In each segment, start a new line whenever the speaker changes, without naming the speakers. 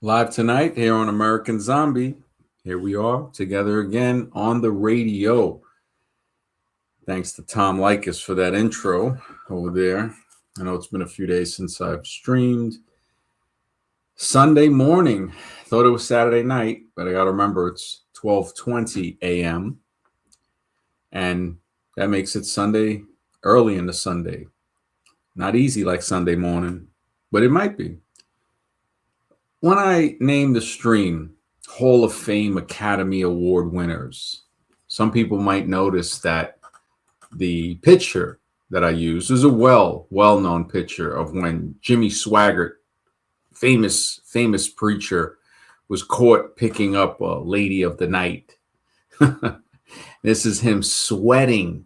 Live tonight here on American Zombie. Here we are together again on the radio. Thanks to Tom Likas for that intro over there. I know it's been a few days since I've streamed. Sunday morning. Thought it was Saturday night, but I got to remember it's 12:20 a.m. and that makes it Sunday early in the Sunday. Not easy like Sunday morning, but it might be. When I name the stream Hall of Fame Academy Award winners, some people might notice that the picture that I use is a well-known picture of when Jimmy Swaggart, famous preacher, was caught picking up a lady of the night. This is him sweating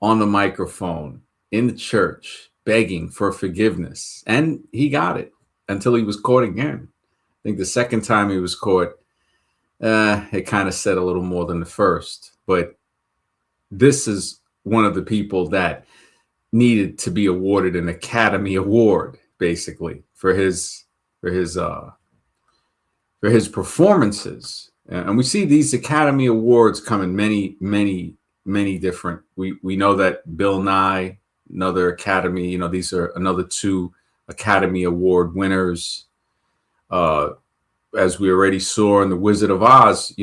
on the microphone in the church, begging for forgiveness. And he got it until he was caught again. I think the second time he was caught, it kind of said a little more than the first. But this is one of the people that needed to be awarded an Academy Award, basically, for his performances. And we see these Academy Awards come in many different. We know that Bill Nye, another Academy, these are another two Academy Award winners. As we already saw in The Wizard of Oz,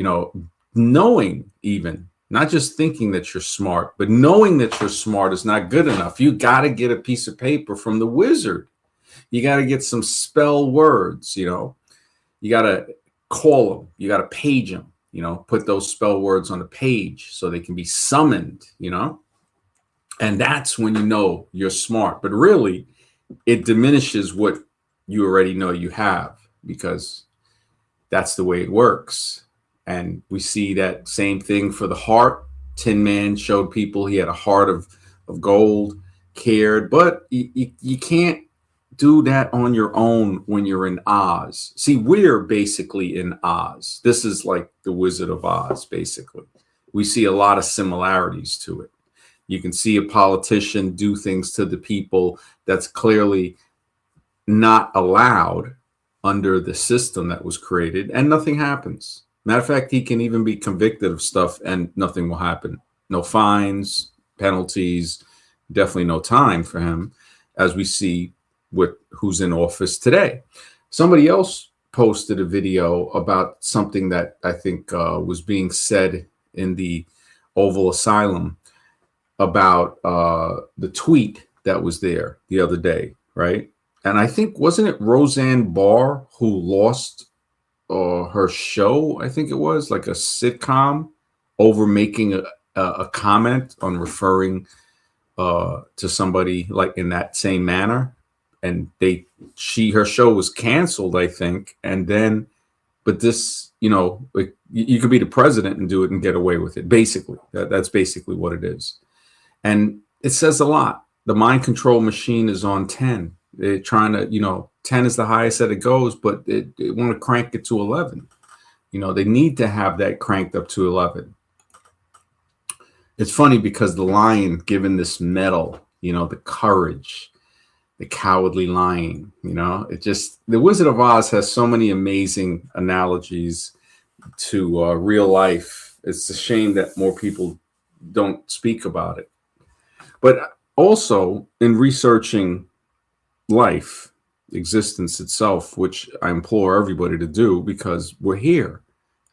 knowing, even not just thinking that you're smart, but knowing that you're smart is not good enough. You got to get a piece of paper from the wizard. You got to get some spell words, you got to call them. You got to page them, put those spell words on the page so they can be summoned, and that's when you know you're smart. But really, it diminishes what you already know you have, because that's the way it works. And we see that same thing for the heart. Tin Man showed people he had a heart of gold, cared, but you can't do that on your own when you're in Oz. See, we're basically in Oz. This is like the Wizard of Oz, basically. We see a lot of similarities to it. You can see a politician do things to the people that's clearly not allowed under the system that was created, and nothing happens. Matter of fact, he can even be convicted of stuff and nothing will happen. No fines, penalties, definitely no time for him, as we see with who's in office today. Somebody else posted a video about something that I think was being said in the Oval Asylum about the tweet that was there the other day, right? And I think, wasn't it Roseanne Barr who lost her show? I think it was like a sitcom over making a comment on referring to somebody like in that same manner. And her show was canceled, I think. And then, but this, like, you could be the president and do it and get away with it. Basically, that's basically what it is. And it says a lot. The mind control machine is on 10. They're trying to, 10 is the highest that it goes, but they want to crank it to 11. They need to have that cranked up to 11. It's funny because the lion given this medal, the courage, the cowardly lion, the Wizard of Oz has so many amazing analogies to real life. It's a shame that more people don't speak about it. But also in researching life, existence itself, which I implore everybody to do because we're here.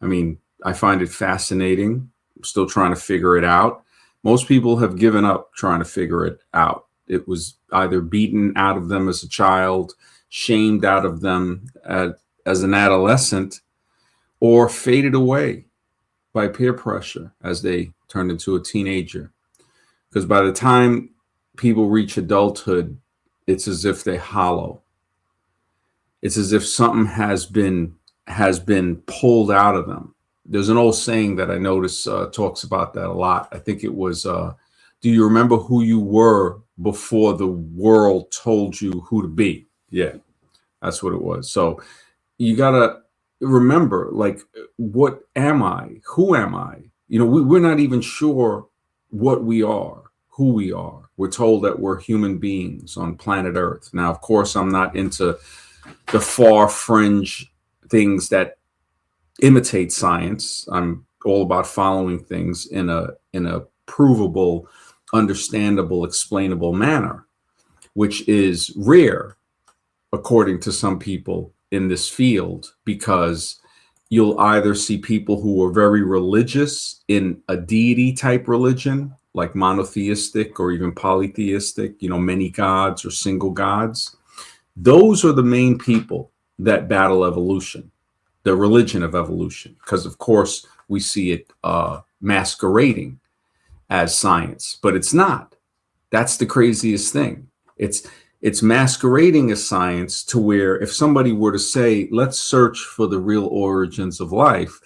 I mean, I find it fascinating. I'm still trying to figure it out. Most people have given up trying to figure it out. It was either beaten out of them as a child, shamed out of them as an adolescent, or faded away by peer pressure as they turned into a teenager. Because by the time people reach adulthood, it's as if they hollow. It's as if something has been pulled out of them. There's an old saying that I notice talks about that a lot. I think it was, do you remember who you were before the world told you who to be? Yeah, that's what it was. So you got to remember, like, what am I? Who am I? We're not even sure what we are, who we are. We're told that we're human beings on planet Earth. Now, of course, I'm not into the far fringe things that imitate science. I'm all about following things in a provable, understandable, explainable manner, which is rare according to some people in this field, because you'll either see people who are very religious in a deity type religion, like monotheistic or even polytheistic, many gods or single gods. Those are the main people that battle evolution, the religion of evolution, because of course we see it masquerading as science, but it's not. That's the craziest thing. It's masquerading as science, to where if somebody were to say, let's search for the real origins of life,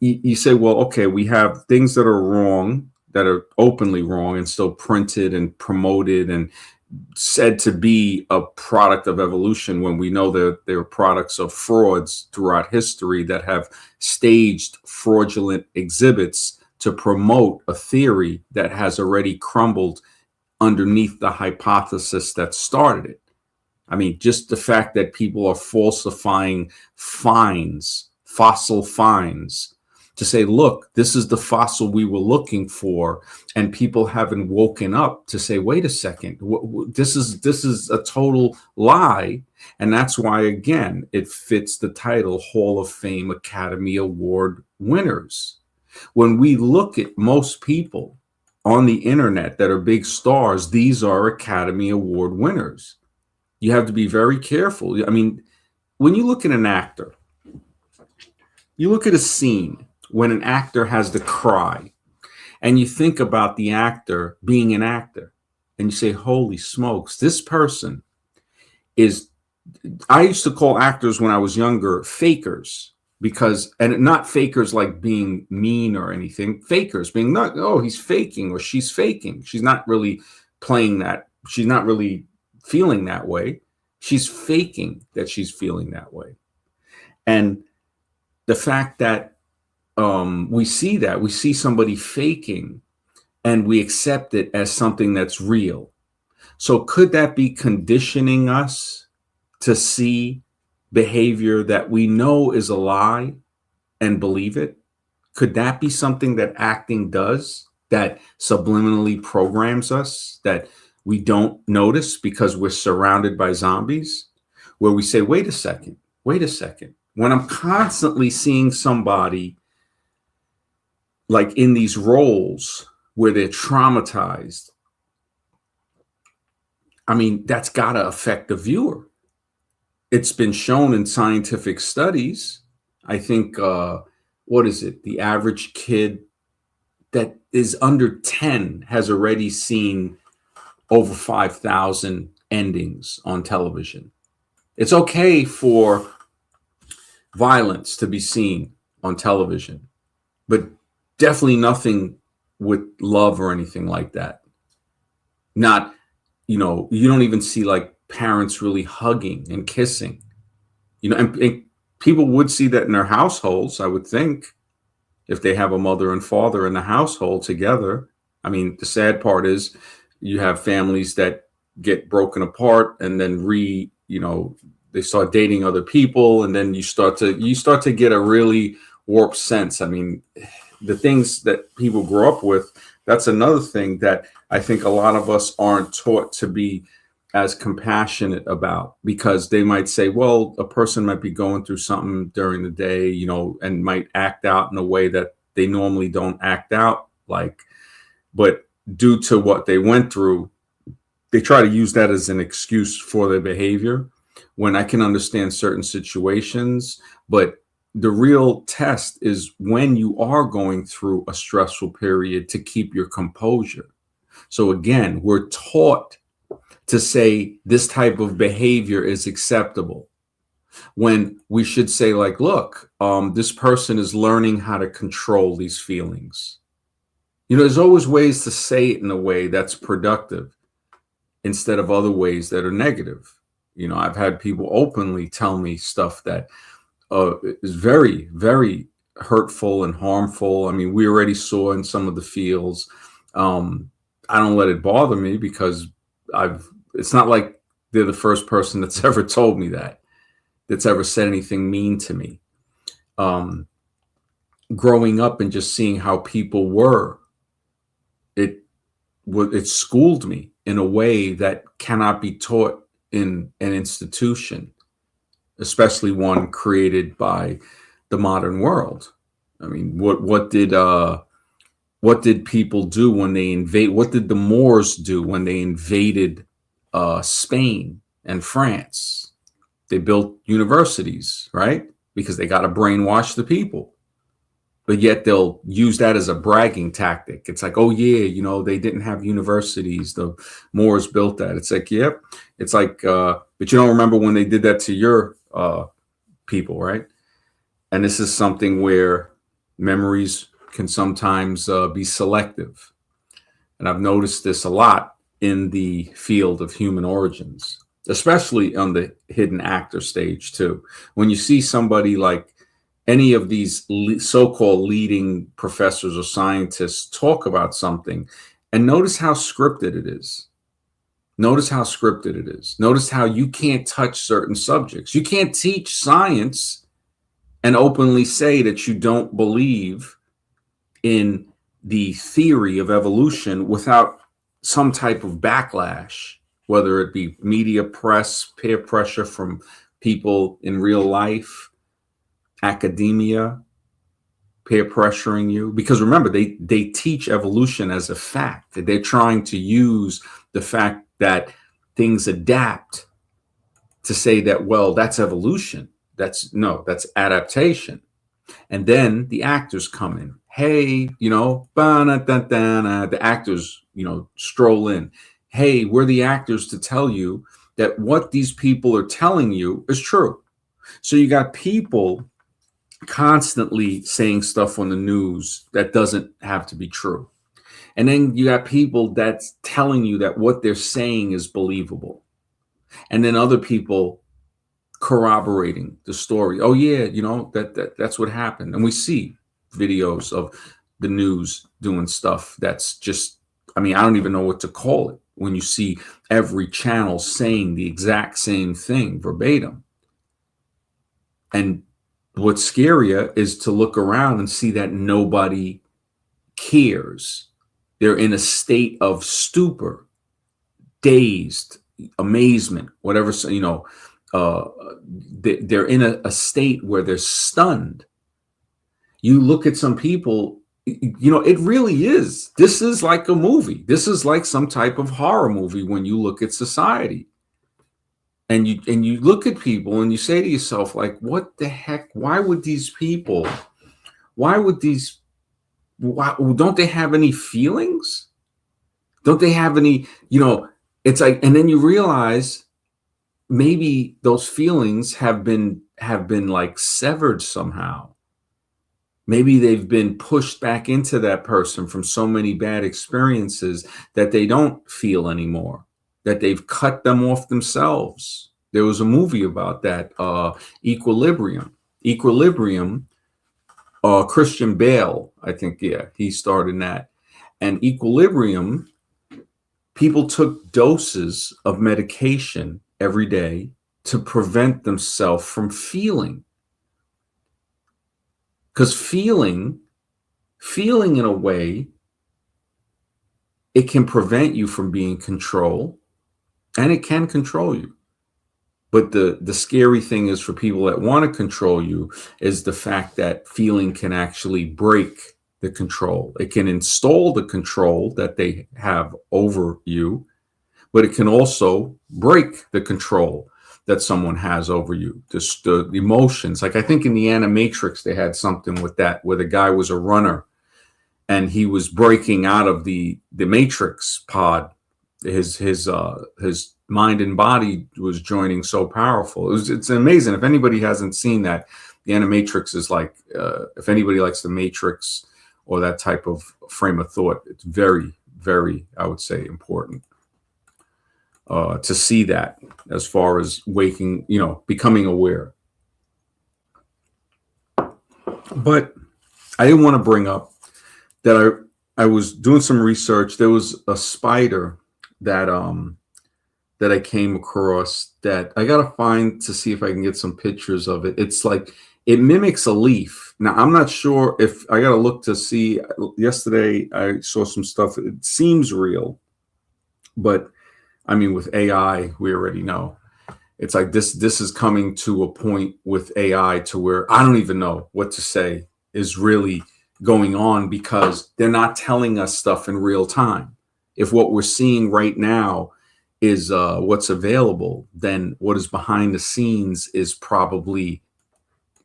you say, well, okay, we have things that are wrong, that are openly wrong and still printed and promoted and said to be a product of evolution, when we know that they're products of frauds throughout history that have staged fraudulent exhibits to promote a theory that has already crumbled underneath the hypothesis that started it. I mean, just the fact that people are falsifying finds, fossil finds, to say, look, this is the fossil we were looking for, and people haven't woken up to say, wait a second, this is a total lie. And that's why, again, it fits the title Hall of Fame Academy Award winners. When we look at most people on the internet that are big stars, these are Academy Award winners. You have to be very careful. I mean, when you look at an actor, you look at a scene when an actor has to cry, and you think about the actor being an actor, and you say, holy smokes, this person is, I used to call actors when I was younger fakers, because, and not fakers like being mean or anything, fakers being not, oh, he's faking or she's faking. She's not really playing that. She's not really feeling that way. She's faking that she's feeling that way. And the fact that we see somebody faking, and we accept it as something that's real. So could that be conditioning us to see behavior that we know is a lie and believe it? Could that be something that acting does, that subliminally programs us, that we don't notice because we're surrounded by zombies, where we say, wait a second. When I'm constantly seeing somebody like in these roles where they're traumatized, I mean, that's got to affect the viewer. It's been shown in scientific studies. I think, what is it? The average kid that is under 10 has already seen over 5,000 endings on television. It's okay for violence to be seen on television, but definitely nothing with love or anything like that. Not, you don't even see like parents really hugging and kissing, and people would see that in their households, I would think, if they have a mother and father in the household together. I mean, the sad part is you have families that get broken apart, and then they start dating other people, and then you start to get a really warped sense. I mean, the things that people grow up with, that's another thing that I think a lot of us aren't taught to be as compassionate about, because they might say, well, a person might be going through something during the day, and might act out in a way that they normally don't act out like, but due to what they went through, they try to use that as an excuse for their behavior, when I can understand certain situations. But the real test is when you are going through a stressful period, to keep your composure. So again, we're taught to say this type of behavior is acceptable, when we should say, like, look, this person is learning how to control these feelings. There's always ways to say it in a way that's productive instead of other ways that are negative. I've had people openly tell me stuff that is very, very hurtful and harmful. I mean, we already saw in some of the fields. I don't let it bother me, because it's not like they're the first person that's ever told me that. that's ever said anything mean to me. Growing up and just seeing how people were, it schooled me in a way that cannot be taught in an institution, especially one created by the modern world. I mean, what did people do when they invade? What did the Moors do when they invaded Spain and France? They built universities, right? Because they got to brainwash the people. But yet they'll use that as a bragging tactic. It's like, oh yeah, you know, they didn't have universities. The Moors built that. It's like, yep. It's like, but you don't remember when they did that to your people, right? And this is something where memories can sometimes be selective. And I've noticed this a lot in the field of human origins, especially on the hidden actor stage too. When you see somebody like any of these so-called leading professors or scientists talk about something, and notice how scripted it is. Notice how scripted it is. Notice how you can't touch certain subjects. You can't teach science and openly say that you don't believe in the theory of evolution without some type of backlash, whether it be media, press, peer pressure from people in real life, academia, peer pressuring you. Because remember, they teach evolution as a fact. They're trying to use the fact that things adapt to say that, well, that's evolution. That's adaptation. And then the actors come in. Hey, you know, the actors, you know, stroll in. Hey, we're the actors to tell you that what these people are telling you is true. So you got people constantly saying stuff on the news that doesn't have to be true. And then you got people that's telling you that what they're saying is believable. And then other people corroborating the story. Oh yeah, you know, that's what happened. And we see videos of the news doing stuff that's just, I mean, I don't even know what to call it when you see every channel saying the exact same thing verbatim. And what's scarier is to look around and see that nobody cares. They're in a state of stupor, dazed, amazement, whatever, you know, they're in a state where they're stunned. You look at some people, you know, it really is. This is like a movie. This is like some type of horror movie when you look at society. And you look at people and you say to yourself, like, what the heck? Why don't they have any feelings? Don't they have any, you know, it's like, and then you realize maybe those feelings have been like severed somehow. Maybe they've been pushed back into that person from so many bad experiences that they don't feel anymore, that they've cut them off themselves. There was a movie about that, Equilibrium. Christian Bale, I think, yeah, he starred in that. And Equilibrium, people took doses of medication every day to prevent themselves from feeling. Because feeling in a way, it can prevent you from being controlled, and it can control you. But the scary thing is for people that want to control you is the fact that feeling can actually break the control. It can install the control that they have over you, but it can also break the control that someone has over you. The emotions. Like I think in the Animatrix, they had something with that, where the guy was a runner and he was breaking out of the Matrix pod. His mind and body was joining so powerful. It's amazing. If anybody hasn't seen that, the Animatrix is like, if anybody likes the Matrix or that type of frame of thought, it's very, very, I would say, important to see that as far as waking, you know, becoming aware. But I didn't want to bring up that I was doing some research. There was a spider that that I came across that I gotta find to see if I can get some pictures of it. It's like it mimics a leaf. Now I'm not sure if I gotta look to see. Yesterday I saw some stuff. It seems real, but I mean, with AI, we already know. It's like this is coming to a point with AI to where I don't even know what to say is really going on, because they're not telling us stuff in real time. If what we're seeing right now is what's available, then what is behind the scenes is probably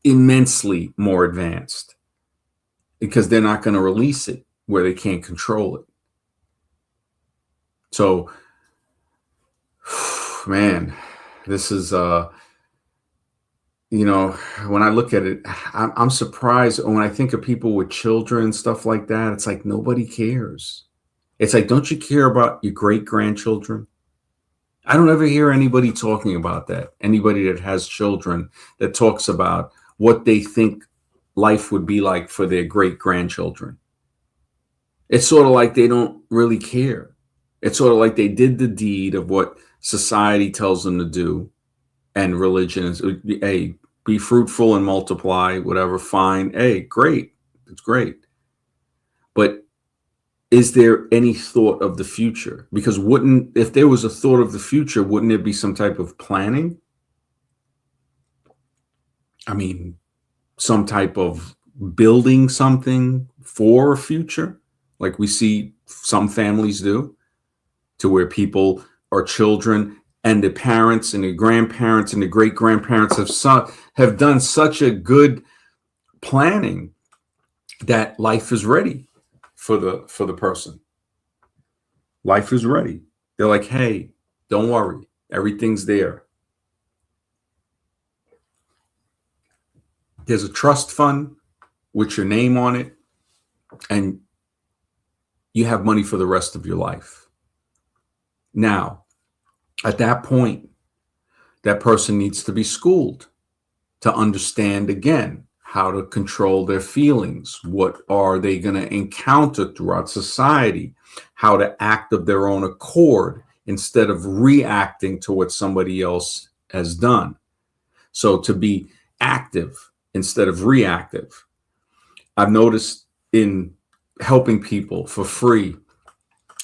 immensely more advanced, because they're not going to release it where they can't control it. So, man, this is you know, when I look at it, I'm surprised when I think of people with children and stuff like that. It's like nobody cares. It's like, don't you care about your great grandchildren? I don't ever hear anybody talking about that. Anybody that has children that talks about what they think life would be like for their great grandchildren. It's sort of like they don't really care. It's sort of like they did the deed of what society tells them to do. And religion is, hey, be fruitful and multiply, whatever, fine. Hey, great. It's great. But is there any thought of the future? Because if there was a thought of the future, wouldn't there be some type of planning? I mean, some type of building something for a future, like we see some families do, to where people or children and the parents and the grandparents and the great grandparents have done such a good planning that life is ready for the person. Life is ready. They're like, hey, don't worry, everything's there. There's a trust fund with your name on it, and you have money for the rest of your life. Now, at that point, that person needs to be schooled to understand, again, how to control their feelings. What are they going to encounter throughout society? How to act of their own accord instead of reacting to what somebody else has done. So to be active instead of reactive. I've noticed in helping people for free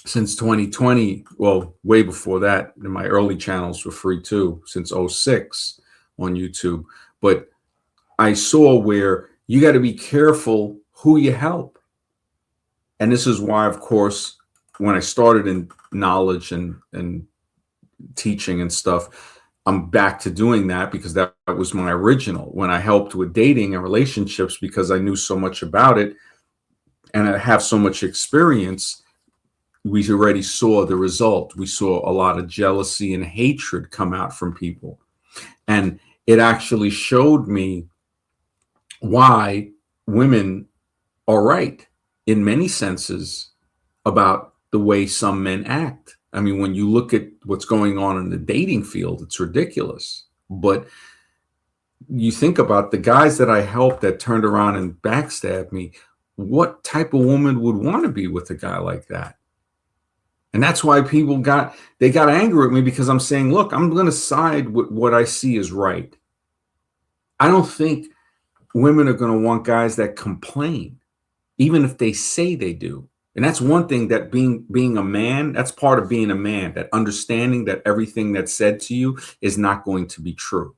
since 2020, well, way before that, in my early channels were free too, since 06 on YouTube. But I saw where you got to be careful who you help. And this is why, of course, when I started in knowledge and teaching and stuff, I'm back to doing that, because that was my original. When I helped with dating and relationships, because I knew so much about it and I have so much experience, we already saw the result. We saw a lot of jealousy and hatred come out from people. And it actually showed me why women are right in many senses about the way some men act. I mean, when you look at what's going on in the dating field, it's ridiculous. But you think about the guys that I helped that turned around and backstabbed me, what type of woman would want to be with a guy like that? And that's why people got angry at me, because I'm saying, look, I'm going to side with what I see is right. I don't think women are going to want guys that complain, even if they say they do. And that's one thing, that being a man, that's part of being a man, that understanding that everything that's said to you is not going to be true.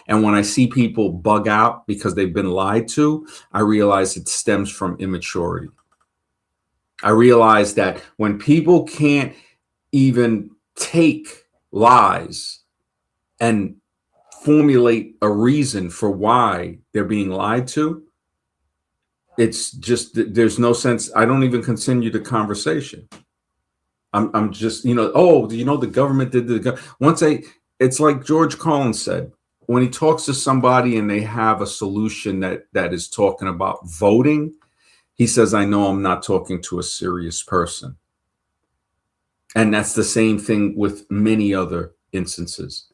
And when I see people bug out because they've been lied to, I realize it stems from immaturity. I realize that when people can't even take lies and formulate a reason for why they're being lied to, it's just, there's no sense. I don't even continue the conversation. I'm just, oh, the government did it's like George Carlin said, when he talks to somebody and they have a solution that is talking about voting, he says, I know I'm not talking to a serious person. And that's the same thing with many other instances.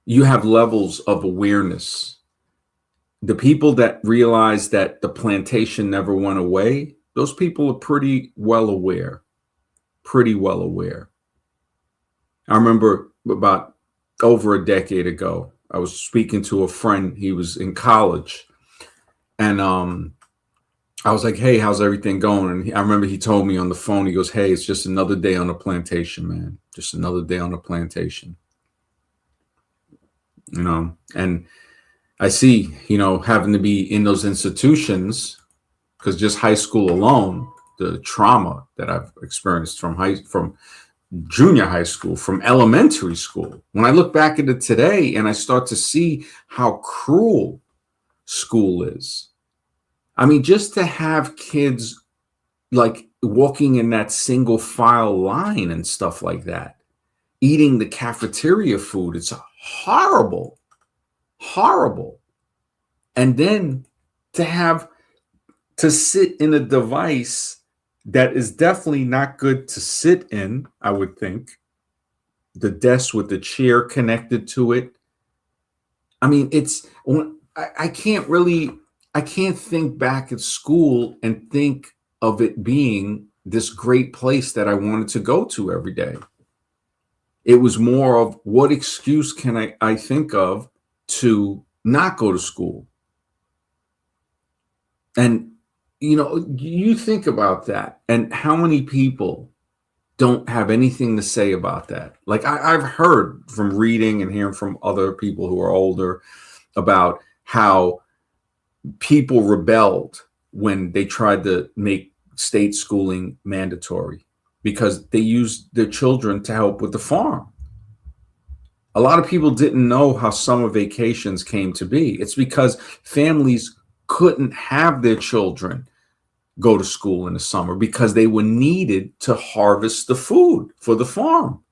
You have levels of awareness. The people that realize that the plantation never went away, those people are pretty well aware. I remember about over a decade ago, I was speaking to a friend. He was in college, and I was like, "Hey, how's everything going?" And I remember he told me on the phone. He goes, "Hey, it's just another day on the plantation, man. Just another day on the plantation." And I see, having to be in those institutions, because just high school alone, the trauma that I've experienced from junior high school, from elementary school. When I look back at it today and I start to see how cruel school is. I mean, just to have kids like walking in that single file line and stuff like that, eating the cafeteria food, it's horrible, horrible. And then to sit in a device that is definitely not good to sit in, I would think. The desk with the chair connected to it. I mean, I can't think back at school and think of it being this great place that I wanted to go to every day. It was more of, what excuse can I think of to not go to school? And, you think about that, and how many people don't have anything to say about that. Like I've heard from reading and hearing from other people who are older about how people rebelled when they tried to make state schooling mandatory, because they used their children to help with the farm. A lot of people didn't know how summer vacations came to be. It's because families couldn't have their children go to school in the summer because they were needed to harvest the food for the farm.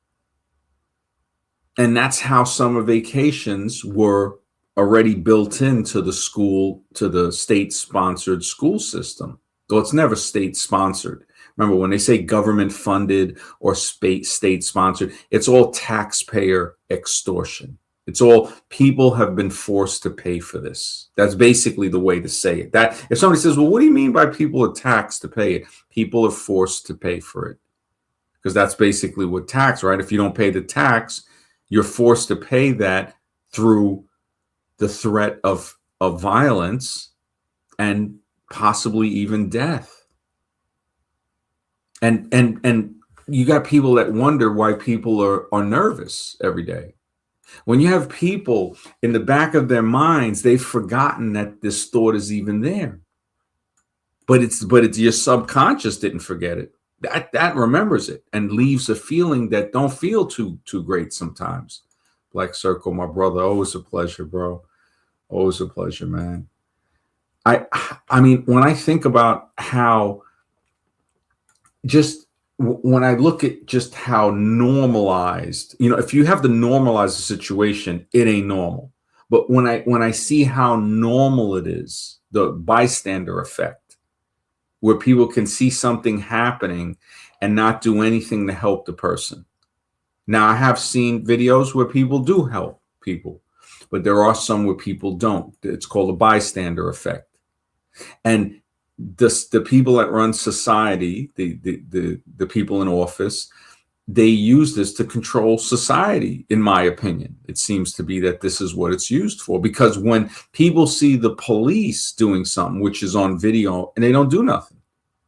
And that's how summer vacations were already built into the school, to the state-sponsored school system. Though it's never state-sponsored. Remember, when they say government funded or state-sponsored, it's all taxpayer extortion. It's all, people have been forced to pay for this. That's basically the way to say it. That if somebody says, well, what do you mean by people are taxed to pay it? People are forced to pay for it, because that's basically what tax, right? If you don't pay the tax, you're forced to pay that through the threat of violence and possibly even death. And you got people that wonder why people are nervous every day. When you have people in the back of their minds, they've forgotten that this thought is even there. But it's your subconscious didn't forget it. That remembers it and leaves a feeling that don't feel too great sometimes. Black Circle, my brother, always a pleasure, bro. Always a pleasure, man. I mean, when I think about how, just when I look at just how normalized, if you have to normalize a situation, it ain't normal. But when I see how normal it is, the bystander effect, where people can see something happening and not do anything to help the person. Now, I have seen videos where people do help people, but there are some where people don't. It's called a bystander effect. And the people that run society, the people in office, they use this to control society. In my opinion, it seems to be that this is what it's used for, because when people see the police doing something, which is on video, and they don't do nothing,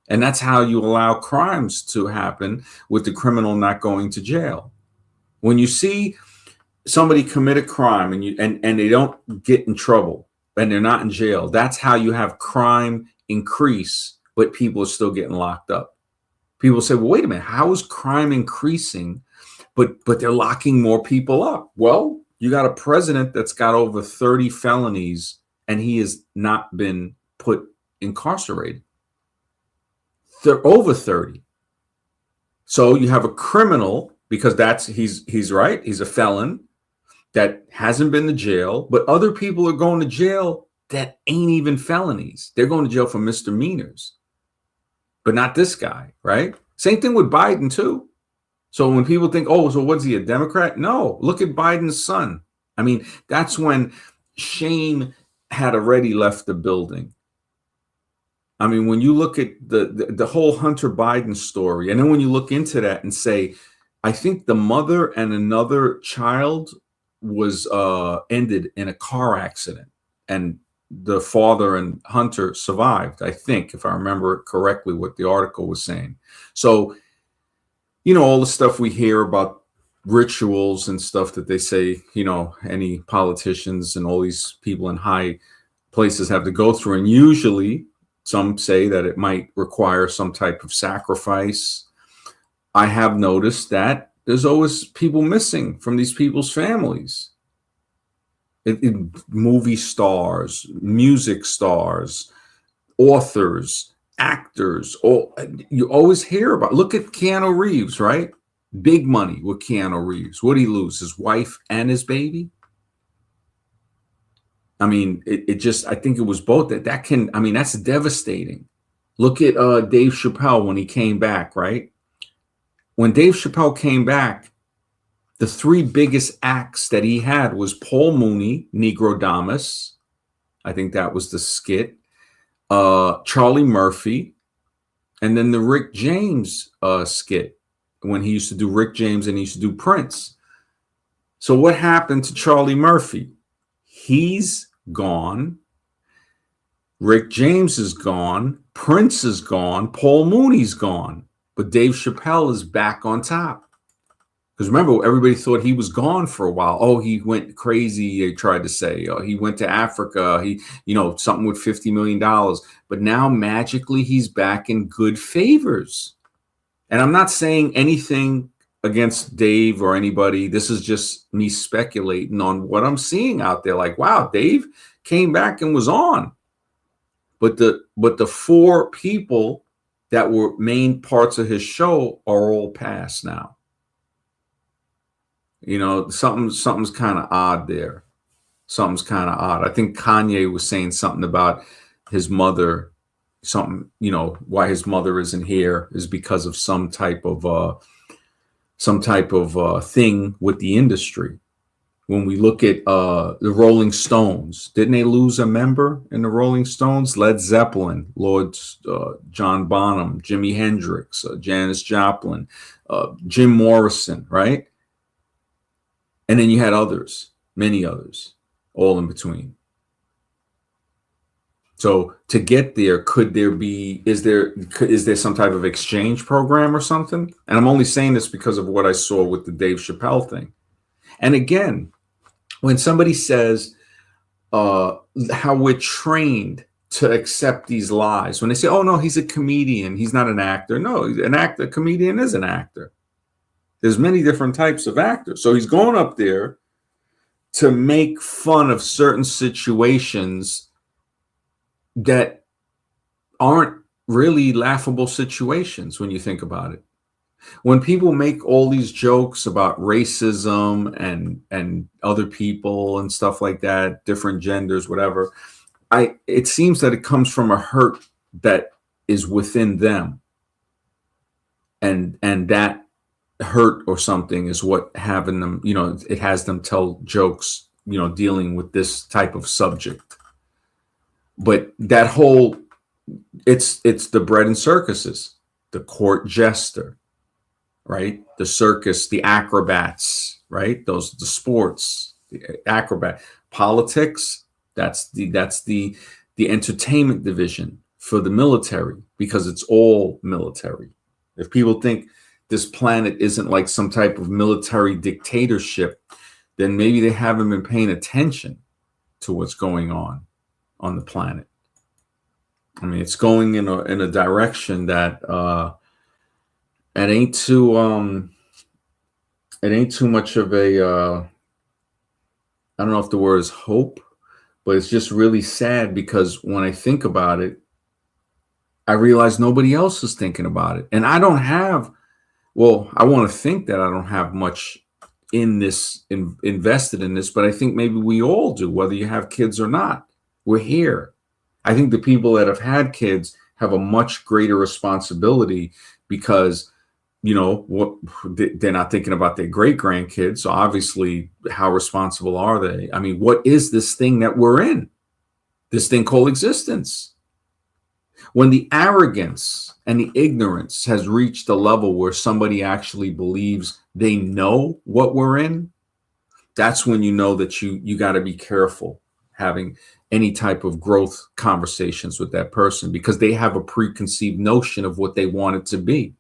and that's how you allow crimes to happen, with the criminal not going to jail. When you see somebody commit a crime and they don't get in trouble and they're not in jail, that's how you have crime increase, but people are still getting locked up. People say, well, wait a minute, how is crime increasing, but they're locking more people up? Well, you got a president that's got over 30 felonies and he has not been put incarcerated. They're over 30. So you have a criminal, because he's right, he's a felon that hasn't been to jail, but other people are going to jail that ain't even felonies. They're going to jail for misdemeanors, but not this guy, right? Same thing with Biden too. So when people think, oh, so what's he, a Democrat? No, look at Biden's son. I mean, that's when shame had already left the building. I mean, when you look at the whole Hunter Biden story, and then when you look into that and say, I think the mother and another child was ended in a car accident, and the father and Hunter survived. I think, if I remember correctly, what the article was saying. So, all the stuff we hear about rituals and stuff that they say, any politicians and all these people in high places have to go through, and usually some say that it might require some type of sacrifice. I have noticed that there's always people missing from these people's families. Movie stars, music stars, authors, actors. You always hear about. Look at Keanu Reeves, right? Big money with Keanu Reeves. What did he lose? His wife and his baby? I mean, I think it was both. That's devastating. Look at Dave Chappelle when he came back, right? When Dave Chappelle came back, the three biggest acts that he had was Paul Mooney, Negrodamus. I think that was the skit. Charlie Murphy, and then the Rick James skit when he used to do Rick James and he used to do Prince. So what happened to Charlie Murphy? He's gone. Rick James is gone. Prince is gone. Paul Mooney's gone. But Dave Chappelle is back on top. Because remember, everybody thought he was gone for a while. Oh, he went crazy, they tried to say. Oh, he went to Africa. He, something with $50 million. But now magically he's back in good favors. And I'm not saying anything against Dave or anybody. This is just me speculating on what I'm seeing out there. Like, wow, Dave came back and was on. But the four people that were main parts of his show are all past now. Something's kind of odd there. Something's kind of odd. I think Kanye was saying something about his mother. Something, why his mother isn't here is because of some type of thing with the industry. When we look at the Rolling Stones, didn't they lose a member in the Rolling Stones? Led Zeppelin, Lord John Bonham, Jimi Hendrix, Janis Joplin, Jim Morrison, right? And then you had others, many others, all in between. So to get there, is there some type of exchange program or something? And I'm only saying this because of what I saw with the Dave Chappelle thing. And again, when somebody says how we're trained to accept these lies, when they say, oh no, he's a comedian, he's not an actor. No, a comedian is an actor. There's many different types of actors. So he's going up there to make fun of certain situations that aren't really laughable situations when you think about it. When people make all these jokes about racism and other people and stuff like that, different genders, whatever, it seems that it comes from a hurt that is within them. And that hurt or something is what having them, it has them tell jokes, dealing with this type of subject. But that whole, it's the bread and circuses, the court jester, right? The circus, the acrobats, right? The sports, the acrobat, politics. That's the entertainment division for the military, because it's all military. If people think this planet isn't like some type of military dictatorship, then maybe they haven't been paying attention to what's going on the planet. I mean, it's going in a direction that it ain't too much of a I don't know if the word is hope, but it's just really sad, because when I think about it, I realize nobody else is thinking about it. And I don't have, I want to think that I don't have much in this, invested in this, but I think maybe we all do, whether you have kids or not. We're here. I think the people that have had kids have a much greater responsibility, because, they're not thinking about their great grandkids. So obviously, how responsible are they? I mean, what is this thing that we're in? This thing called existence. When the arrogance and the ignorance has reached a level where somebody actually believes they know what we're in, that's when you know that you got to be careful having any type of growth conversations with that person, because they have a preconceived notion of what they want it to be.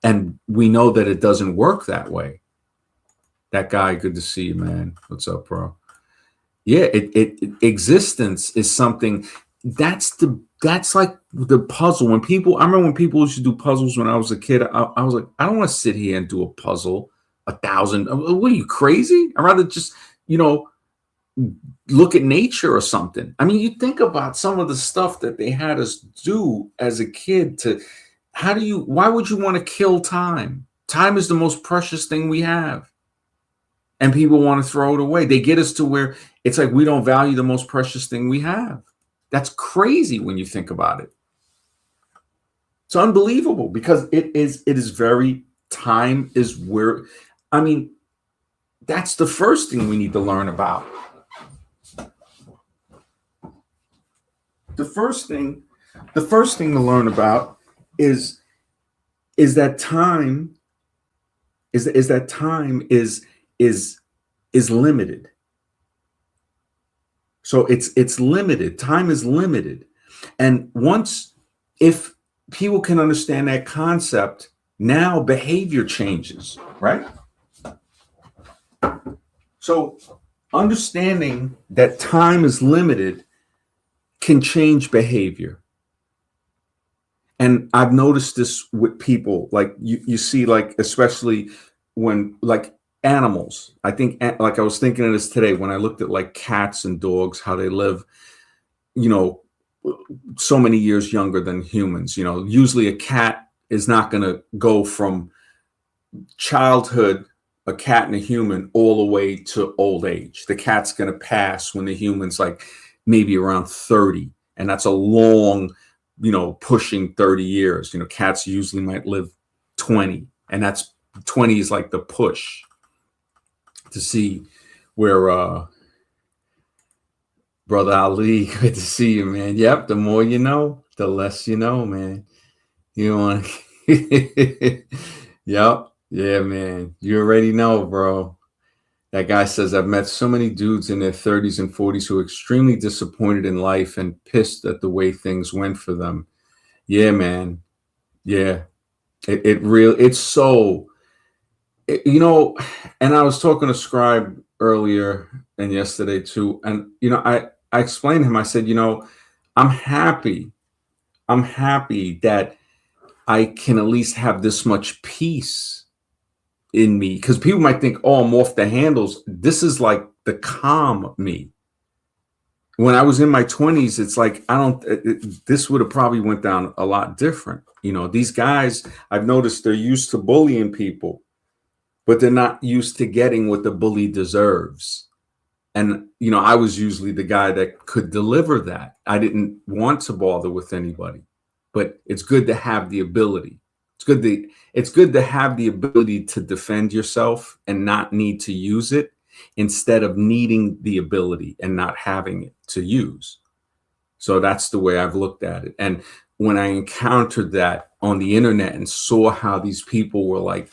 And we know that it doesn't work that way. That guy, good to see you, man. What's up, bro? Yeah, existence is something that's like the puzzle. When people, I remember when people used to do puzzles when I was a kid, I was like, I don't want to sit here and do a puzzle 1,000. What are you, crazy? I'd rather just, look at nature or something. I mean, you think about some of the stuff that they had us do as a kid to, why would you want to kill time? Time is the most precious thing we have. And people want to throw it away. They get us to where it's like we don't value the most precious thing we have. That's crazy when you think about it. It's unbelievable, because it is very, time is where, I mean, that's the first thing we need to learn about. The first thing to learn about is that time is limited. So it's limited. Time is limited. And if people can understand that concept, now behavior changes, right? So understanding that time is limited can change behavior. And I've noticed this with people, like you see, like, especially when, like, animals. I think, like, I was thinking of this today when I looked at, like, cats and dogs, how they live, so many years younger than humans. Usually a cat is not going to go from childhood, a cat and a human, all the way to old age. The cat's going to pass when the human's like maybe around 30. And that's a long, pushing 30 years. Cats usually might live 20, and that's 20 is like the push to see where, Brother Ali, good to see you, man. Yep. The more you know, the less you know, man. You want Yep. Yeah, man. You already know, bro. That guy says, I've met so many dudes in their 30s and 40s who are extremely disappointed in life and pissed at the way things went for them. Yeah, man. Yeah. It's so, and I was talking to Scribe earlier and yesterday too. And, I explained to him, I said, I'm happy that I can at least have this much peace in me, because people might think, oh, I'm off the handles. This is like the calm me. When I was in my 20s, it's like, this would have probably went down a lot different. These guys, I've noticed, they're used to bullying people, but they're not used to getting what the bully deserves. And, I was usually the guy that could deliver that. I didn't want to bother with anybody, but it's good to have the ability. It's good to have the ability to defend yourself and not need to use it, instead of needing the ability and not having it to use. So that's the way I've looked at it. And when I encountered that on the internet and saw how these people were like,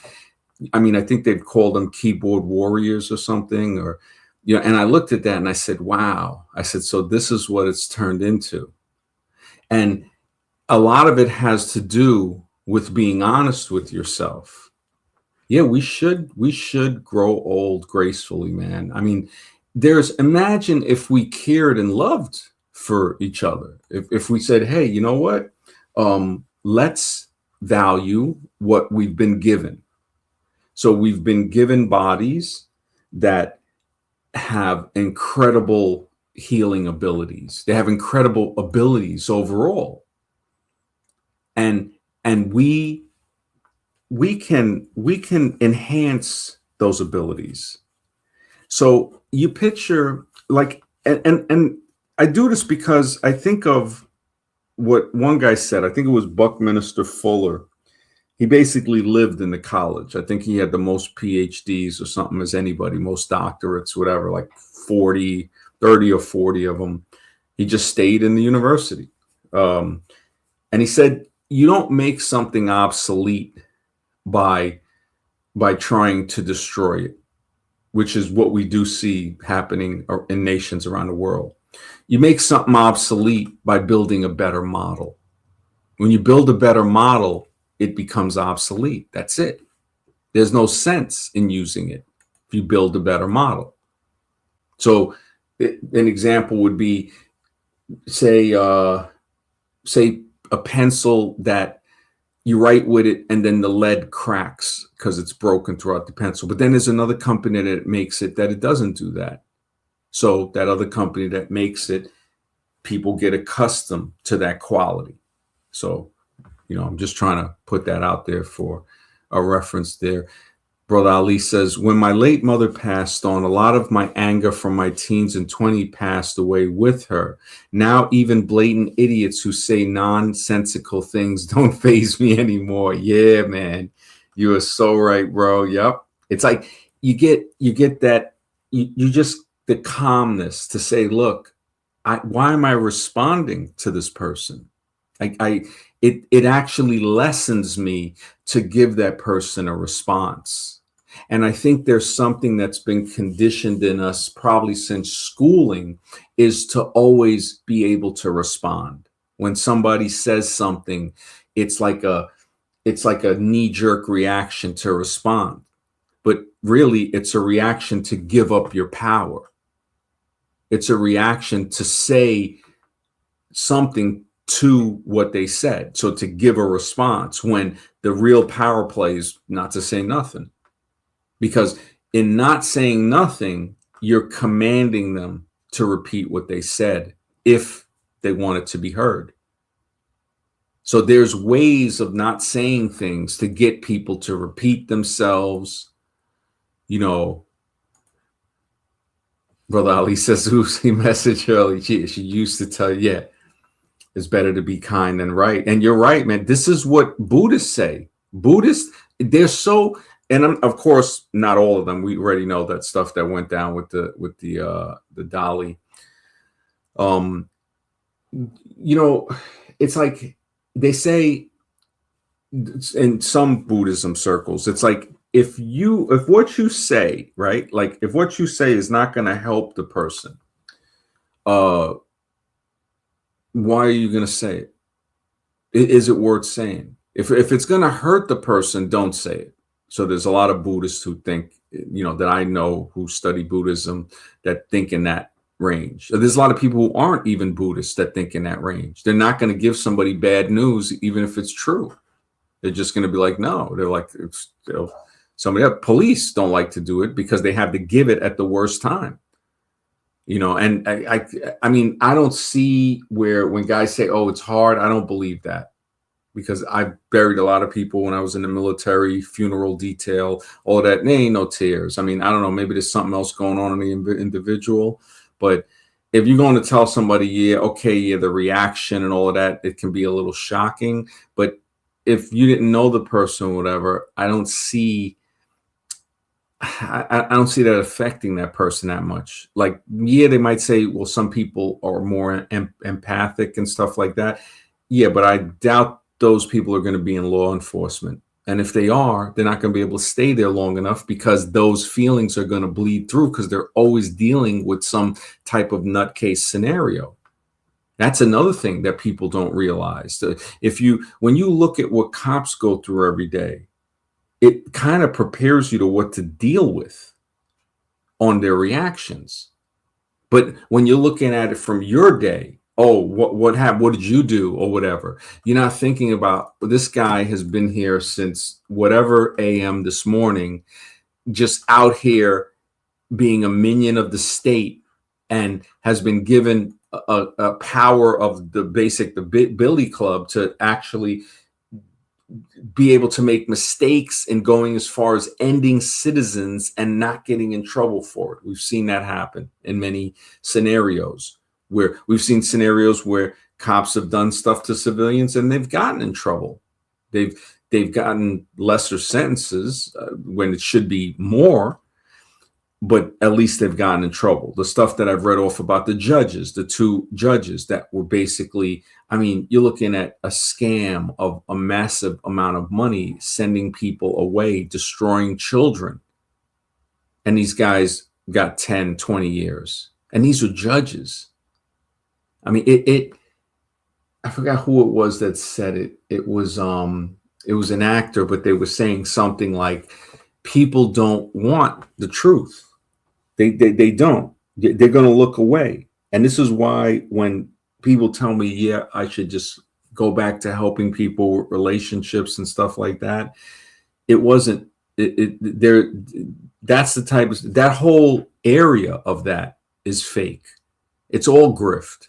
I mean, I think they've called them keyboard warriors or something, or, and I looked at that and I said, wow. I said, so this is what it's turned into. And a lot of it has to do with being honest with yourself. Yeah, we should grow old gracefully, man. I mean, imagine if we cared and loved for each other. If we said, hey, you know what? Let's value what we've been given. So we've been given bodies that have incredible healing abilities. They have incredible abilities overall. And we can enhance those abilities. So you picture, like, and I do this because I think of what one guy said. I think it was Buckminster Fuller. He basically lived in the college. I think he had the most PhDs or something as anybody, most doctorates, whatever, like 30 or 40 of them. He just stayed in the university. Um, and he said, you don't make something obsolete by trying to destroy it, which is what we do see happening in nations around the world. You make something obsolete by building a better model. When you build a better model, it becomes obsolete. That's it. There's no sense in using it if you build a better model. So an example would be, say a pencil that you write with it and then the lead cracks because it's broken throughout the pencil. But then there's another company that makes it that it doesn't do that. So that other company that makes it, people get accustomed to that quality. So, I'm just trying to put that out there for a reference there. Brother Ali says, when my late mother passed on, a lot of my anger from my teens and 20 passed away with her. Now, even blatant idiots who say nonsensical things don't faze me anymore. Yeah, man. You are so right, bro. Yep. It's like you get that, you just, the calmness to say, look, why am I responding to this person? It actually lessens me to give that person a response. And I think there's something that's been conditioned in us probably since schooling, is to always be able to respond. When somebody says something, it's like a knee-jerk reaction to respond. But really, it's a reaction to give up your power. It's a reaction to say something to what they said. So to give a response, when the real power play is not to say nothing. Because in not saying nothing, you're commanding them to repeat what they said if they want it to be heard. So there's ways of not saying things to get people to repeat themselves. Brother Ali says, who's he message early? She used to tell you, yeah, it's better to be kind than right. And you're right, man. This is what Buddhists say. Buddhists, they're so, and of course, not all of them. We already know that stuff that went down with the Dalai. It's like they say in some Buddhism circles, it's like, if what you say, right? Like if what you say is not going to help the person, why are you going to say it? Is it worth saying? If it's going to hurt the person, don't say it. So there's a lot of Buddhists who think, that I know who study Buddhism, that think in that range. There's a lot of people who aren't even Buddhists that think in that range. They're not going to give somebody bad news, even if it's true. They're just going to be like, no. They're like, somebody else. Police don't like to do it because they have to give it at the worst time. And I mean, I don't see where, when guys say, oh, it's hard, I don't believe that. Because I buried a lot of people when I was in the military, funeral detail, all that. There ain't no tears. I mean, I don't know, maybe there's something else going on in the individual. But if you're going to tell somebody, the reaction and all of that, it can be a little shocking. But if you didn't know the person or whatever, I don't see that affecting that person that much. Like, they might say, well, some people are more empathic and stuff like that. Yeah, but I doubt those people are going to be in law enforcement. And if they are, they're not going to be able to stay there long enough, because those feelings are going to bleed through, because they're always dealing with some type of nutcase scenario. That's another thing that people don't realize. When you look at what cops go through every day, it kind of prepares you to what to deal with on their reactions. But when you're looking at it from your day, oh, what happened? What did you do? Or whatever. You're not thinking about, this guy has been here since whatever AM this morning, just out here being a minion of the state, and has been given a power of the Billy Club to actually be able to make mistakes and going as far as ending citizens and not getting in trouble for it. We've seen that happen in many scenarios, where we've seen scenarios where cops have done stuff to civilians and they've gotten in trouble. They've gotten lesser sentences when it should be more. but at least they've gotten in trouble. The stuff that I've read off about the judges, the two judges that were basically, I mean, you're looking at a scam of a massive amount of money, sending people away, destroying children. And these guys got 10, 20 years. And these are judges. I mean, I forgot who it was that said it. It was an actor, but they were saying something like, people don't want the truth. They don't. They're going to look away. And this is why when people tell me, yeah, I should just go back to helping people with relationships and stuff like that, it wasn't. That's the type of, that whole area of that is fake. It's all grift.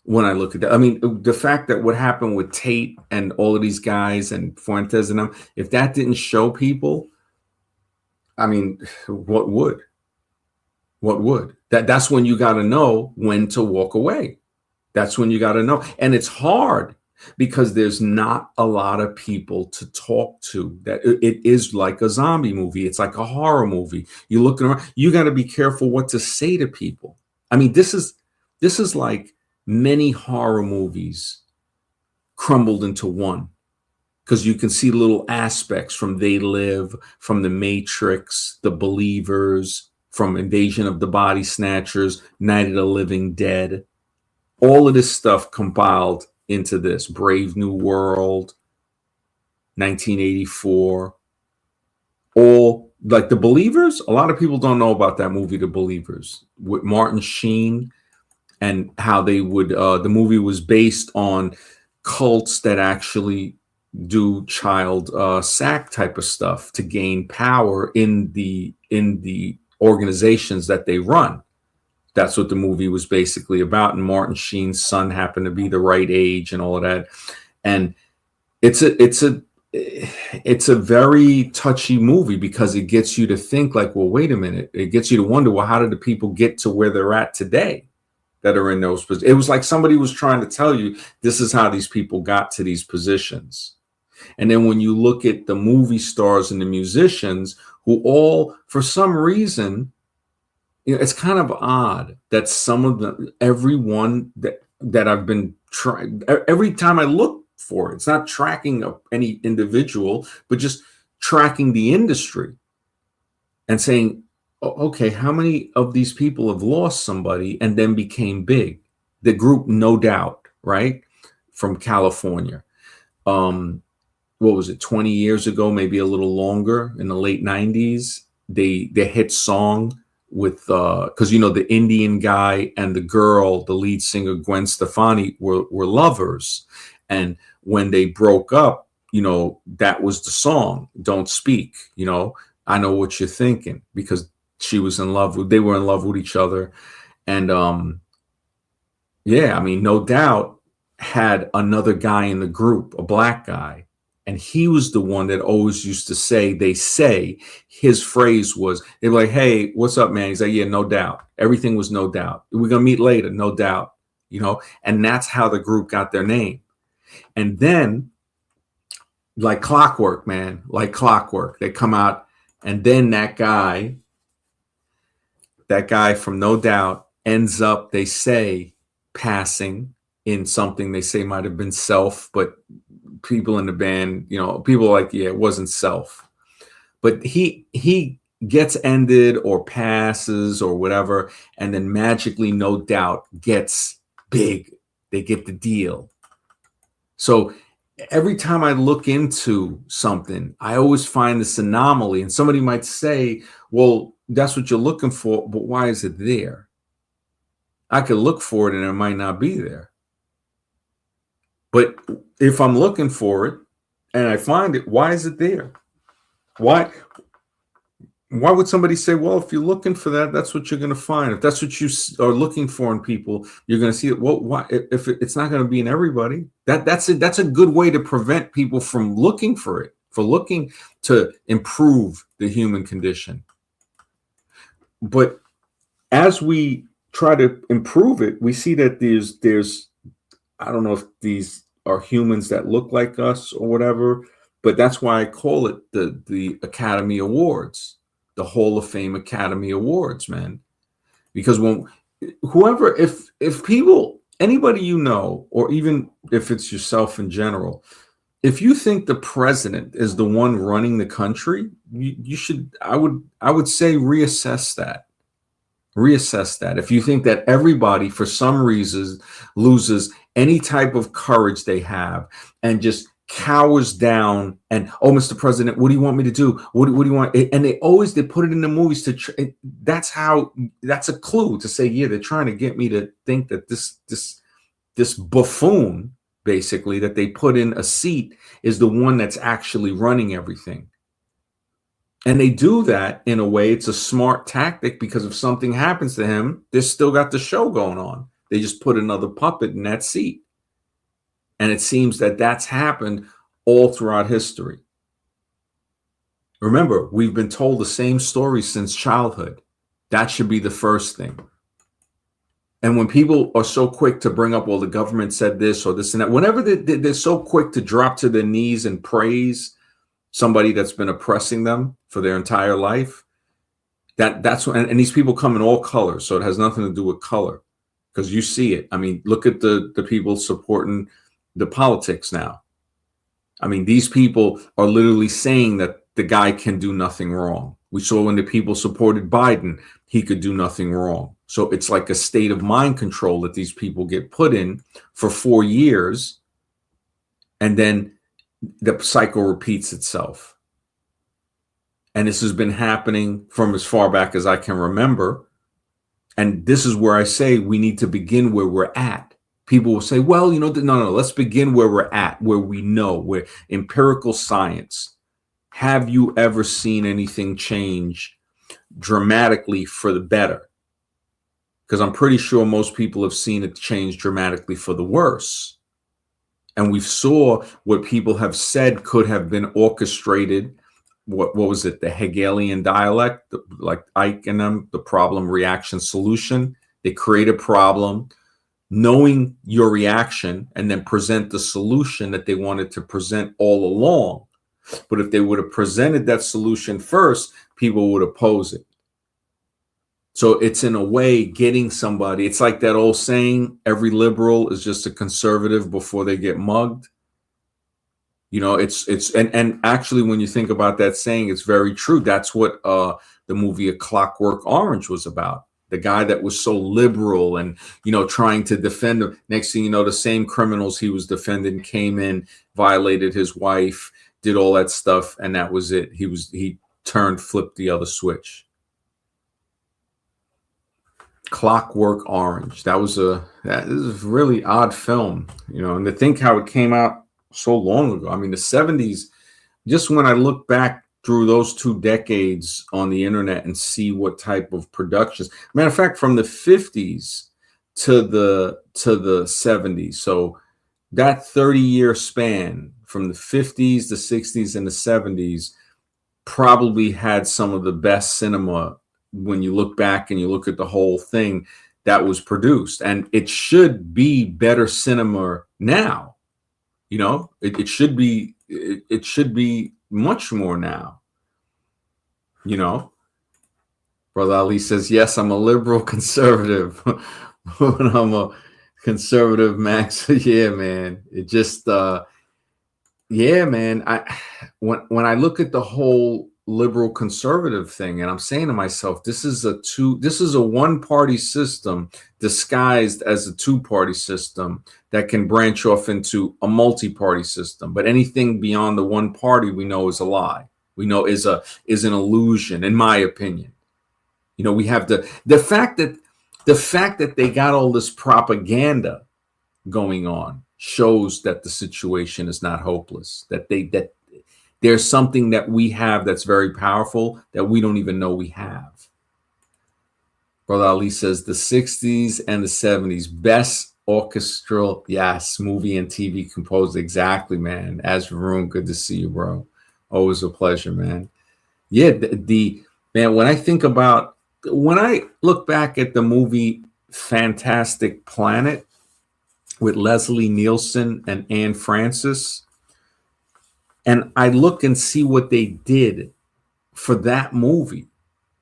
When I look at that, I mean, the fact that what happened with Tate and all of these guys and Fuentes and them, if that didn't show people, I mean, what would? What would? That's when you got to know when to walk away. That's when you got to know. And it's hard because there's not a lot of people to talk to. That it is like a zombie movie. It's like a horror movie. You're looking around, you got to be careful what to say to people. I mean, this is like many horror movies crumbled into one, because you can see little aspects from They Live, from The Matrix, The Believers, from Invasion of the Body Snatchers, Night of the Living Dead. All of this stuff compiled into this. Brave New World, 1984. All like The Believers. A lot of people don't know about that movie, The Believers, with Martin Sheen, and how they would, the movie was based on cults that actually do child sack type of stuff to gain power in the organizations that they run. That's what the movie was basically about. And Martin Sheen's son happened to be the right age and all of that. And it's a very touchy movie because it gets you to think like, well, wait a minute. It gets you to wonder, well, how did the people get to where they're at today that are in those positions? It was like somebody was trying to tell you, this is how these people got to these positions. And then when you look at the movie stars and the musicians who all, for some reason, you know, it's kind of odd that some of them, everyone that I've been trying, every time I look for it, it's not tracking any individual, but just tracking the industry and saying, okay, how many of these people have lost somebody and then became big? The group No Doubt, right? From California. What was it, 20 years ago, maybe a little longer, in the late 90s, they hit song with, because, you know, the Indian guy and the girl, the lead singer, Gwen Stefani, were lovers. And when they broke up, you know, that was the song, Don't Speak, you know, I know what you're thinking, because they were in love with each other. And yeah, I mean, No Doubt had another guy in the group, a black guy. And he was the one that always used to say, his phrase was, they were like, hey, what's up, man? He's like, yeah, no doubt. Everything was no doubt. We're going to meet later, no doubt. You know, and that's how the group got their name. And then, like clockwork, man, like clockwork, they come out, and then that guy from No Doubt ends up, they say, passing in something they say might have been Self, but people in the band, you know, people are like, yeah, it wasn't Self. But he gets ended or passes or whatever, and then magically No Doubt gets big. They get the deal. So every time I look into something, I always find this anomaly. And somebody might say, well, that's what you're looking for, but why is it there? I could look for it and it might not be there. But if I'm looking for it and I find it, why is it there? Why would somebody say, well, if you're looking for that, that's what you're going to find. If that's what you are looking for in people, you're going to see it. Well, why? If it's not going to be in everybody, that's a good way to prevent people from looking for it, for looking to improve the human condition. But as we try to improve it, we see that there's I don't know if these are humans that look like us or whatever, but that's why I call it the Academy Awards, the Hall of Fame Academy Awards, man. Because when whoever, if people, anybody you know, or even if it's yourself in general, if you think the president is the one running the country, you should, I would say reassess that. Reassess that. If you think that everybody for some reason loses any type of courage they have and just cowers down and, oh, Mr. President, what do you want me to do? What do you want? And they put it in the movies that's a clue to say, yeah, they're trying to get me to think that this buffoon, basically, that they put in a seat is the one that's actually running everything. And they do that in a way, it's a smart tactic, because if something happens to him, they've still got the show going on. They just put another puppet in that seat. And it seems that that's happened all throughout history. Remember, we've been told the same story since childhood. That should be the first thing. And when people are so quick to bring up, well, the government said this or this and that, whenever they're so quick to drop to their knees and praise somebody that's been oppressing them for their entire life, that's when, and these people come in all colors, so it has nothing to do with color, because you see it. I mean, look at the people supporting the politics now. I mean, these people are literally saying that the guy can do nothing wrong. We saw when the people supported Biden, he could do nothing wrong. So it's like a state of mind control that these people get put in for 4 years, and then the cycle repeats itself. And this has been happening from as far back as I can remember. And this is where I say we need to begin where we're at. People will say, well, no, let's begin where we're at, where we know, where empirical science. Have you ever seen anything change dramatically for the better? Because I'm pretty sure most people have seen it change dramatically for the worse. And we saw what people have said could have been orchestrated. What was it? The Hegelian dialect, like Ike and them, the problem, reaction, solution. They create a problem, knowing your reaction, and then present the solution that they wanted to present all along. But if they would have presented that solution first, people would oppose it. So it's in a way getting somebody, it's like that old saying, every liberal is just a conservative before they get mugged. And actually, when you think about that saying, it's very true. That's what the movie A Clockwork Orange was about. The guy that was so liberal and, trying to defend him. Next thing you know, the same criminals he was defending came in, violated his wife, did all that stuff, and that was it. He flipped the other switch. Clockwork Orange. That is a really odd film, and to think how it came out so long ago. I mean, the 70s, just when I look back through those 2 decades on the internet and see what type of productions, matter of fact, from the 50s to the 70s. So that 30-year span from the 50s, the 60s, and the 70s probably had some of the best cinema when you look back and you look at the whole thing that was produced. And it should be better cinema now. It should be much more now. Brother Ali says, yes, I'm a liberal conservative. But I'm a conservative max. Yeah, man. It just yeah, man. When I look at the whole liberal conservative thing, and I'm saying to myself, this is a one-party system disguised as a two-party system that can branch off into a multi-party system. But anything beyond the one party, we know is a lie. We know is an illusion, in my opinion. We have the fact that they got all this propaganda going on shows that the situation is not hopeless, that there's something that we have that's very powerful that we don't even know we have. Brother Ali says the 60s and the 70s, best orchestral, yes, movie and TV composed. Exactly, man. As Varun, good to see you, bro. Always a pleasure, man. Yeah, man, when I look back at the movie Fantastic Planet with Leslie Nielsen and Anne Francis, and I look and see what they did for that movie,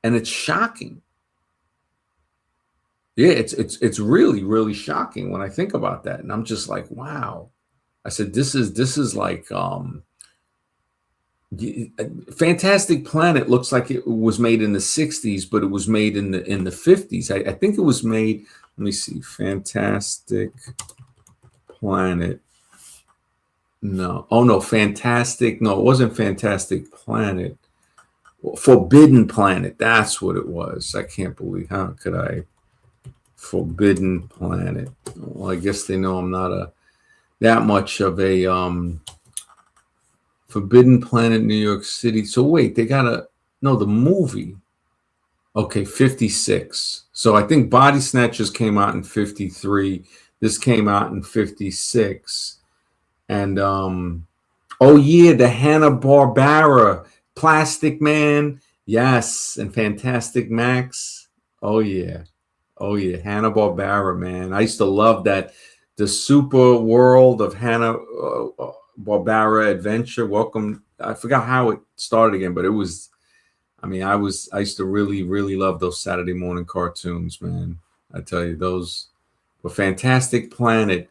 and it's shocking. Yeah, it's really, really shocking when I think about that. And I'm just like, wow. I said, this is like Fantastic Planet looks like it was made in the 60s, but it was made in the 50s. I think it was made, let me see, Fantastic Planet. No. Oh no, Fantastic. No, it wasn't Fantastic Planet. Forbidden Planet. That's what it was. I can't believe, how could I? Forbidden Planet. Well, I guess they know I'm not that much of a Forbidden Planet, New York City. So wait, they got the movie. Okay, 56. So I think Body Snatchers came out in 53. This came out in 56. And oh yeah, the Hanna-Barbera Plastic Man. Yes, and Fantastic Max. Oh yeah. Oh yeah, Hanna-Barbera, man. I used to love that. The super world of Hanna-Barbera adventure. Welcome. I forgot how it started again, but it was, I used to really, really love those Saturday morning cartoons, man. I tell you, those were Fantastic Planet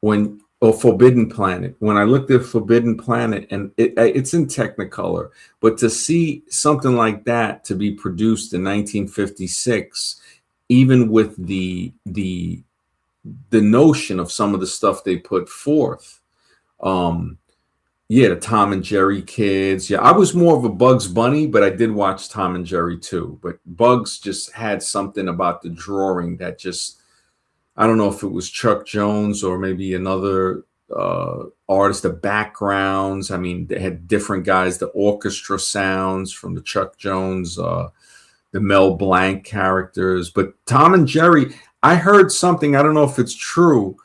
or Forbidden Planet. When I looked at Forbidden Planet, and it's in Technicolor, but to see something like that to be produced in 1956, even with the notion of some of the stuff they put forth, the Tom and Jerry kids. Yeah, I was more of a Bugs Bunny, but I did watch Tom and Jerry too. But Bugs just had something about the drawing that just, I don't know if it was Chuck Jones or maybe another artist, the backgrounds. I mean, they had different guys, the orchestra sounds from the Chuck Jones, the Mel Blanc characters. But Tom and Jerry, I heard something, I don't know if it's true.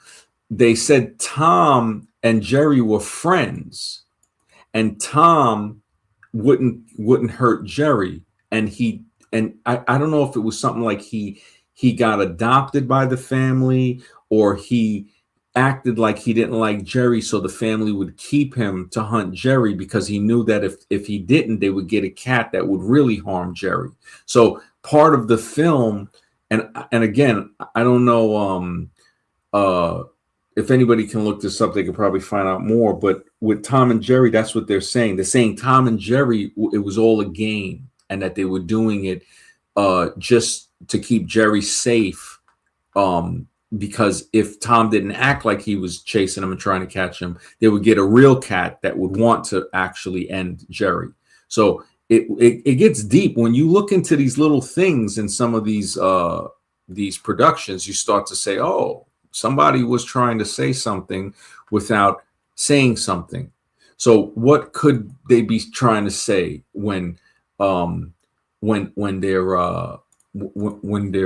They said Tom and Jerry were friends, and Tom wouldn't hurt Jerry. And I don't know if it was something like he got adopted by the family, or he acted like he didn't like Jerry, so the family would keep him to hunt Jerry, because he knew that if he didn't, they would get a cat that would really harm Jerry. So part of the film, and again, I don't know if anybody can look this up, they could probably find out more. But with Tom and Jerry, that's what they're saying. They're saying Tom and Jerry, it was all a game, and that they were doing it just to keep Jerry safe. Because if Tom didn't act like he was chasing him and trying to catch him, they would get a real cat that would want to actually end Jerry. So it gets deep when you look into these little things in some of these productions. You start to say, oh, somebody was trying to say something without saying something. So what could they be trying to say when they're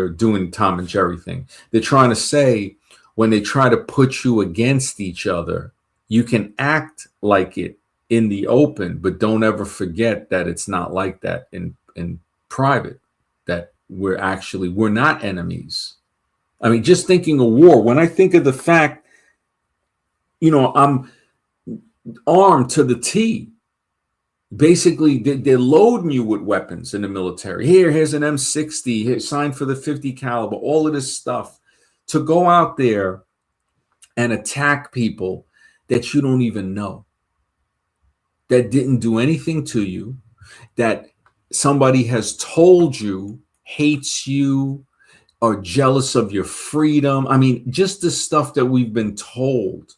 doing Tom and Jerry thing? They're trying to say, when they try to put you against each other, you can act like it in the open, but don't ever forget that it's not like that in private, that we're not enemies. I mean, just thinking of war, when I think of the fact, I'm armed to the T. Basically, they're loading you with weapons in the military. Here's an M60, here, signed for the 50 caliber, all of this stuff, to go out there and attack people that you don't even know, that didn't do anything to you, that somebody has told you hates you or jealous of your freedom. I mean, just the stuff that we've been told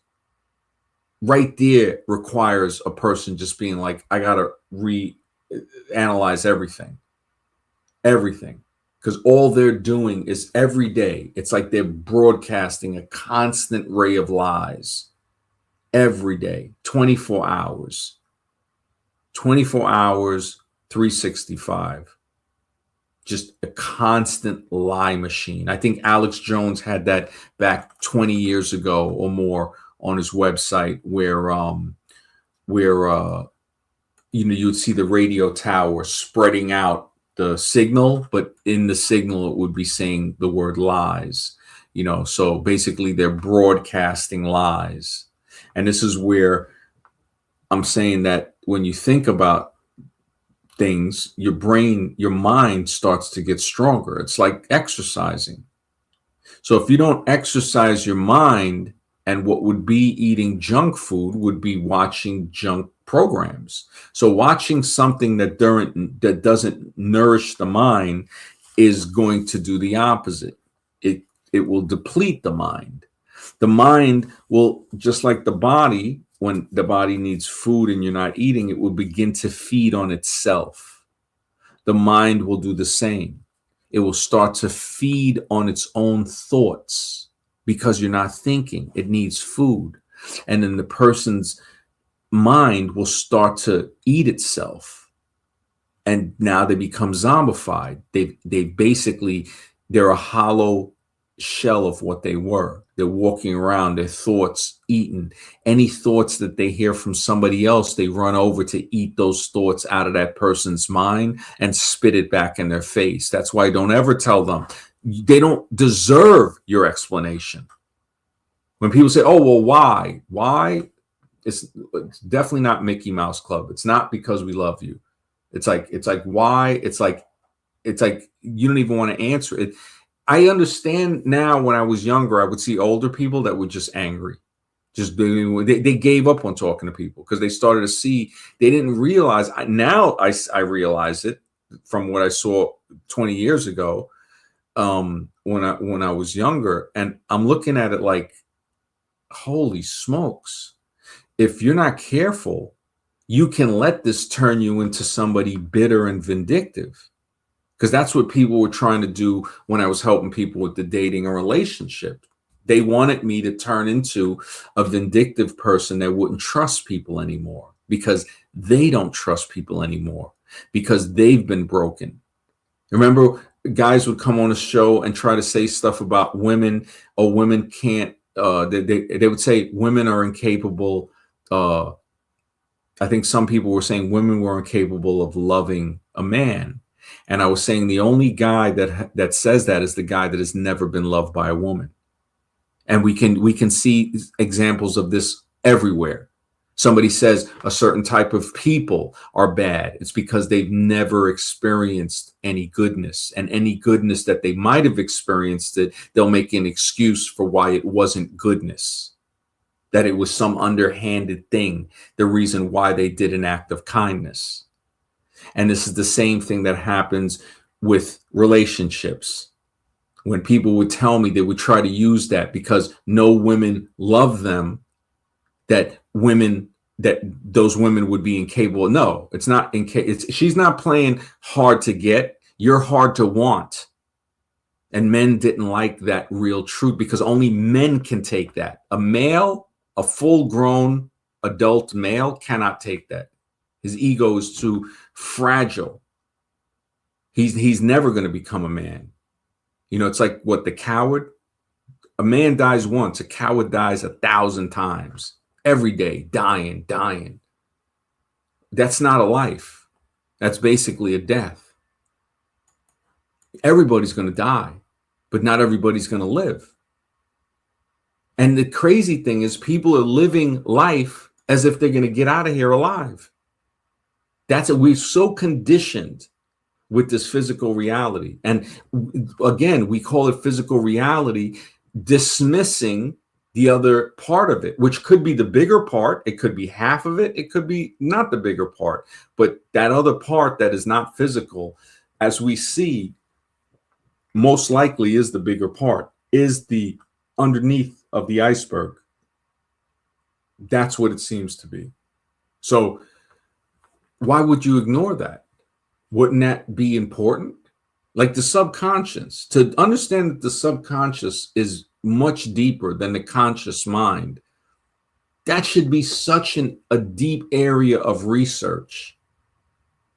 right there requires a person just being like, I got to reanalyze everything, because all they're doing is every day. It's like they're broadcasting a constant ray of lies every day, 24 hours, 365. Just a constant lie machine. I think Alex Jones had that back 20 years ago or more on his website, where you'd see the radio tower spreading out the signal, but in the signal it would be saying the word lies. So basically they're broadcasting lies. And this is where I'm saying that when you think about things, your brain, your mind starts to get stronger. It's like exercising. So if you don't exercise your mind, and what would be eating junk food would be watching junk programs. So watching something that doesn't nourish the mind is going to do the opposite. It will deplete the mind. The mind will, just like the body, when the body needs food and you're not eating, it will begin to feed on itself. The mind will do the same. It will start to feed on its own thoughts because you're not thinking. It needs food. And then the person's mind will start to eat itself. And now they become zombified. They're a hollow shell of what they were. They're walking around, their thoughts eaten. Any thoughts that they hear from somebody else, they run over to eat those thoughts out of that person's mind and spit it back in their face. That's why I don't ever tell them. They don't deserve your explanation. When people say, oh, well, why? Why? It's definitely not Mickey Mouse Club. It's not because we love you. It's like why? It's like you don't even want to answer it. I understand now. When I was younger, I would see older people that were just angry. They gave up on talking to people because they started to see, they didn't realize. Now I realize it from what I saw 20 years ago, when I was younger, and I'm looking at it like, holy smokes. If you're not careful, you can let this turn you into somebody bitter and vindictive. Because that's what people were trying to do when I was helping people with the dating and relationship. They wanted me to turn into a vindictive person that wouldn't trust people anymore because they don't trust people anymore because they've been broken. Remember, guys would come on a show and try to say stuff about women, or women can't, they would say women are incapable. I think some people were saying women were incapable of loving a man. And I was saying the only guy that says that is the guy that has never been loved by a woman. And we can see examples of this everywhere. Somebody says a certain type of people are bad. It's because they've never experienced any goodness, and any goodness that they might have experienced, they'll make an excuse for why it wasn't goodness, that it was some underhanded thing, the reason why they did an act of kindness. And this is the same thing that happens with relationships. When people would tell me, they would try to use that because no women love them, that those women would be incapable. No, it's not. She's not playing hard to get. You're hard to want. And men didn't like that real truth because only men can take that. A male, a full-grown adult male, cannot take that. His ego is too fragile. He's never going to become a man. You know, it's like what, the coward? A man dies once, a coward dies 1,000 times. Every day, dying. That's not a life. That's basically a death. Everybody's going to die, but not everybody's going to live. And the crazy thing is, people are living life as if they're going to get out of here alive. We're so conditioned with this physical reality. And again, we call it physical reality, dismissing the other part of it, which could be the bigger part. It could be half of it. It could be not the bigger part, but that other part that is not physical, as we see, most likely is the bigger part, is the underneath of the iceberg. That's what it seems to be. So why would you ignore that? Wouldn't that be important? Like the subconscious, to understand that the subconscious is much deeper than the conscious mind. That should be such a deep area of research,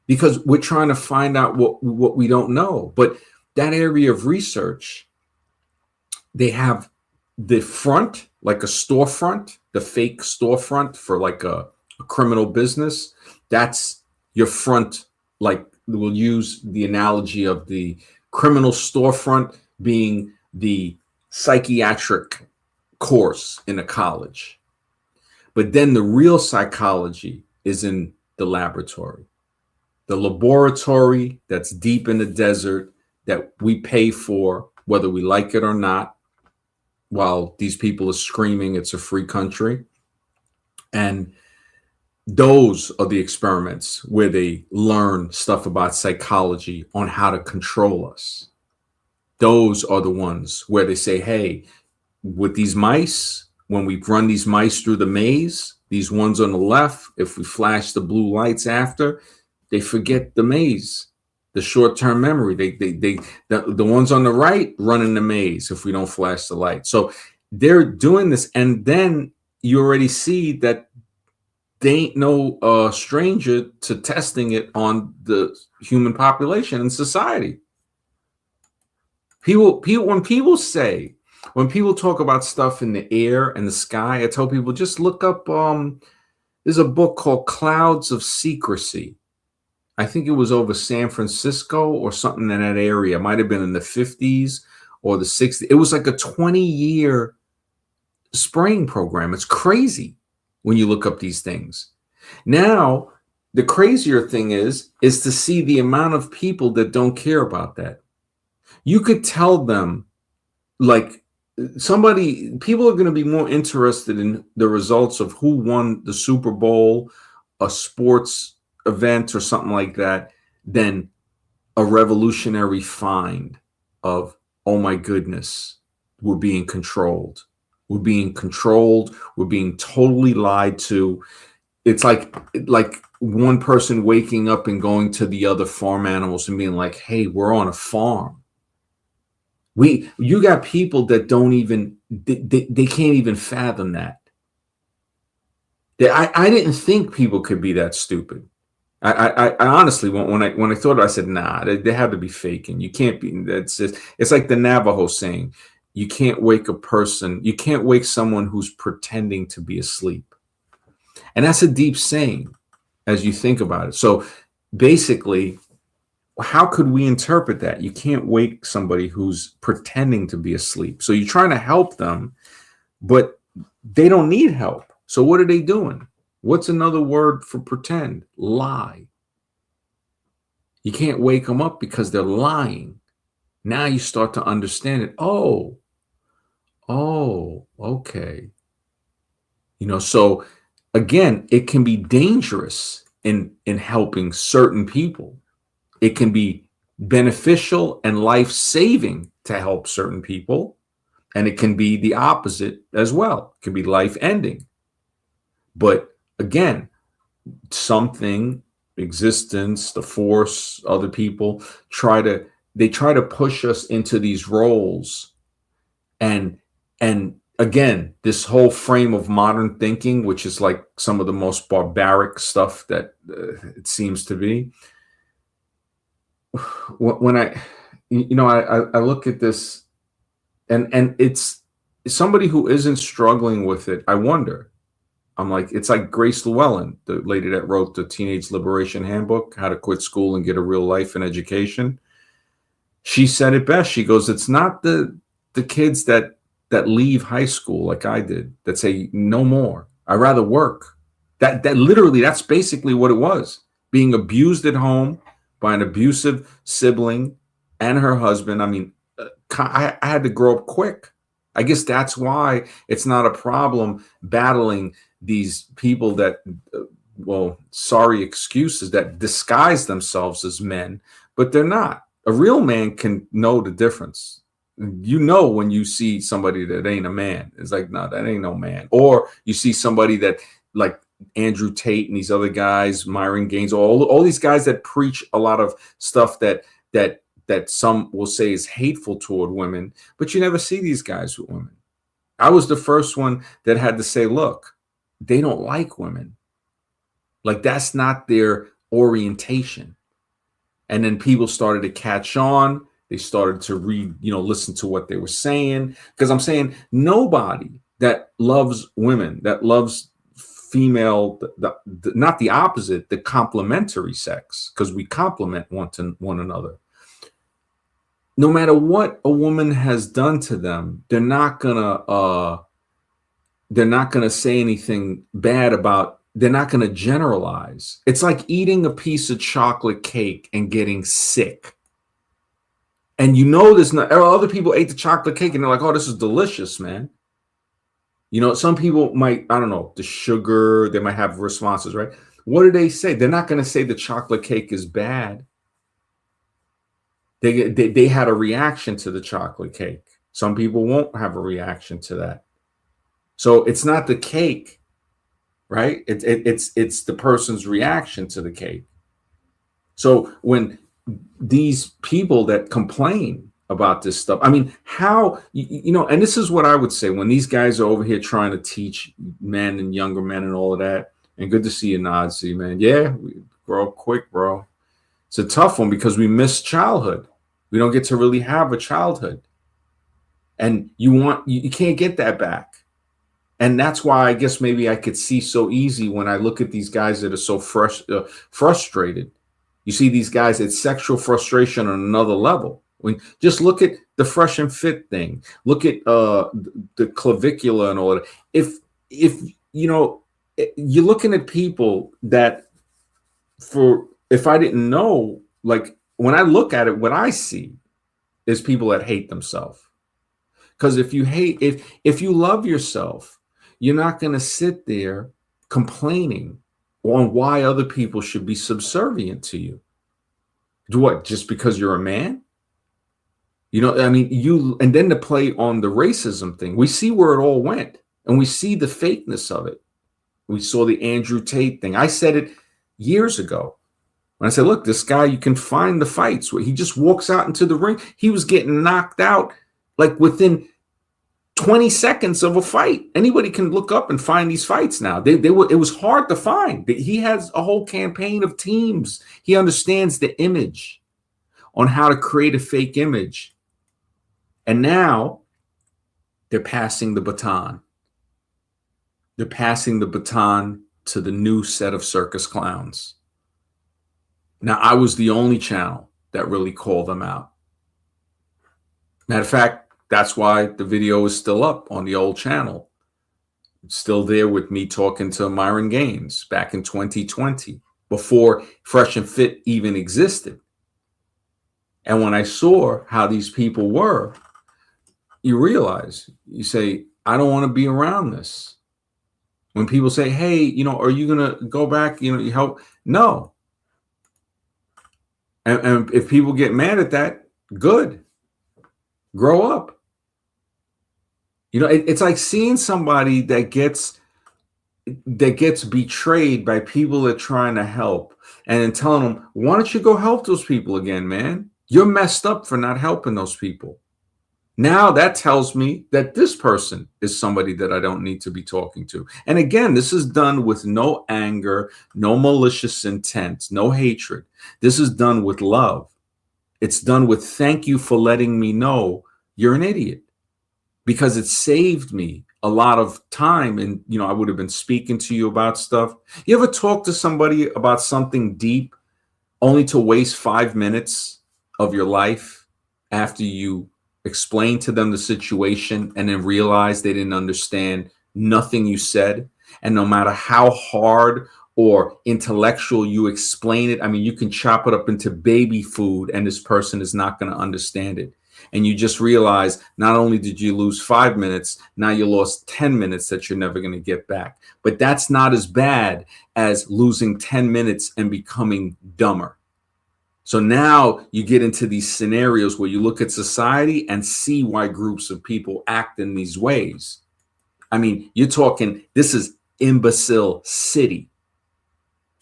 because we're trying to find out what we don't know. But that area of research, they have the front, like a storefront, the fake storefront for like a criminal business. That's your front. Like, we'll use the analogy of the criminal storefront being the psychiatric course in a college. But then the real psychology is in the laboratory. The laboratory that's deep in the desert that we pay for, whether we like it or not, while these people are screaming it's a free country. And those are the experiments where they learn stuff about psychology on how to control us. Those are the ones where they say, hey, with these mice, when we run these mice through the maze, these ones on the left, if we flash the blue lights after, they forget the maze, the short-term memory. The ones on the right run in the maze if we don't flash the light. So they're doing this, and then you already see that they ain't no stranger to testing it on the human population and society. When people talk about stuff in the air and the sky, I tell people just look up. There's a book called Clouds of Secrecy. I think it was over San Francisco or something in that area. It might have been in the 50s or the 60s. It was like a 20-year spraying program. It's crazy when you look up these things. Now, the crazier thing is to see the amount of people that don't care about that. You could tell them, like, people are going to be more interested in the results of who won the Super Bowl, a sports event or something like that, than a revolutionary find of, oh my goodness, we're being controlled. We're being controlled. We're being totally lied to. It's like one person waking up and going to the other farm animals and being like, hey, we're on a farm. You got people that don't even, they can't even fathom that. I didn't think people could be that stupid. I honestly, when I thought, I said, nah, they have to be faking. You can't be. It's like the Navajo saying, you can't wake someone who's pretending to be asleep. And that's a deep saying as you think about it. So basically, how could we interpret that? You can't wake somebody who's pretending to be asleep. So you're trying to help them, but they don't need help. So what are they doing? What's another word for pretend? Lie. You can't wake them up because they're lying. Now you start to understand it. Oh, okay. So again, it can be dangerous in helping certain people. It can be beneficial and life-saving to help certain people. And it can be the opposite as well. It can be life-ending. But again, something, existence, the force, other people try to push us into these roles. And again, this whole frame of modern thinking, which is like some of the most barbaric stuff that it seems to be. When I look at this, and it's somebody who isn't struggling with it, I wonder. I'm like, it's like Grace Llewellyn, the lady that wrote the Teenage Liberation Handbook, How to Quit School and Get a Real Life in Education. She said it best. She goes, it's not the kids that leave high school like I did that say no more. I'd rather work. That literally, that's basically what it was. Being abused at home by an abusive sibling and her husband. I mean, I had to grow up quick. I guess that's why it's not a problem battling these people that, sorry excuses, that disguise themselves as men, but they're not. A real man can know the difference. When you see somebody that ain't a man, it's like, no, that ain't no man. Or you see somebody that, like Andrew Tate and these other guys, Myron Gaines, all these guys that preach a lot of stuff that some will say is hateful toward women, but you never see these guys with women. I was the first one that had to say, look, they don't like women. Like, that's not their orientation. And then people started to catch on. They started to read, listen to what they were saying. Because I'm saying nobody that loves women, that loves female, not the opposite, the complementary sex, because we complement one another. No matter what a woman has done to them, they're not gonna say anything bad about they're not going to generalize. It's like eating a piece of chocolate cake and getting sick. And you know, there's not other people ate the chocolate cake and they're like, oh, this is delicious, man. You know, some people might, I don't know, the sugar, they might have responses, right? What do they say? They're not going to say the chocolate cake is bad. They had a reaction to the chocolate cake. Some people won't have a reaction to that. So it's not the cake, right? It's the person's reaction to the cake. So when these people that complain about this stuff, I mean, how, you know, and this is what I would say when these guys are over here trying to teach men and younger men and all of that. And good to see you, Nazi, man. Yeah, we grow up quick, bro. It's a tough one because we miss childhood. We don't get to really have a childhood. And you can't get that back. And that's why I guess maybe I could see so easy when I look at these guys that are so frustrated. You see these guys, it's sexual frustration on another level. When just look at the Fresh and Fit thing, look at the clavicular and all that. If you know, you're looking at people that if I didn't know, like when I look at it, what I see is people that hate themselves. Because if you love yourself, you're not going to sit there complaining on why other people should be subservient to you. Do what? Just because you're a man? You know, I mean, and then to play on the racism thing, we see where it all went and we see the fakeness of it. We saw the Andrew Tate thing. I said it years ago when I said, look, this guy, you can find the fights where he just walks out into the ring. He was getting knocked out like within 20 seconds of a fight. Anybody can look up and find these fights now. It was hard to find. He has a whole campaign of teams. He understands the image on how to create a fake image. And now they're passing the baton. They're passing the baton to the new set of circus clowns. Now, I was the only channel that really called them out. Matter of fact, that's why the video is still up on the old channel. It's still there with me talking to Myron Gaines back in 2020, before Fresh and Fit even existed. And when I saw how these people were, you realize, you say, I don't want to be around this. When people say, hey, you know, are you going to go back? You know, you help? No. And if people get mad at that, good. Grow up. You know, it's like seeing somebody that gets betrayed by people that are trying to help and then telling them, why don't you go help those people again, man? You're messed up for not helping those people. Now that tells me that this person is somebody that I don't need to be talking to. And again, this is done with no anger, no malicious intent, no hatred. This is done with love. It's done with thank you for letting me know you're an idiot, because it saved me a lot of time. And, you know, I would have been speaking to you about stuff. You ever talk to somebody about something deep only to waste 5 minutes of your life after you explain to them the situation and then realize they didn't understand nothing you said? And no matter how hard or intellectual you explain it, I mean, you can chop it up into baby food and this person is not going to understand it. And you just realize not only did you lose 5 minutes, now you lost 10 minutes that you're never going to get back. But that's not as bad as losing 10 minutes and becoming dumber. So now you get into these scenarios where you look at society and see why groups of people act in these ways. I mean, you're talking, this is imbecile city.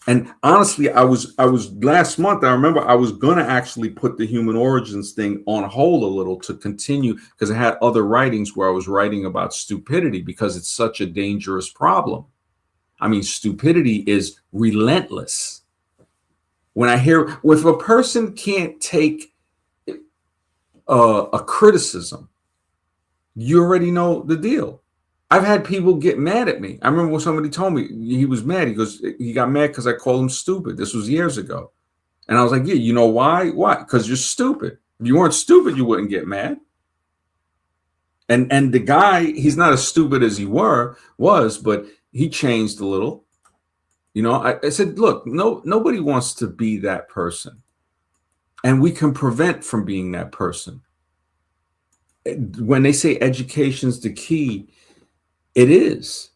And honestly, I was last month, I remember I was going to actually put the human origins thing on hold a little to continue, because I had other writings where I was writing about stupidity, because it's such a dangerous problem. I mean, stupidity is relentless. When I hear, if a person can't take a criticism, you already know the deal. I've had people get mad at me. I remember when somebody told me he was mad. He goes, he got mad because I called him stupid. This was years ago. And I was like, yeah, you know why? Why? Because you're stupid. If you weren't stupid, you wouldn't get mad. And the guy, he's not as stupid as he was, but he changed a little. You know, I said, look, nobody wants to be that person. And we can prevent from being that person. When they say education's the key, it is.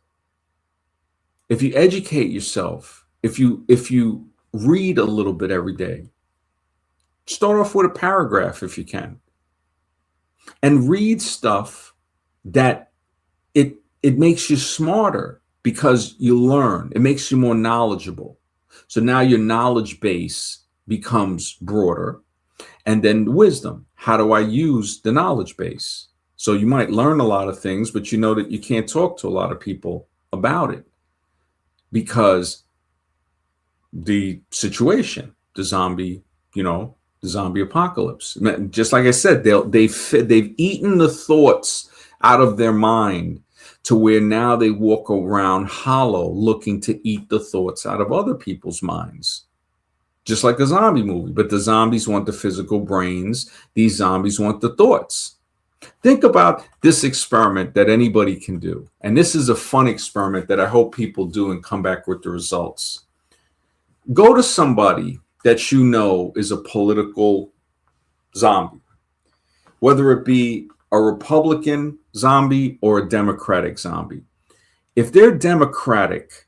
If you educate yourself, if you read a little bit every day, start off with a paragraph if you can, and read stuff that it makes you smarter because you learn. It makes you more knowledgeable. So now your knowledge base becomes broader. And then wisdom. How do I use the knowledge base? So you might learn a lot of things, but you know that you can't talk to a lot of people about it because the situation, the zombie apocalypse. Just like I said, they've eaten the thoughts out of their mind to where now they walk around hollow, looking to eat the thoughts out of other people's minds. Just like a zombie movie, but the zombies want the physical brains. These zombies want the thoughts. Think about this experiment that anybody can do. And this is a fun experiment that I hope people do and come back with the results. Go to somebody that you know is a political zombie, whether it be a Republican zombie or a Democratic zombie. If they're Democratic,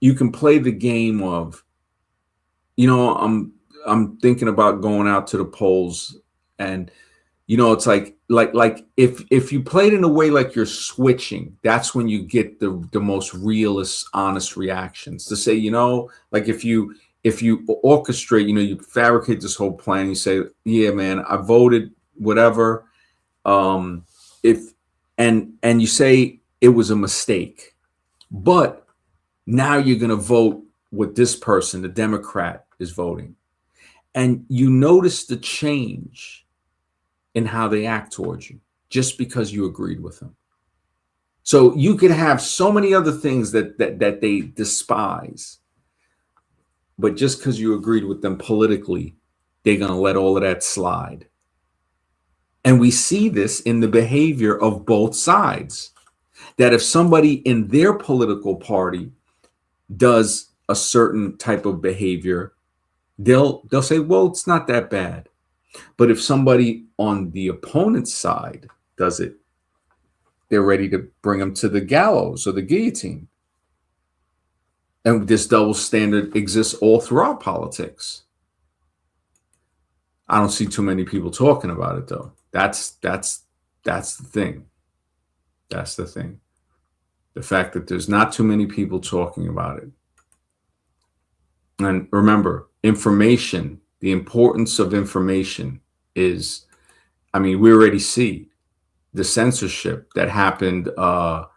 you can play the game of, I'm thinking about going out to the polls, and it's like if you play it in a way like you're switching, that's when you get the most realist, honest reactions. To say, like if you orchestrate, you fabricate this whole plan, you say, yeah, man, I voted whatever. And you say it was a mistake, but now you're going to vote with this person, the Democrat is voting. And you notice the change in how they act towards you just because you agreed with them. So you could have so many other things that they despise, but just because you agreed with them politically, they're going to let all of that slide. And we see this in the behavior of both sides, that if somebody in their political party does a certain type of behavior, they'll say, well, it's not that bad. But if somebody on the opponent's side does it, they're ready to bring them to the gallows or the guillotine. And this double standard exists all throughout politics. I don't see too many people talking about it, though. That's the thing. That's the thing. The fact that there's not too many people talking about it. And remember, information, the importance of information is, we already see the censorship that happened, what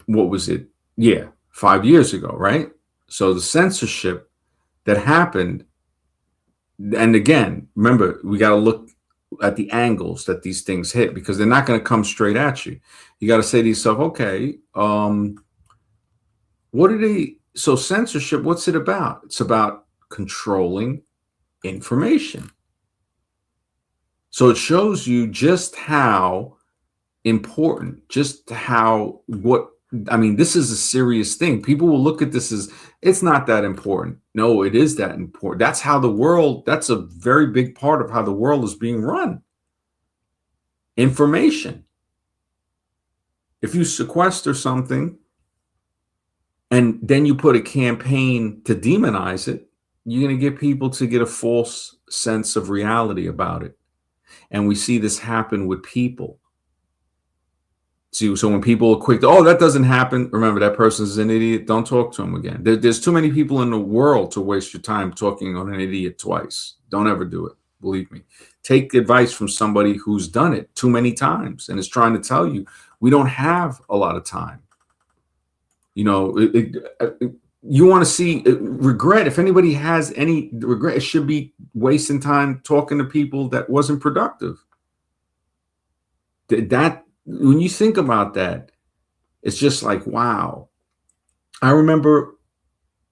was it? Yeah, 5 years ago, right? So the censorship that happened, and again, remember, we got to look at the angles that these things hit, because they're not going to come straight at you. You got to say to yourself, okay, so censorship, what's it about? It's about controlling information. So it shows you just how important, this is a serious thing. People will look at this as, it's not that important. No, it is that important. That's a very big part of how the world is being run. Information. If you sequester something and then you put a campaign to demonize it, you're going to get people to get a false sense of reality about it. And we see this happen with people. So when people are quick to, oh, that doesn't happen, remember, that person's an idiot. Don't talk to him again. There's too many people in the world to waste your time talking on an idiot twice. Don't ever do it. Believe me. Take advice from somebody who's done it too many times and is trying to tell you, we don't have a lot of time. You want to see regret. If anybody has any regret, it should be wasting time talking to people that wasn't productive. When you think about that, it's just like, wow. I remember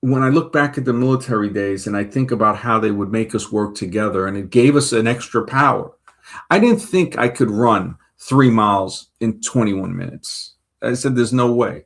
when I look back at the military days and I think about how they would make us work together, and it gave us an extra power. I didn't think I could run 3 miles in 21 minutes. I said, there's no way.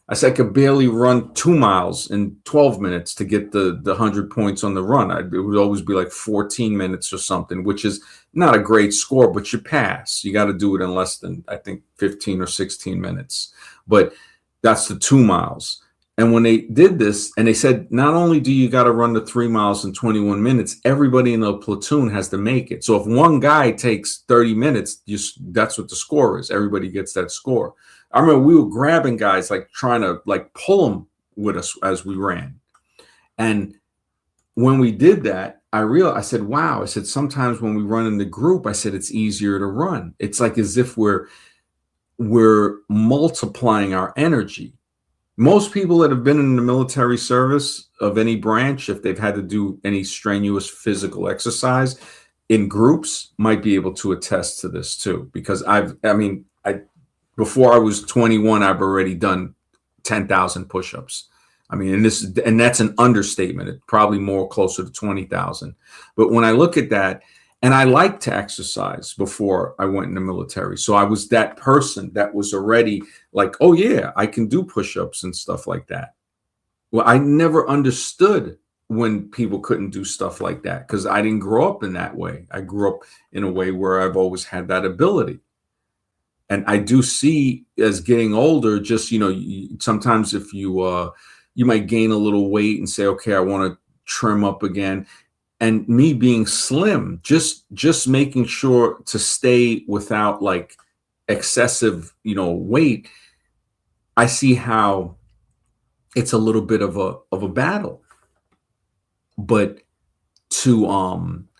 I said I could barely run 2 miles in 12 minutes to get the 100 points on the run. It would always be like 14 minutes or something, which is not a great score, but you pass. You got to do it in less than, I think, 15 or 16 minutes. But that's the 2 miles. And when they did this, and they said, not only do you got to run the 3 miles in 21 minutes, everybody in the platoon has to make it. So if one guy takes 30 minutes, that's what the score is. Everybody gets that score. I remember we were grabbing guys, like trying to like pull them with us as we ran. And when we did that, I said, wow, I said, sometimes when we run in the group, I said, it's easier to run. It's like as if we're multiplying our energy. Most people that have been in the military service of any branch, if they've had to do any strenuous physical exercise in groups, might be able to attest to this too. Because before I was 21, I've already done 10,000 push-ups. I mean, and that's an understatement. It's probably more closer to 20,000. But when I look at that, and I like to exercise before I went in the military. So I was that person that was already like, oh yeah, I can do push-ups and stuff like that. Well, I never understood when people couldn't do stuff like that because I didn't grow up in that way. I grew up in a way where I've always had that ability. And I do see as getting older, just, sometimes if you might gain a little weight and say, okay, I want to trim up again. And me being slim, just making sure to stay without like excessive, weight. I see how it's a little bit of a battle, but to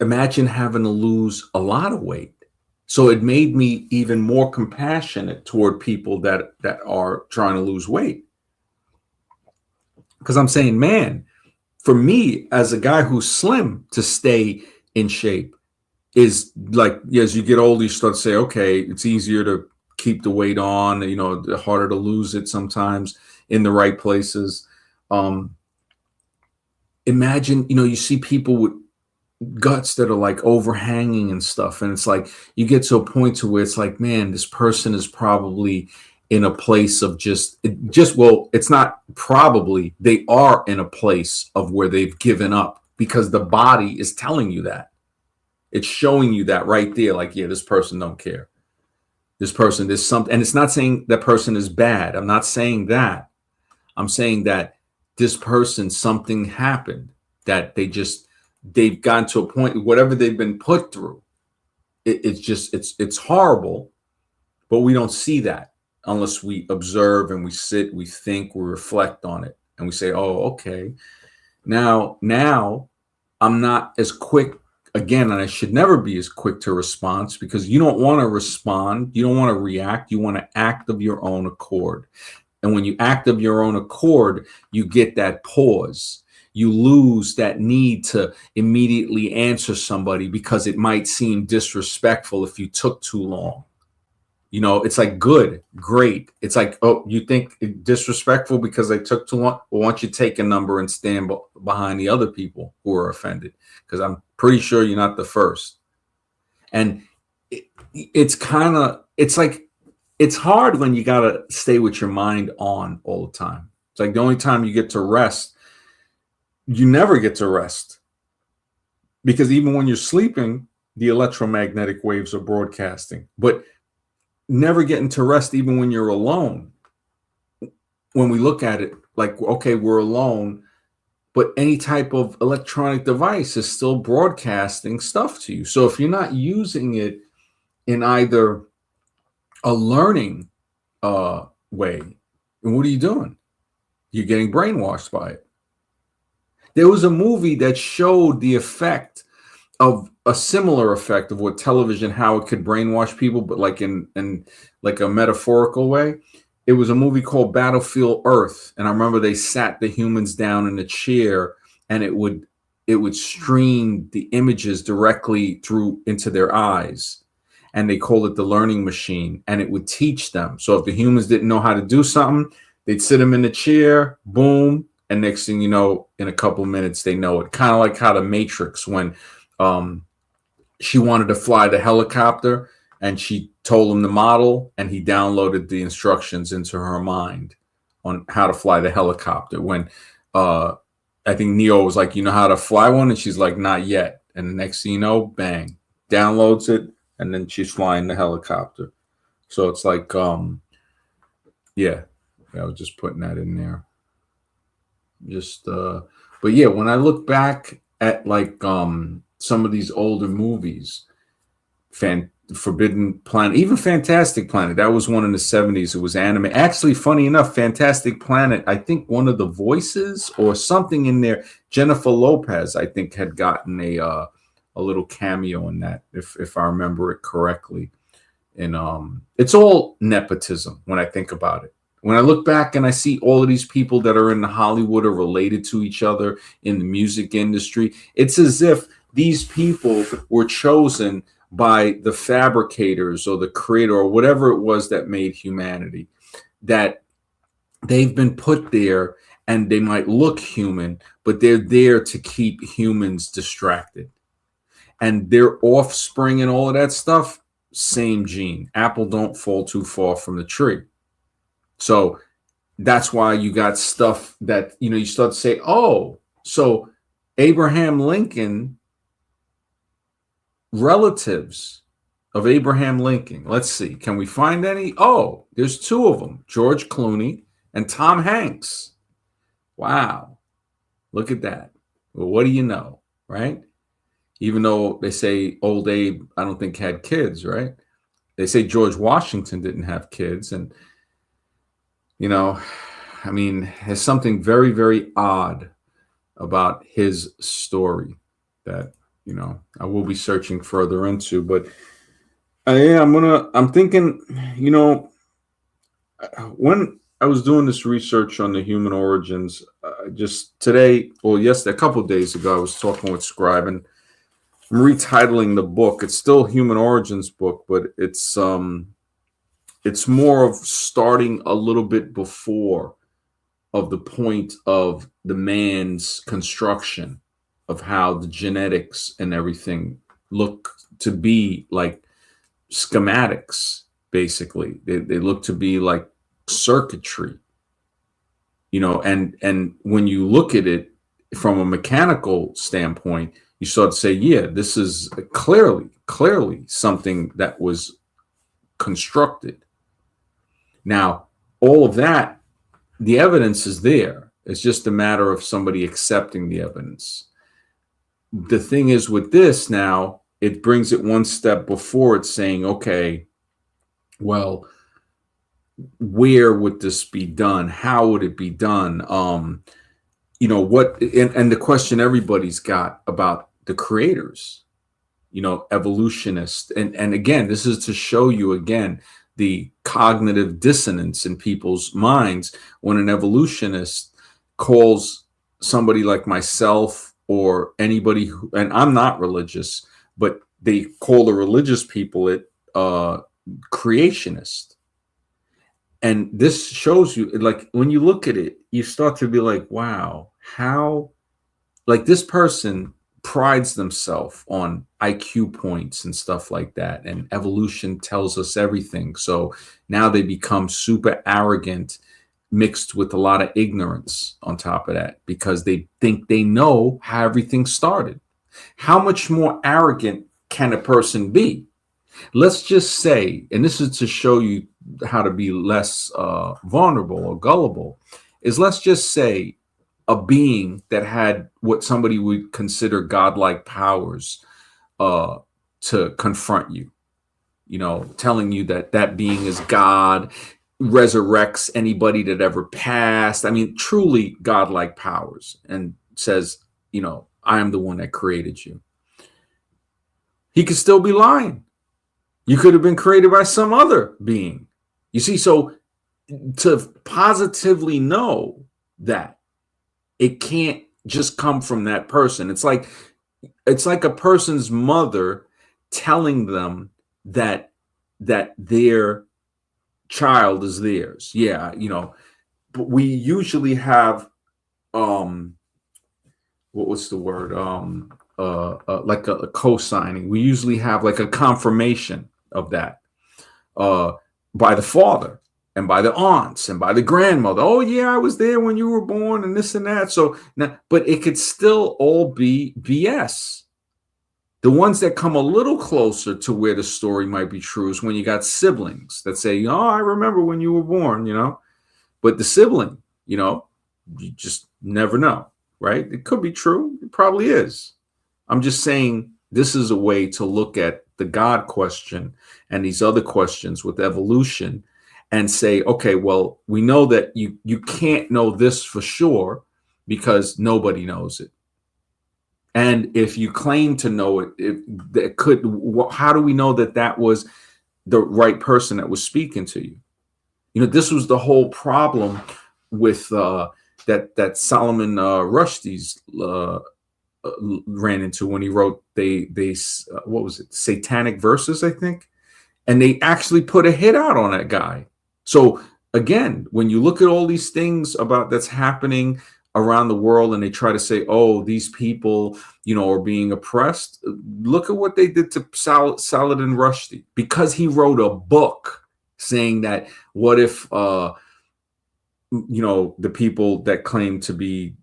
imagine having to lose a lot of weight. So it made me even more compassionate toward people that are trying to lose weight. Because I'm saying, man, for me as a guy who's slim, to stay in shape is like, as you get older, you start to say, okay, it's easier to keep the weight on, harder to lose it sometimes in the right places. Imagine, you see people with guts that are like overhanging and stuff. And it's like, you get to a point to where it's like, man, this person is probably in a place of well, it's not probably, they are in a place of where they've given up because the body is telling you that. It's showing you that right there. Like, yeah, this person don't care. This person, there's something, and it's not saying that person is bad. I'm not saying that. I'm saying that this person, something happened that they've gotten to a point, whatever they've been put through. It's horrible, but we don't see that unless we observe and we sit, we think, we reflect on it, and we say, oh, okay, now I'm not as quick again, and I should never be as quick to response, because you don't want to respond, you don't want to react, you want to act of your own accord. And when you act of your own accord, you get that pause. You lose that need to immediately answer somebody because it might seem disrespectful if you took too long. It's like good, great. It's like, oh, you think disrespectful because I took too long? Well, why don't you take a number and stand behind the other people who are offended? Because I'm pretty sure you're not the first. And it's like, it's hard when you got to stay with your mind on all the time. It's like the only time you get to rest, you never get to rest, because even when you're sleeping, the electromagnetic waves are broadcasting, but never getting to rest even when you're alone. When we look at it like, okay, we're alone, but any type of electronic device is still broadcasting stuff to you. So if you're not using it in either a learning way, and what are you doing? You're getting brainwashed by it. There was a movie that showed the effect of a similar effect of what television, how it could brainwash people, but like in like a metaphorical way. It was a movie called Battlefield Earth. And I remember they sat the humans down in a chair, and it would stream the images directly through into their eyes. And they called it the learning machine, and it would teach them. So if the humans didn't know how to do something, they'd sit them in the chair, boom. And next thing you know, in a couple of minutes, they know it. Kind of like how the Matrix, when she wanted to fly the helicopter, and she told him the model, and he downloaded the instructions into her mind on how to fly the helicopter. When I think Neo was like, you know how to fly one? And she's like, not yet. And the next thing you know, bang, downloads it, and then she's flying the helicopter. So it's like, yeah, I was just putting that in there. But yeah, when I look back at like some of these older movies, Forbidden Planet, even Fantastic Planet, that was one in the 70s. It was anime. Actually, funny enough, Fantastic Planet, I think one of the voices or something in there, Jennifer Lopez, I think had gotten a little cameo in that, if I remember it correctly. And it's all nepotism when I think about it. When I look back and I see all of these people that are in Hollywood are related to each other in the music industry, it's as if these people were chosen by the fabricators or the creator or whatever it was that made humanity, that they've been put there, and they might look human, but they're there to keep humans distracted. And their offspring and all of that stuff, same gene. Apple don't fall too far from the tree. So that's why you got stuff that, you start to say, oh, so Abraham Lincoln, relatives of Abraham Lincoln. Let's see. Can we find any? Oh, there's two of them, George Clooney and Tom Hanks. Wow. Look at that. Well, what do you know, right? Even though they say old Abe, I don't think had kids, right? They say George Washington didn't have kids. And, I mean, there's something very, very odd about his story that, I will be searching further into. But I'm thinking, when I was doing this research on the human origins, just today, or yesterday, a couple of days ago, I was talking with Scribe, and I'm retitling the book. It's still Human Origins book, but it's more of starting a little bit before of the point of the man's construction of how the genetics and everything look to be like schematics, basically. They look to be like circuitry, and when you look at it from a mechanical standpoint, you start to say, yeah, this is clearly something that was constructed. Now, all of that, the evidence is there. It's just a matter of somebody accepting the evidence. The thing is with this now, it brings it one step before it's saying, okay, well, where would this be done? How would it be done? What, and the question everybody's got about the creators, evolutionists. And again, this is to show you again, the cognitive dissonance in people's minds when an evolutionist calls somebody like myself or anybody who, and I'm not religious, but they call the religious people it creationist. And this shows you, like, when you look at it, you start to be like, wow, how, like, this person prides themselves on IQ points and stuff like that. And evolution tells us everything. So now they become super arrogant, mixed with a lot of ignorance on top of that, because they think they know how everything started. How much more arrogant can a person be? Let's just say, and this is to show you how to be less vulnerable or gullible, is let's just say a being that had what somebody would consider godlike powers to confront you, telling you that that being is God, resurrects anybody that ever passed. I mean, truly godlike powers, and says, I am the one that created you. He could still be lying. You could have been created by some other being. You see, so to positively know that it can't just come from that person. It's like a person's mother telling them that their child is theirs. Yeah, but we usually have what was the word? Like a co-signing. We usually have like a confirmation. of that, by the father and by the aunts and by the grandmother. Oh yeah, I was there when you were born and this and that. So now, but it could still all be BS. The ones that come a little closer to where the story might be true is when you got siblings that say, "Oh, I remember when you were born," But the sibling, you just never know, right? It could be true. It probably is. I'm just saying this is a way to look at the God question and these other questions with evolution and say, okay, well, we know that you can't know this for sure because nobody knows it. And if you claim to know it, how do we know that that was the right person that was speaking to you? This was the whole problem with that Solomon Rushdie's ran into when he wrote what was it, Satanic Verses, I think, and they actually put a hit out on that guy. So again, when you look at all these things about that's happening around the world, and they try to say, "Oh, these people, are being oppressed," look at what they did to Saladin Rushdie because he wrote a book saying that what if the people that claim to be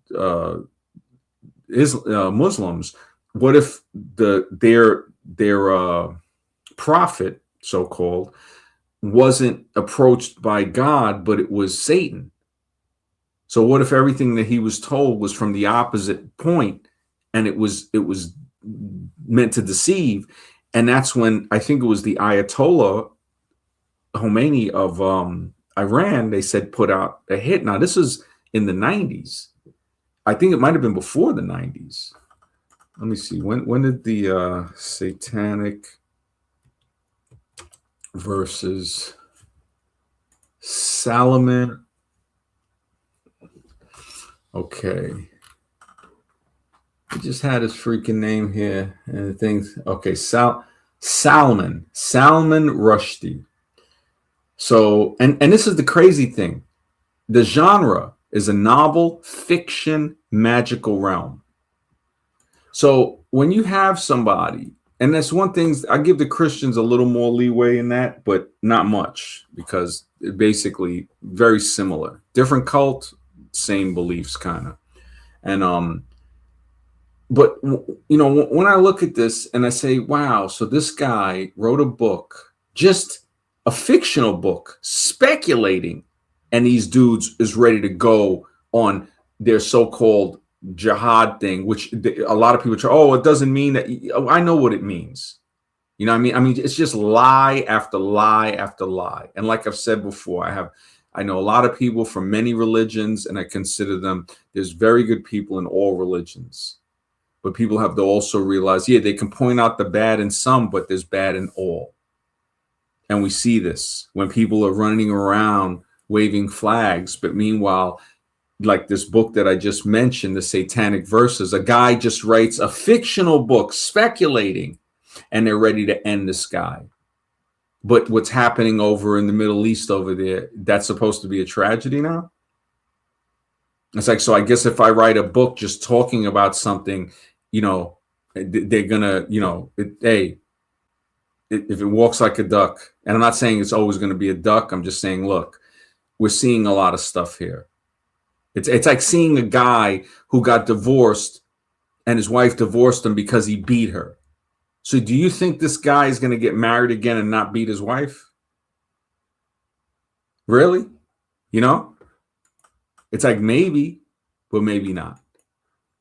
Muslims, what if their prophet, so-called, wasn't approached by God, but it was Satan? So what if everything that he was told was from the opposite point, and it was meant to deceive? And that's when I think it was the Ayatollah Khomeini of Iran, they said, put out a hit. Now this is in the 90s. I think it might have been before the 90s. Let me see. When did the Satanic Verses Solomon? Okay. He just had his freaking name here and things. Okay, Salman Rushdie. So, and this is the crazy thing. The genre is a novel, fiction, magical realm. So when you have somebody, and that's one thing, I give the Christians a little more leeway in that, but not much, because they're basically very similar. Different cult, same beliefs, kind of. And but when I look at this and I say, wow, so this guy wrote a book, just a fictional book, speculating, and these dudes is ready to go on their so-called jihad thing, which a lot of people try. Oh, it doesn't mean that. I know what it means. You know what I mean? I mean, it's just lie after lie after lie. And like I've said before, I know a lot of people from many religions, and I consider them, there's very good people in all religions. But people have to also realize, yeah, they can point out the bad in some, but there's bad in all. And we see this when people are running around waving flags. But meanwhile, like this book that I just mentioned, the Satanic Verses, a guy just writes a fictional book speculating, and they're ready to end this guy. But what's happening over in the Middle East over there, that's supposed to be a tragedy now? It's like, so I guess if I write a book just talking about something, they're gonna, if it walks like a duck, and I'm not saying it's always going to be a duck, I'm just saying, look, we're seeing a lot of stuff here. It's like seeing a guy who got divorced and his wife divorced him because he beat her. So do you think this guy is going to get married again and not beat his wife? Really? It's like maybe, but maybe not.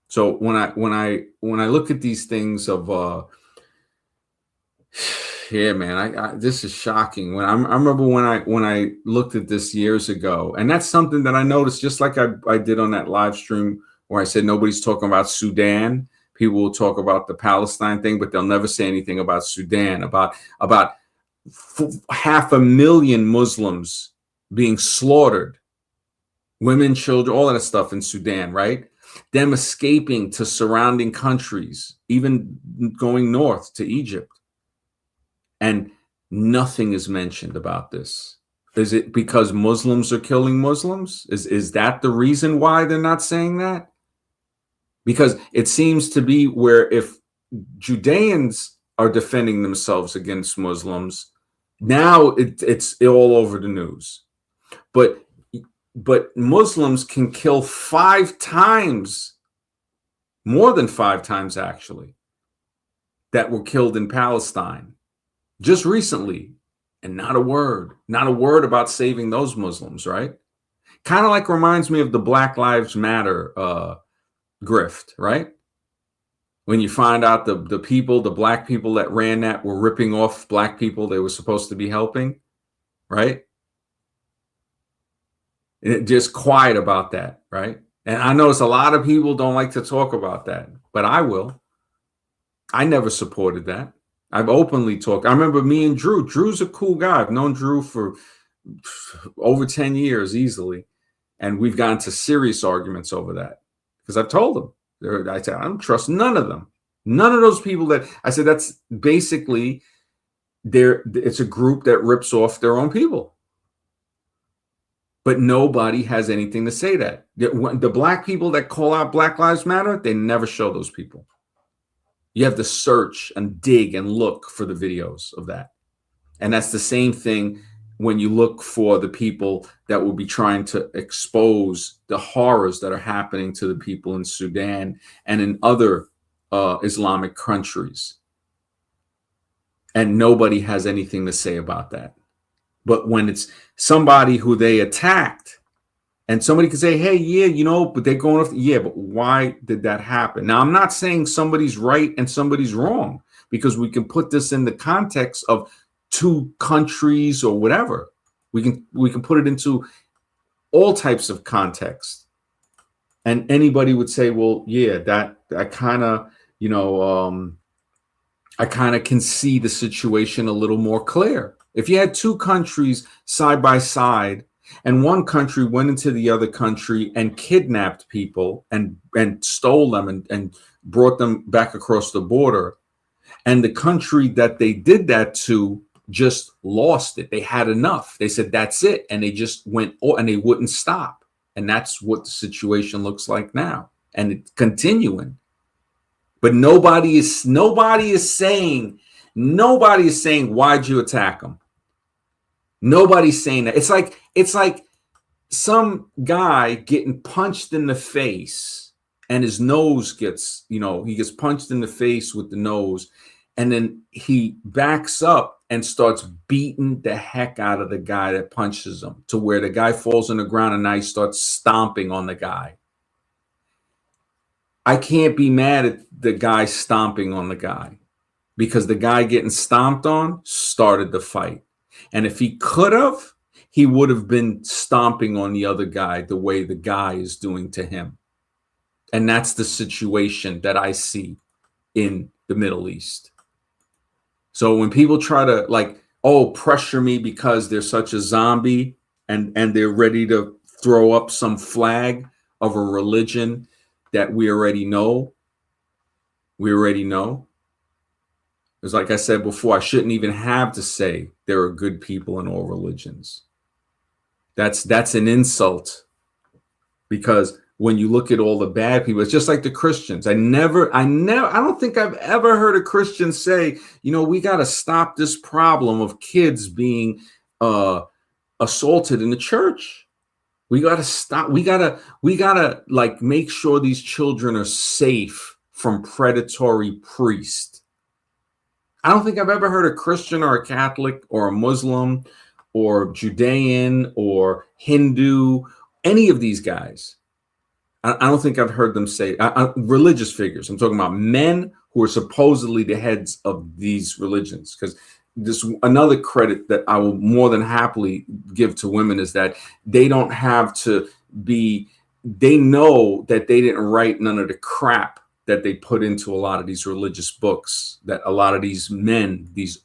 So when I look at these things of yeah, man, this is shocking. I remember when I looked at this years ago, and that's something that I noticed, just like I did on that live stream where I said nobody's talking about Sudan. People will talk about the Palestine thing, but they'll never say anything about Sudan, about 500,000 Muslims being slaughtered, women, children, all of that stuff in Sudan, right? Them escaping to surrounding countries, even going north to Egypt. And nothing is mentioned about this. Is it because Muslims are killing Muslims? Is that the reason why they're not saying that? Because it seems to be where if Judeans are defending themselves against Muslims, Now it's all over the news. But Muslims can kill 5 times, more than 5 times actually, that were killed in Palestine just recently, and not a word about saving those Muslims, right? Kind of like reminds me of the Black Lives Matter grift, right? When you find out the black people that ran that were ripping off black people they were supposed to be helping, right? And it just quiet about that, right? And I notice a lot of people don't like to talk about that, but I will. I never supported that. I've openly talked. I remember me and Drew. Drew's a cool guy. I've known Drew for over 10 years easily. And we've gotten to serious arguments over that because I've told him. I said, I don't trust none of them. None of those people that I said, that's basically it's a group that rips off their own people. But nobody has anything to say that. The black people that call out Black Lives Matter, they never show those people. You have to search and dig and look for the videos of that. And that's the same thing when you look for the people that will be trying to expose the horrors that are happening to the people in Sudan and in other Islamic countries. And nobody has anything to say about that. But when it's somebody who they attacked, and somebody could say, hey, yeah, but they're going off. Yeah, but why did that happen? Now, I'm not saying somebody's right and somebody's wrong, because we can put this in the context of 2 countries or whatever. We can put it into all types of context. And anybody would say, well, yeah, that I kind of, I kind of can see the situation a little more clear. If you had 2 countries side by side, and one country went into the other country and kidnapped people and stole them and brought them back across the border, and the country that they did that to just lost it. They had enough. They said, that's it. And they just went, and they wouldn't stop. And that's what the situation looks like now. And it's continuing. But nobody is saying, why'd you attack them? Nobody's saying that. It's like some guy getting punched in the face and his nose gets, he gets punched in the face with the nose, and then he backs up and starts beating the heck out of the guy that punches him, to where the guy falls on the ground and now he starts stomping on the guy. I can't be mad at the guy stomping on the guy, because the guy getting stomped on started the fight. And if he could have, he would have been stomping on the other guy the way the guy is doing to him. And that's the situation that I see in the Middle East. So when people try to pressure me because they're such a zombie and they're ready to throw up some flag of a religion that we already know. It's like I said before, I shouldn't even have to say there are good people in all religions. That's an insult, because when you look at all the bad people, it's just like the Christians. I don't think I've ever heard a Christian say, we got to stop this problem of kids being assaulted in the church. We got to stop. We got to make sure these children are safe from predatory priests. I don't think I've ever heard a Christian or a Catholic or a Muslim or Judean or Hindu, any of these guys. I don't think I've heard them say, religious figures. I'm talking about men who are supposedly the heads of these religions. Because this another credit that I will more than happily give to women is that they don't have to be, they know that they didn't write none of the crap that they put into a lot of these religious books, that a lot of these men, these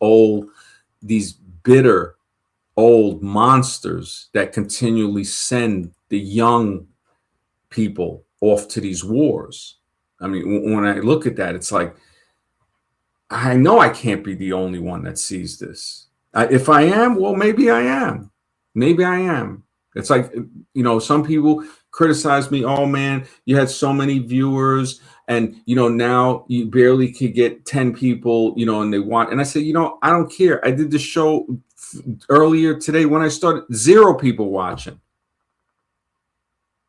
bitter old monsters that continually send the young people off to these wars. I mean, when I look at that, it's like, I know I can't be the only one that sees this. If I am, well, maybe I am. It's like, some people criticize me. Oh man, you had so many viewers, and now you barely could get 10 people, and they want. And I said, I don't care. I did the show Earlier today when I started, 0 people watching.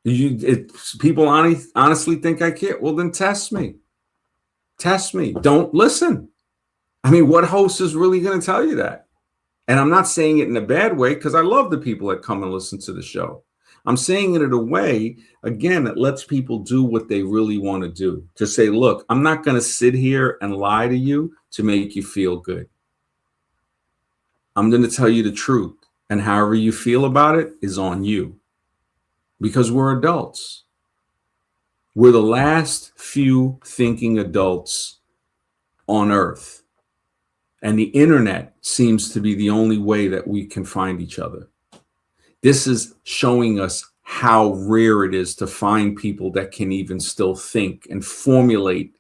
People honestly think I care. Well, then test me. Test me. Don't listen. I mean, what host is really going to tell you that? And I'm not saying it in a bad way, because I love the people that come and listen to the show. I'm saying it in a way, again, that lets people do what they really want to do. To say, look, I'm not going to sit here and lie to you to make you feel good. I'm going to tell you the truth. And however you feel about it is on you. Because we're adults. We're the last few thinking adults on earth. And the internet seems to be the only way that we can find each other. This is showing us how rare it is to find people that can even still think and formulate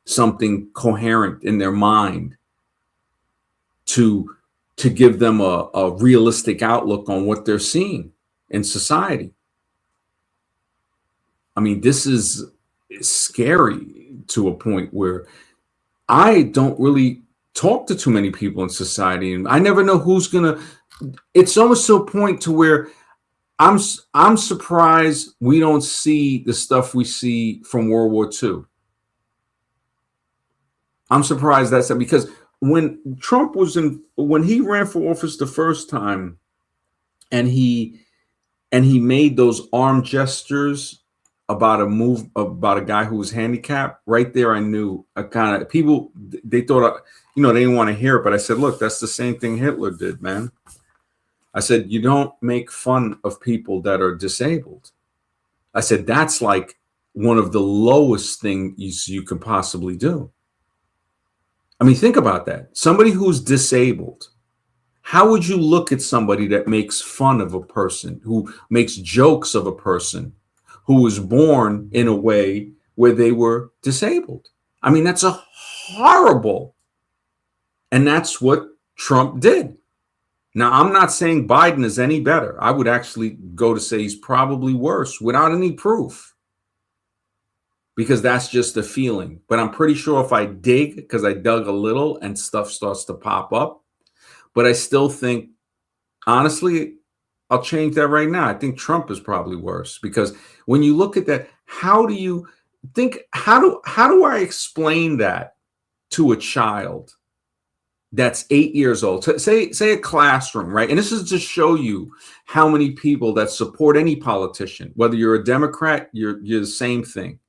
something coherent in their mind to give them a realistic outlook on what they're seeing in society. I mean, this is scary to a point where I don't really talk to too many people in society, and I never know who's gonna. It's almost to a point to where I'm surprised we don't see the stuff we see from World War II. I'm surprised that's that, because when when he ran for office the first time, and he made those arm gestures about a guy who was handicapped, right there I knew a kind of people, they thought, they didn't want to hear it, but I said, look, that's the same thing Hitler did, man. I said, you don't make fun of people that are disabled. I said, that's like one of the lowest things you can possibly do. I mean, think about that. Somebody who's disabled, how would you look at somebody that makes fun of a person, who makes jokes of a person who was born in a way where they were disabled? I mean, that's a horrible. And that's what Trump did. Now, I'm not saying Biden is any better. I would actually go to say he's probably worse without any proof, because that's just a feeling. But I'm pretty sure if I dig, because I dug a little and stuff starts to pop up, but I still think, honestly, I'll change that right now. I think Trump is probably worse, because when you look at that, how do you think, how do I explain that to a child that's 8 years old? Say a classroom, right? And this is to show you how many people that support any politician, whether you're a Democrat, you're the same thing.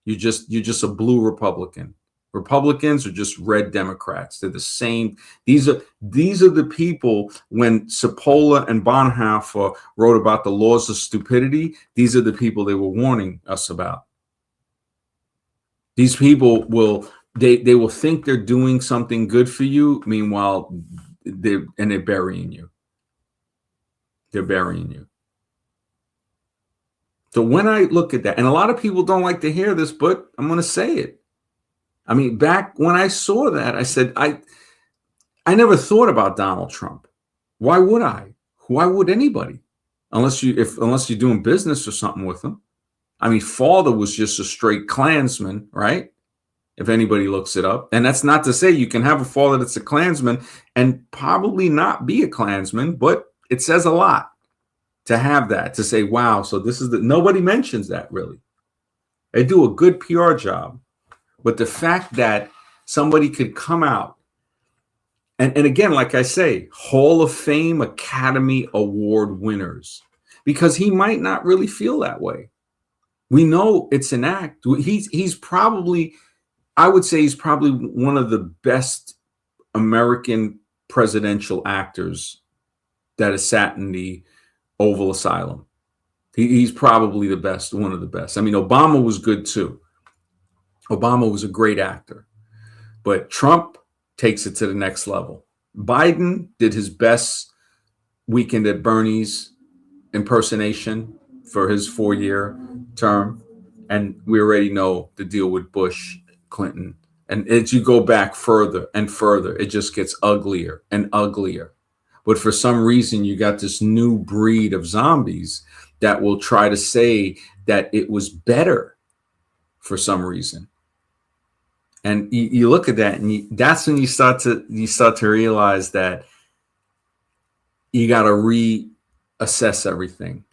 You're just a blue Republican. Republicans are just red Democrats. They're the same. These are the people, when Cipolla and Bonhoeffer wrote about the laws of stupidity, these are the people they were warning us about. These people will think they're doing something good for you. Meanwhile, they're burying you. They're burying you. So when I look at that, and a lot of people don't like to hear this, but I'm going to say it. I mean, back when I saw that, I said, I never thought about Donald Trump. Why would I? Why would anybody? Unless you're doing business or something with him. I mean, father was just a straight Klansman, right? If anybody looks it up. And that's not to say you can have a father that's a Klansman and probably not be a Klansman, but it says a lot to have that, to say, wow, so this is nobody mentions that really. They do a good PR job. But the fact that somebody could come out and again, like I say, Hall of Fame, Academy Award winners, because he might not really feel that way. We know it's an act. He's probably, I would say he's probably one of the best American presidential actors that has sat in the Oval Asylum. He's probably the best, one of the best. I mean, Obama was good too. Obama was a great actor, but Trump takes it to the next level. Biden did his best Weekend at Bernie's impersonation for his 4-year term. And we already know the deal with Bush, Clinton. And as you go back further and further, it just gets uglier and uglier. But for some reason, you got this new breed of zombies that will try to say that it was better for some reason. And you look at that, and that's when you start to realize that you got to reassess everything,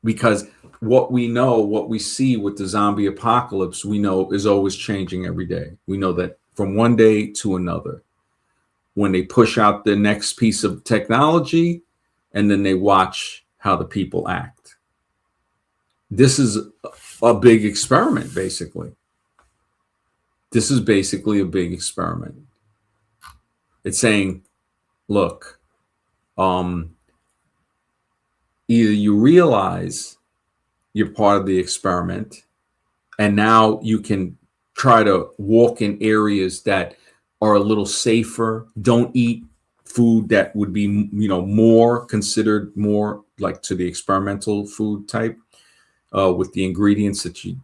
because what we know, what we see with the zombie apocalypse, we know is always changing every day. We know that from one day to another, when they push out the next piece of technology, and then they watch how the people act. This is a big experiment, basically. This is basically a big experiment. It's saying, look, either you realize you're part of the experiment, and now you can try to walk in areas that are a little safer. Don't eat food that would be, more considered more like to the experimental food type, with the ingredients that you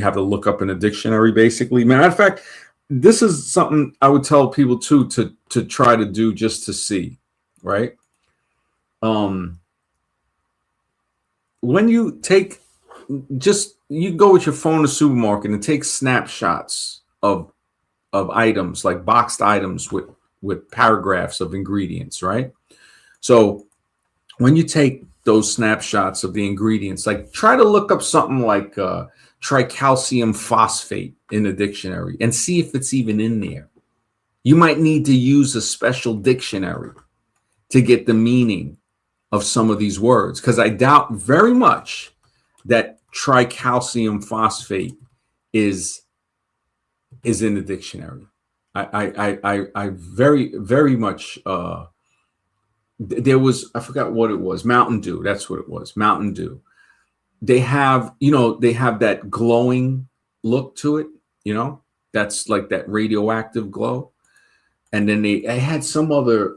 have to look up in a dictionary, basically. Matter of fact, this is something I would tell people too, to try to do, just to see, right? When you you go with your phone to the supermarket and take snapshots of items, like boxed items with paragraphs of ingredients, right? So when you take those snapshots of the ingredients, like try to look up something like tricalcium phosphate in a dictionary and see if it's even in there. You might need to use a special dictionary to get the meaning of some of these words, because I doubt very much that tricalcium phosphate is in the dictionary. I very, very much, there was, I forgot what it was, Mountain Dew. That's what it was, Mountain Dew. They have, they have that glowing look to it, that's like that radioactive glow. And then they had some other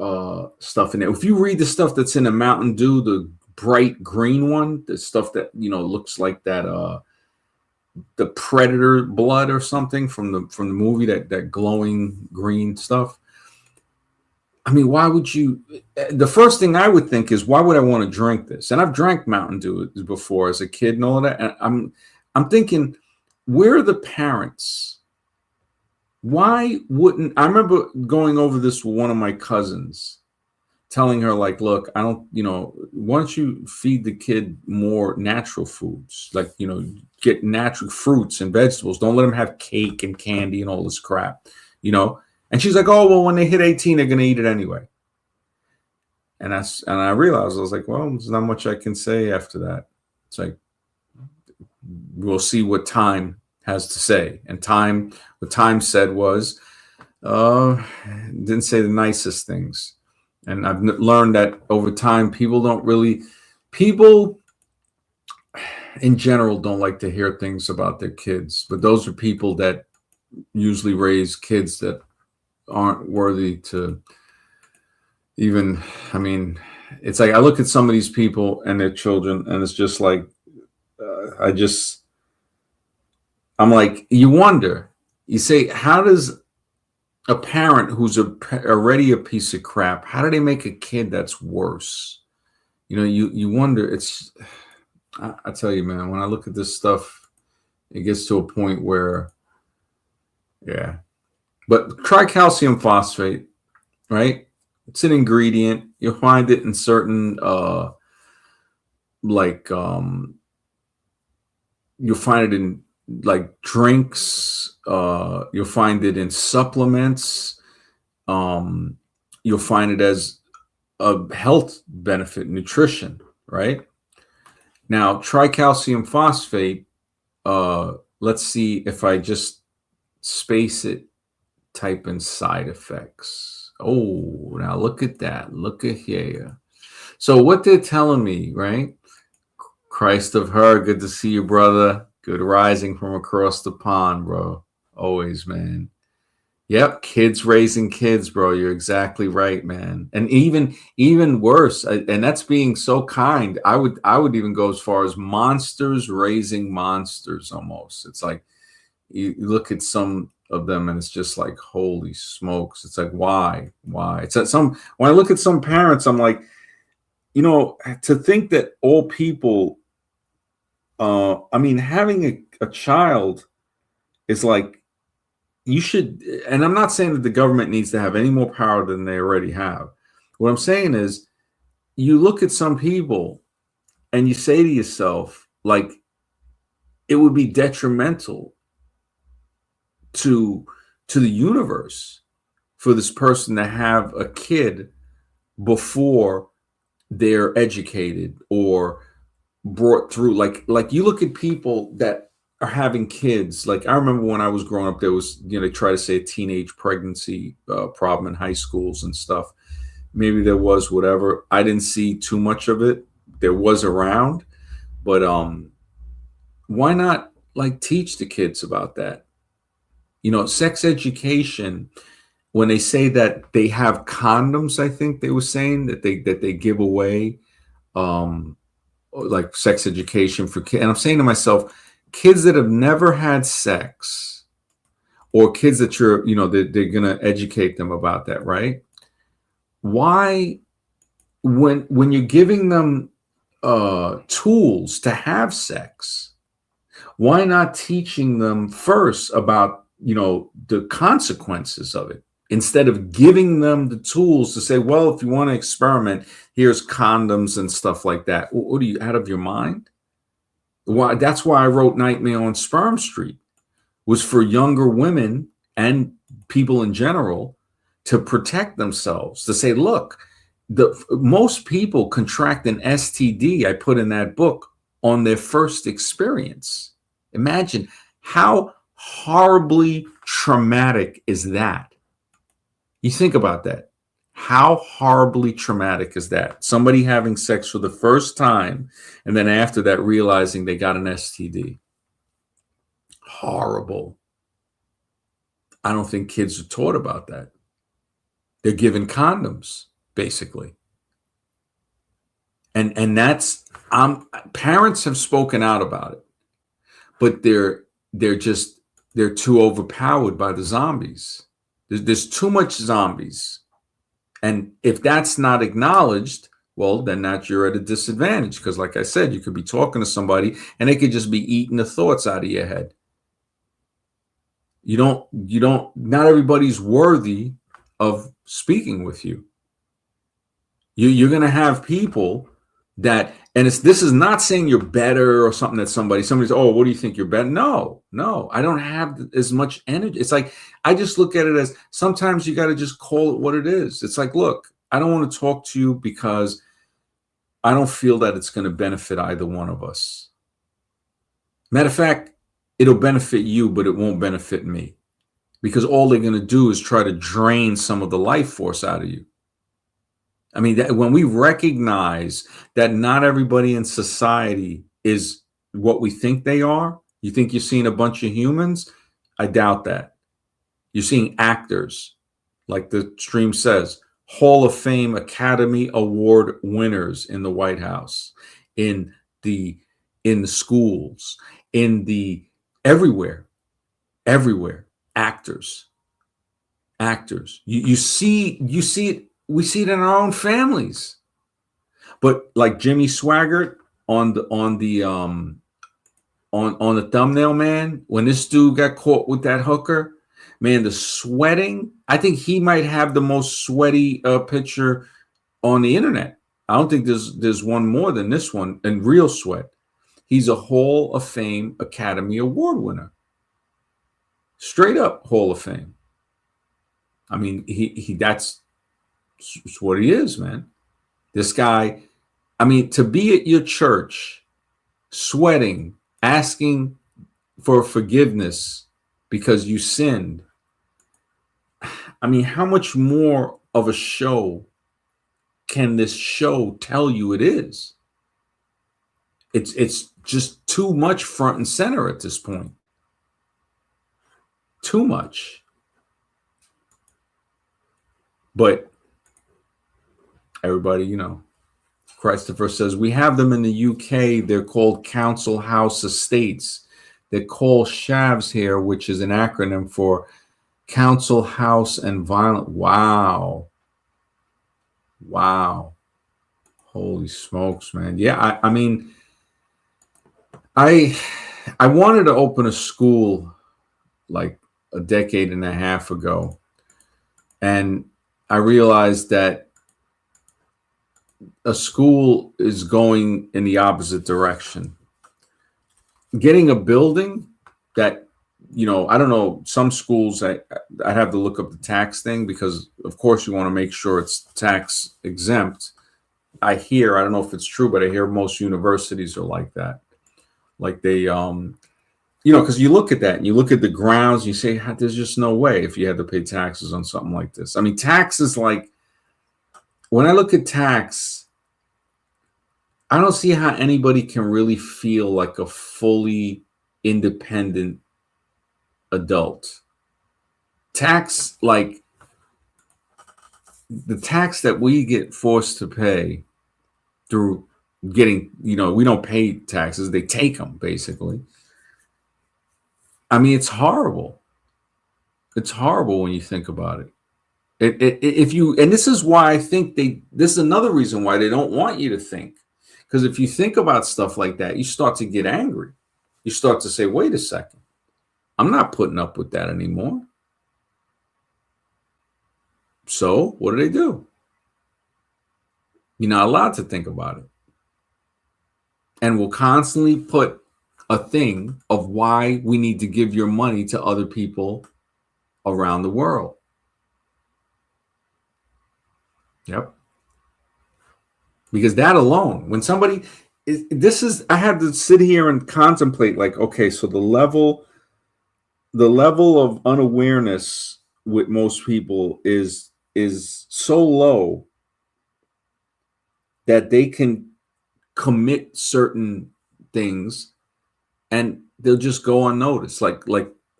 stuff in there. If you read the stuff that's in the Mountain Dew, the bright green one, the stuff that, looks like that, the Predator blood or something from the movie, that glowing green stuff. I mean, why would you? The first thing I would think is, why would I want to drink this? And I've drank Mountain Dew before as a kid and all of that. And I'm thinking, where are the parents? Why wouldn't I remember going over this with one of my cousins, telling her, like, look, I don't, why don't you feed the kid more natural foods, like, get natural fruits and vegetables. Don't let them have cake and candy and all this crap, And she's like, oh, well, when they hit 18, they're going to eat it anyway. And I realized, I was like, well, there's not much I can say after that. It's like, we'll see what time has to say. And what time said was, didn't say the nicest things. And I've learned that over time, people in general don't like to hear things about their kids, but those are people that usually raise kids that aren't worthy to even, it's like, I look at some of these people and their children, and it's just like, I'm like, you wonder, you say, how does a parent who's already a piece of crap, how do they make a kid that's worse? You wonder. I tell you, man, when I look at this stuff, it gets to a point where, yeah. But tricalcium phosphate, right? It's an ingredient. You'll find it in certain, you'll find it in like drinks. You'll find it in supplements. You'll find it as a health benefit, nutrition, right? Now, tricalcium phosphate, let's see if I just space it, type in side effects. Oh, now look at that. Look at here. So what they're telling me, right? Christ of her, good to see you, brother. Good rising from across the pond, bro. Always, man. Yep, kids raising kids, bro. You're exactly right, man. And even worse, and that's being so kind. I would even go as far as monsters raising monsters. Almost, it's like you look at some of them, and it's just like, holy smokes! It's like, why? It's that when I look at some parents, I'm like, to think that all people, having a child is like, you should, and I'm not saying that the government needs to have any more power than they already have. What I'm saying is, you look at some people and you say to yourself, like, it would be detrimental to the universe for this person to have a kid before they're educated or brought through. Like you look at people that are having kids. Like, I remember when I was growing up, there was, they try to say a teenage pregnancy problem in high schools and stuff. Maybe there was, whatever. I didn't see too much of it. There was around, but why not, like, teach the kids about that? Sex education. When they say that they have condoms, I think they were saying that they give away, like, sex education for kids. And I'm saying to myself, kids that have never had sex, or kids that they're going to educate them about that, right? Why, when you're giving them tools to have sex, why not teaching them first about, the consequences of it, instead of giving them the tools to say, well, if you want to experiment, here's condoms and stuff like that. What are you, out of your mind? Why? That's why I wrote Nightmare on Sperm Street, was for younger women and people in general to protect themselves, to say, look, most people contract an STD, I put in that book, on their first experience. Imagine how horribly traumatic is that. You think about that. How horribly traumatic is that? Somebody having sex for the first time, and then after that realizing they got an STD. Horrible. I don't think kids are taught about that. They're given condoms, basically. And that's, parents have spoken out about it, but they're too overpowered by the zombies. There's too much zombies. And if that's not acknowledged, well, then you're at a disadvantage. Because, like I said, you could be talking to somebody and they could just be eating the thoughts out of your head. Not everybody's worthy of speaking with you. You're going to have people that, and this is not saying you're better or something, that somebody's, oh, what do you think, you're better? No, I don't have as much energy. It's like, I just look at it as, sometimes you got to just call it what it is. It's like, look, I don't want to talk to you because I don't feel that it's going to benefit either one of us. Matter of fact, it'll benefit you, but it won't benefit me, because all they're going to do is try to drain some of the life force out of you. I mean, when we recognize that not everybody in society is what we think they are, you think you're seeing a bunch of humans? I doubt that. You're seeing actors, like the stream says, Hall of Fame Academy Award winners in the White House, in the schools, everywhere, actors. You see it. We see it in our own families. But like Jimmy Swaggart on the thumbnail, man, when this dude got caught with that hooker, man, the sweating, I think he might have the most sweaty picture on the internet. I don't think there's one more than this one, and real sweat. He's a Hall of Fame Academy Award winner. Straight up Hall of Fame. I mean, that's what he is, man. This guy, I mean, to be at your church, sweating, asking for forgiveness because you sinned. I mean, how much more of a show can this show tell you it is? It's just too much front and center at this point. Too much. But everybody, Christopher says, we have them in the UK. They're called council house estates. They're called SHAVs here, which is an acronym for council house and violent. Wow. Holy smokes, man. Yeah, I mean, I wanted to open a school like a decade and a half ago. And I realized that a school is going in the opposite direction. Getting a building that, I don't know, some schools, I have to look up the tax thing because, of course, you want to make sure it's tax exempt. I don't know if it's true, but I hear most universities are like that. Like they, because you look at that and you look at the grounds, and you say, there's just no way if you had to pay taxes on something like this. I mean, taxes, like, when I look at tax, I don't see how anybody can really feel like a fully independent adult. Tax, like the tax that we get forced to pay through getting, we don't pay taxes, they take them basically. I mean, it's horrible. It's horrible when you think about it. And this is why I think this is another reason why they don't want you to think. Because if you think about stuff like that, you start to get angry. You start to say, wait a second, I'm not putting up with that anymore. So what do? You're not allowed to think about it. And we'll constantly put a thing of why we need to give your money to other people around the world. Yep. Because that alone, when somebody, I had to sit here and contemplate, like, okay, so the level of unawareness with most people is so low that they can commit certain things and they'll just go unnoticed. Like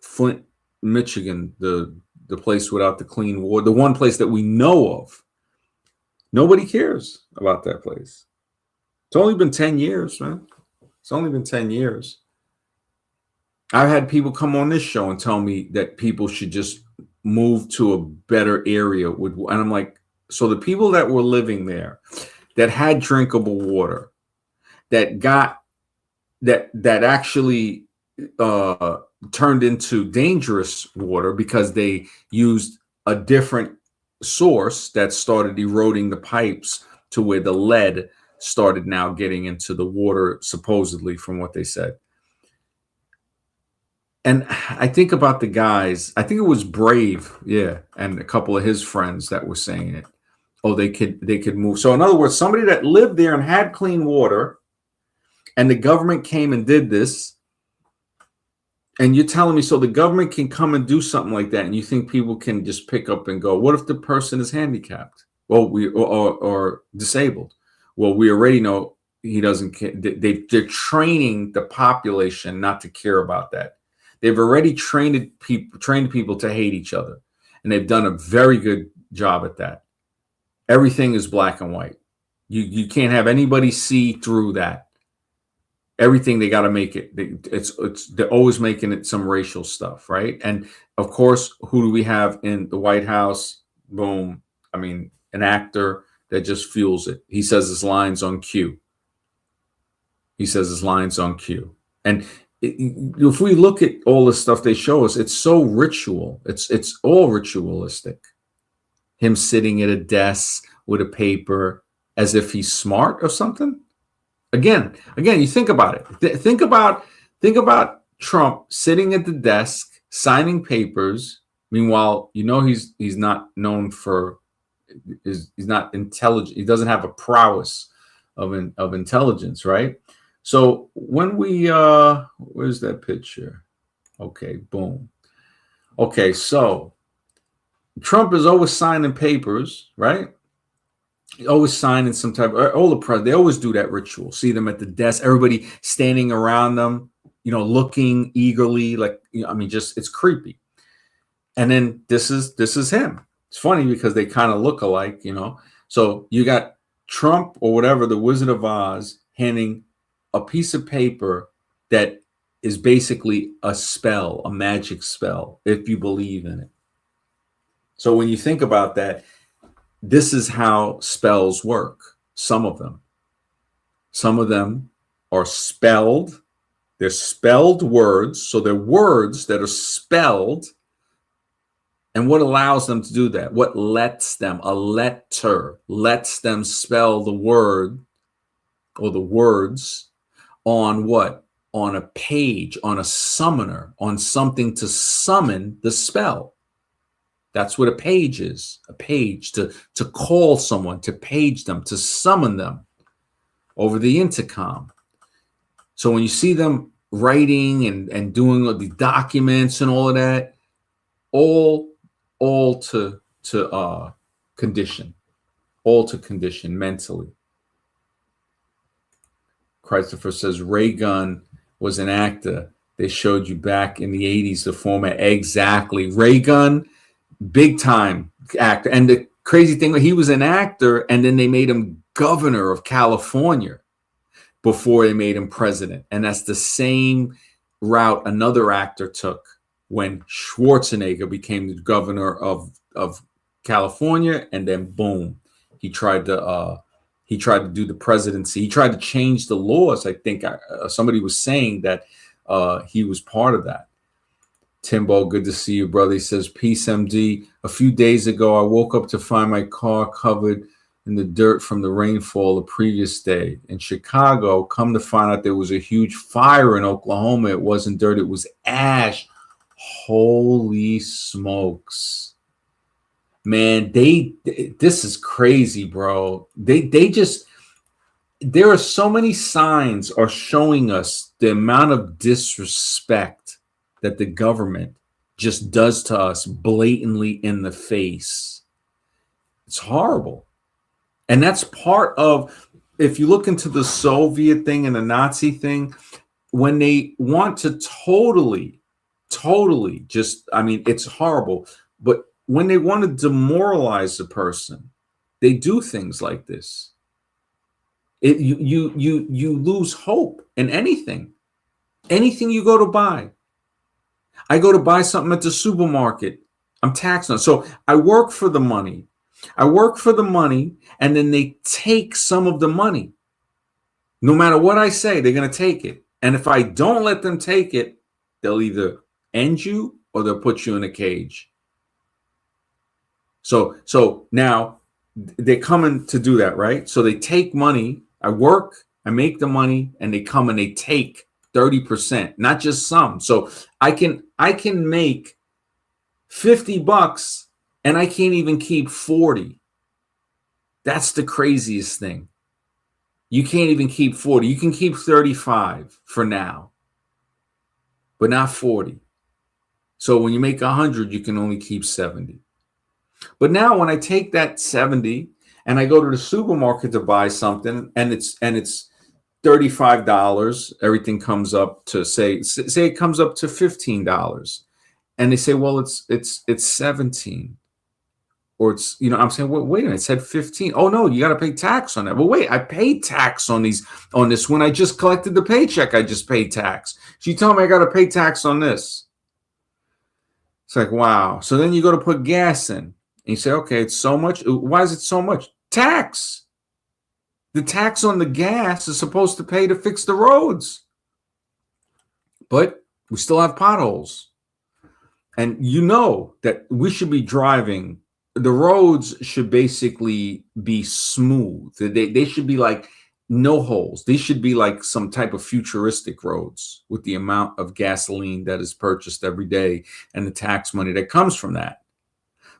Flint, Michigan, the place without the clean water, the one place that we know of. Nobody cares about that place. It's only been 10 years, man. It's only been 10 years. I've had people come on this show and tell me that people should just move to a better area and I'm like, so the people that were living there that had drinkable water, that actually turned into dangerous water because they used a different source that started eroding the pipes to where the lead started now getting into the water, supposedly, from what they said. And I think about the guys, I think it was Brave, yeah, and a couple of his friends that were saying it. Oh, they could move. So in other words, somebody that lived there and had clean water, and the government came and did this, and you're telling me so the government can come and do something like that, and you think people can just pick up and go, what if the person is handicapped? Well, or disabled? Well, we already know he doesn't care. They're training the population not to care about that. They've already trained people to hate each other, and they've done a very good job at that. Everything is black and white. You can't have anybody see through that. Everything, they got to make it. They're always making it some racial stuff, right? And of course, who do we have in the White House? Boom. I mean, an actor that just fuels it. He says his lines on cue. And if we look at all the stuff they show us, it's so ritual. It's all ritualistic. Him sitting at a desk with a paper as if he's smart or something. Again, you think about it. Think about Trump sitting at the desk signing papers. Meanwhile, he's not known for he's not intelligent. He doesn't have a prowess of intelligence, right? So when we where's that picture? Okay, boom. Okay, so Trump is always signing papers, right? Always signing some type of, all the presidents, they always do that ritual. See them at the desk, everybody standing around them, looking eagerly, like, I mean, just, it's creepy. And then this is him. It's funny because they kind of look alike, So you got Trump or whatever, the Wizard of Oz, handing a piece of paper that is basically a spell, a magic spell, if you believe in it. So when you think about that, this is how spells work. Some of them are spelled. They're spelled words. So they're words that are spelled And what allows them to do that? What lets them, a letter, lets them spell the word or the words on what? On a page, on a summoner, on something to summon the spell. That's what a page is. A page to call someone, to page them, to summon them over the intercom. So when you see them writing and doing the documents and all of that, all to condition, all to condition mentally. Christopher says Ray Gun was an actor. They showed you back in the 80s the format. Exactly. Ray Gun, big time actor. And the crazy thing, he was an actor, and then they made him governor of California before they made him president. And that's the same route another actor took when Schwarzenegger became the governor of California, and then boom, he tried to do the presidency. He tried to change the laws. I think somebody was saying that he was part of that. Timbo, good to see you, brother. He says, peace, MD. A few days ago, I woke up to find my car covered in the dirt from the rainfall the previous day. In Chicago, come to find out there was a huge fire in Oklahoma. It wasn't dirt, it was ash. Holy smokes. Man, this is crazy, bro. They just, there are so many signs are showing us the amount of disrespect that the government just does to us blatantly in the face. It's horrible. And that's part of, if you look into the Soviet thing and the Nazi thing, when they want to totally just, I mean, it's horrible. But when they want to demoralize a person, they do things like this. You lose hope in anything you go to buy. I go to buy something at the supermarket, I'm taxed on. So I work for the money. And then they take some of the money. No matter what I say, they're going to take it. And if I don't let them take it, they'll either end you or they'll put you in a cage. So now they're coming to do that, right? So they take money. I work, I make the money, and they come and they take 30%, not just some. So I can make $50 and I can't even keep 40. That's the craziest thing. You can't even keep 40. You can keep 35 for now, but not 40. So when you make 100, you can only keep 70. But now when I take that 70 and I go to the supermarket to buy something, and it's $35, everything comes up to say it comes up to $15. And they say, well, it's 17. Or it's, I'm saying, well, wait a minute, it said 15. Oh no, you got to pay tax on that. Well, wait, I paid tax on this when I just collected the paycheck. I just paid tax. She told me I got to pay tax on this. It's like, wow. So then you go to put gas in and you say, okay, it's so much. Why is it so much? Tax. The tax on the gas is supposed to pay to fix the roads. But we still have potholes. And that we should be driving. The roads should basically be smooth. They should be like no holes. They should be like some type of futuristic roads with the amount of gasoline that is purchased every day and the tax money that comes from that.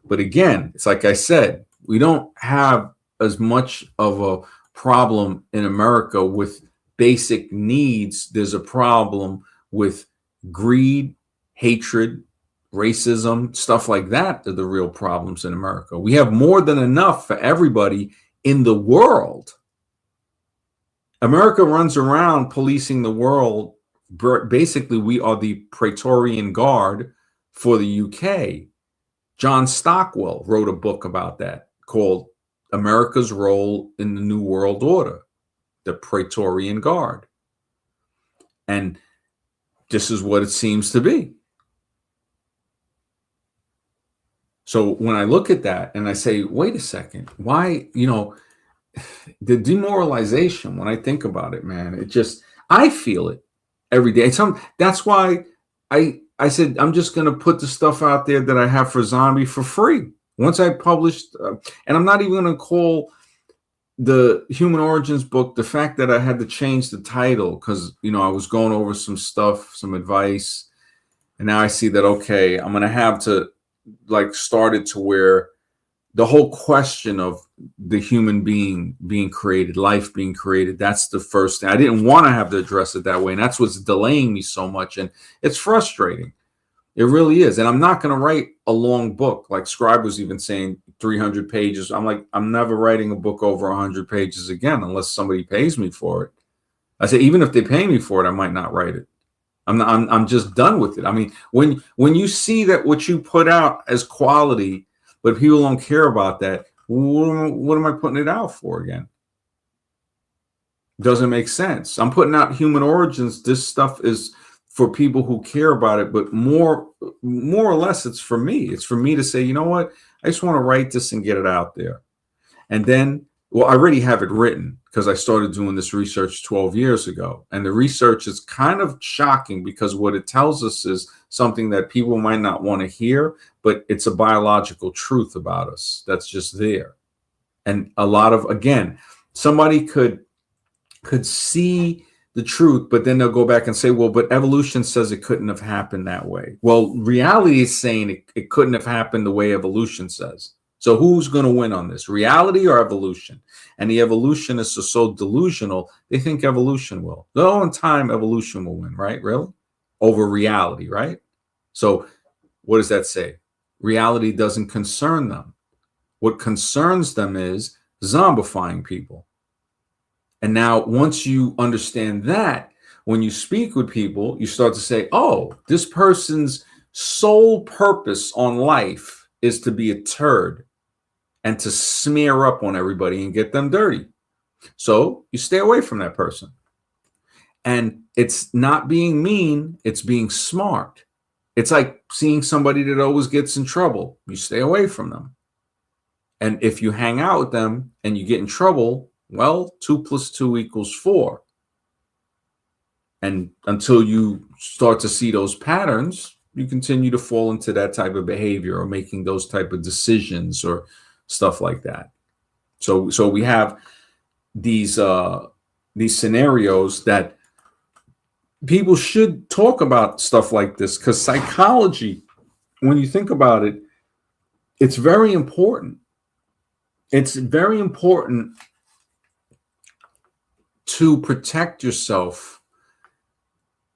But again, it's like I said, we don't have as much of a problem in America with basic needs. There's a problem with greed, hatred, racism, stuff like that are the real problems in America. We have more than enough for everybody in the world. America runs around policing the world. Basically, we are the Praetorian Guard for the UK. John Stockwell wrote a book about that called America's Role in the New World Order, the Praetorian Guard. And this is what it seems to be. So when I look at that and I say, wait a second, why, the demoralization, when I think about it, man, I feel it every day. That's why I I said, I'm just going to put the stuff out there that I have for zombie for free. Once I published, and I'm not even going to call the Human Origins book, the fact that I had to change the title because, I was going over some stuff, some advice. And now I see that, okay, I'm going to have to start it to where the whole question of the human being created, life being created, that's the first thing. I didn't want to have to address it that way. And that's what's delaying me so much. And it's frustrating. It really is. And I'm not going to write a long book. Like Scribe was even saying 300 pages. I'm like, I'm never writing a book over 100 pages again unless somebody pays me for it. I said, even if they pay me for it, I might not write it. I'm just done with it. I mean, when you see that what you put out as quality, but people don't care about that, what am I putting it out for again? Doesn't make sense. I'm putting out Human Origins. This stuff is for people who care about it, but more or less it's for me. It's for me to say, you know what? I just want to write this and get it out there. And then, well, I already have it written because I started doing this research 12 years ago. And the research is kind of shocking because what it tells us is something that people might not want to hear, but it's a biological truth about us that's just there. And a lot of, again, somebody could see the truth, but then they'll go back and say, well, but evolution says it couldn't have happened that way. Well, reality is saying it couldn't have happened the way evolution says. So who's going to win on this, reality or evolution? And the evolutionists are so delusional, they think evolution will. Though in time, evolution will win, right? Really? Over reality, right? So what does that say? Reality doesn't concern them. What concerns them is zombifying people. And now once you understand that, when you speak with people, you start to say, oh, this person's sole purpose on life is to be a turd and to smear up on everybody and get them dirty. So you stay away from that person. And it's not being mean, it's being smart. It's like seeing somebody that always gets in trouble. You stay away from them. And if you hang out with them and you get in trouble, well, 2 + 2 = 4. And until you start to see those patterns, you continue to fall into that type of behavior or making those type of decisions or stuff like that. So we have these scenarios that people should talk about stuff like this, because psychology, when you think about it, it's very important. It's very important to protect yourself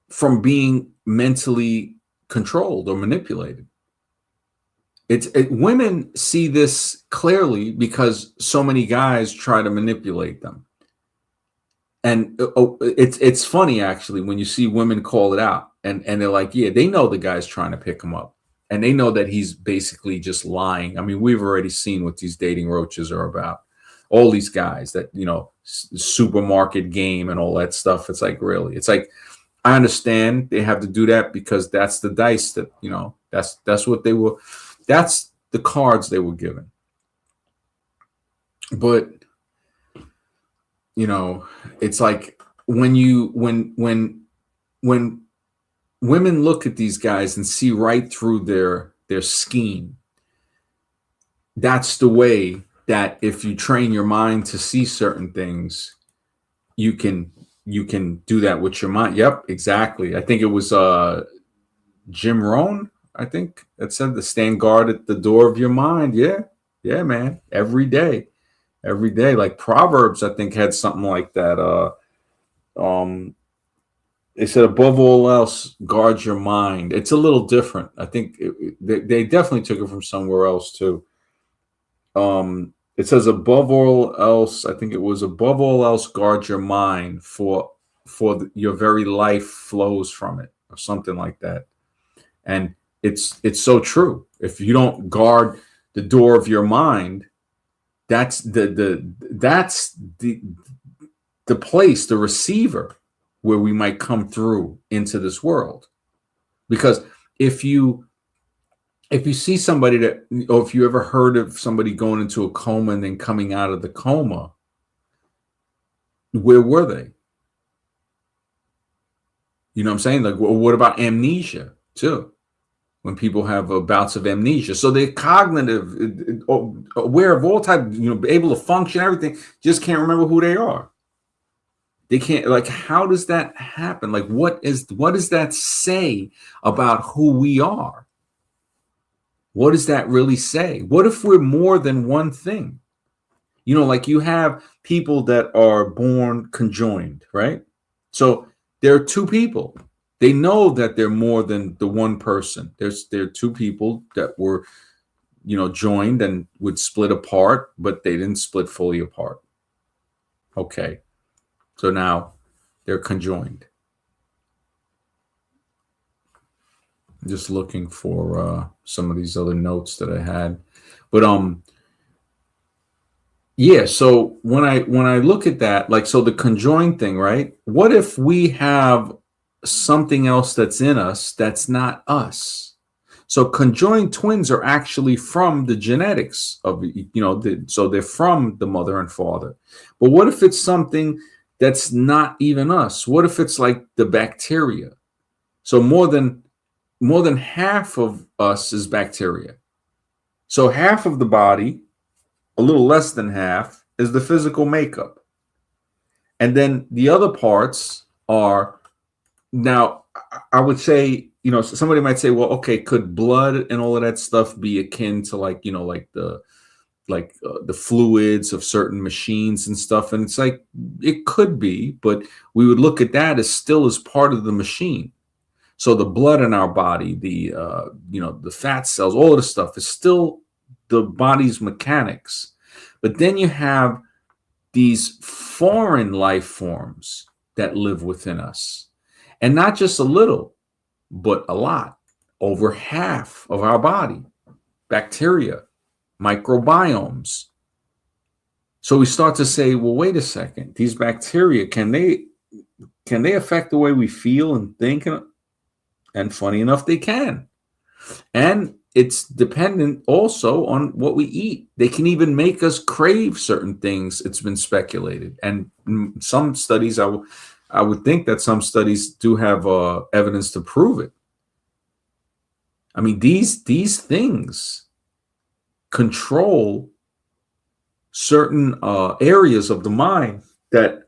from being mentally controlled or manipulated. Women see this clearly because so many guys try to manipulate them. And it's funny, actually, when you see women call it out and they're like, yeah, they know the guy's trying to pick him up and they know that he's basically just lying. I mean, we've already seen what these dating roaches are about. All these guys that, supermarket game and all that stuff. It's like, really, it's like, I understand they have to do that because that's the dice that, that's what they were, that's the cards they were given. But, it's like when women look at these guys and see right through their scheme, that's the way that if you train your mind to see certain things, you can do that with your mind. Yep, exactly. I think it was Jim Rohn, I think, that said to stand guard at the door of your mind. Yeah, man. Every day. Like Proverbs, I think, had something like that. They said, above all else, guard your mind. It's a little different. I think they definitely took it from somewhere else too. It says, above all else, I think it was, above all else, guard your mind, for your very life flows from it, or something like that. And it's so true. If you don't guard the door of your mind, that's the place, the receiver, where we might come through into this world. Because if you see somebody that, or if you ever heard of somebody going into a coma and then coming out of the coma, where were they? You know what I'm saying? Like, what about amnesia too? when people have bouts of amnesia. So they're cognitive, aware of all type, able to function, everything, just can't remember who they are. They can't, like, how does that happen? Like, what does that say about who we are? What does that really say? What if we're more than one thing? Like you have people that are born conjoined, right? So there are two people. They know that they're more than the one person. There are two people that were, joined and would split apart, but they didn't split fully apart. Okay. So now they're conjoined. I'm just looking for some of these other notes that I had. But yeah, so when I look at that, like, so the conjoined thing, right? What if we have something else that's in us that's not us? So conjoined twins are actually from the genetics of, so they're from the mother and father. But what if it's something that's not even us? What if it's like the bacteria? So more than half of us is bacteria. So half of the body, a little less than half, is the physical makeup. And then the other parts are, now I would say, somebody might say, well, okay, could blood and all of that stuff be akin to like, the fluids of certain machines and stuff? And it's like, it could be, but we would look at that as still as part of the machine. So the blood in our body, the fat cells, all of the stuff is still the body's mechanics. But then you have these foreign life forms that live within us, and not just a little, but a lot. Over half of our body, bacteria, microbiomes. So we start to say, well, wait a second, these bacteria, can they affect the way we feel and think? And funny enough, they can. And it's dependent also on what we eat. They can even make us crave certain things, it's been speculated. And some studies, I would think that some studies do have evidence to prove it. I mean, these things control certain areas of the mind that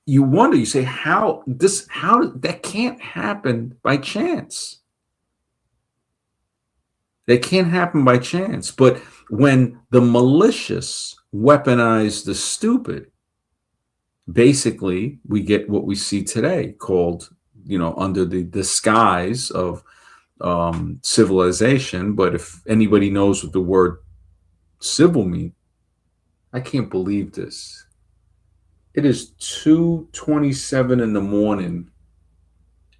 you wonder, you say, how that can't happen by chance. That can't happen by chance. But when the malicious weaponize the stupid, basically we get what we see today, called, under the disguise of civilization. But if anybody knows what the word civil means, I can't believe this. It is 2:27 in the morning.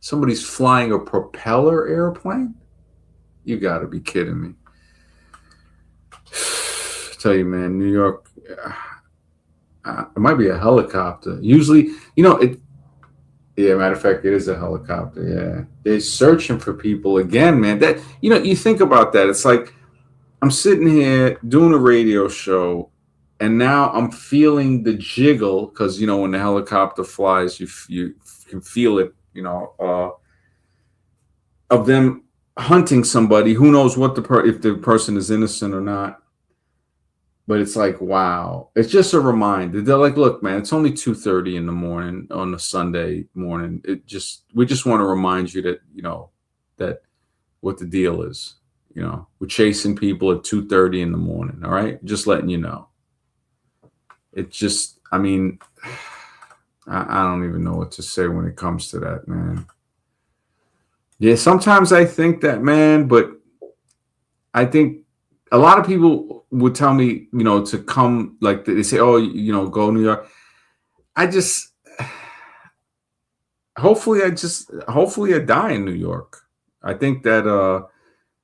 Somebody's flying a propeller airplane? You got to be kidding me. I tell you, man, New York, it might be a helicopter. Usually, yeah, matter of fact, it is a helicopter. Yeah. They're searching for people again, man. That, you think about that. It's like, I'm sitting here doing a radio show, and now I'm feeling the jiggle, because, when the helicopter flies, you can feel it, of them hunting somebody. Who knows what if the person is innocent or not. But it's like, wow. It's just a reminder. They're like, look, man, it's only 2:30 in the morning on a Sunday morning. We just want to remind you that, that what the deal is. We're chasing people at 2:30 in the morning. All right. Just letting you know. It just, I mean, I don't even know what to say when it comes to that, man. Yeah, sometimes I think that, man, but I think a lot of people would tell me, to come, like they say, oh, go New York. Hopefully I die in New York. I think that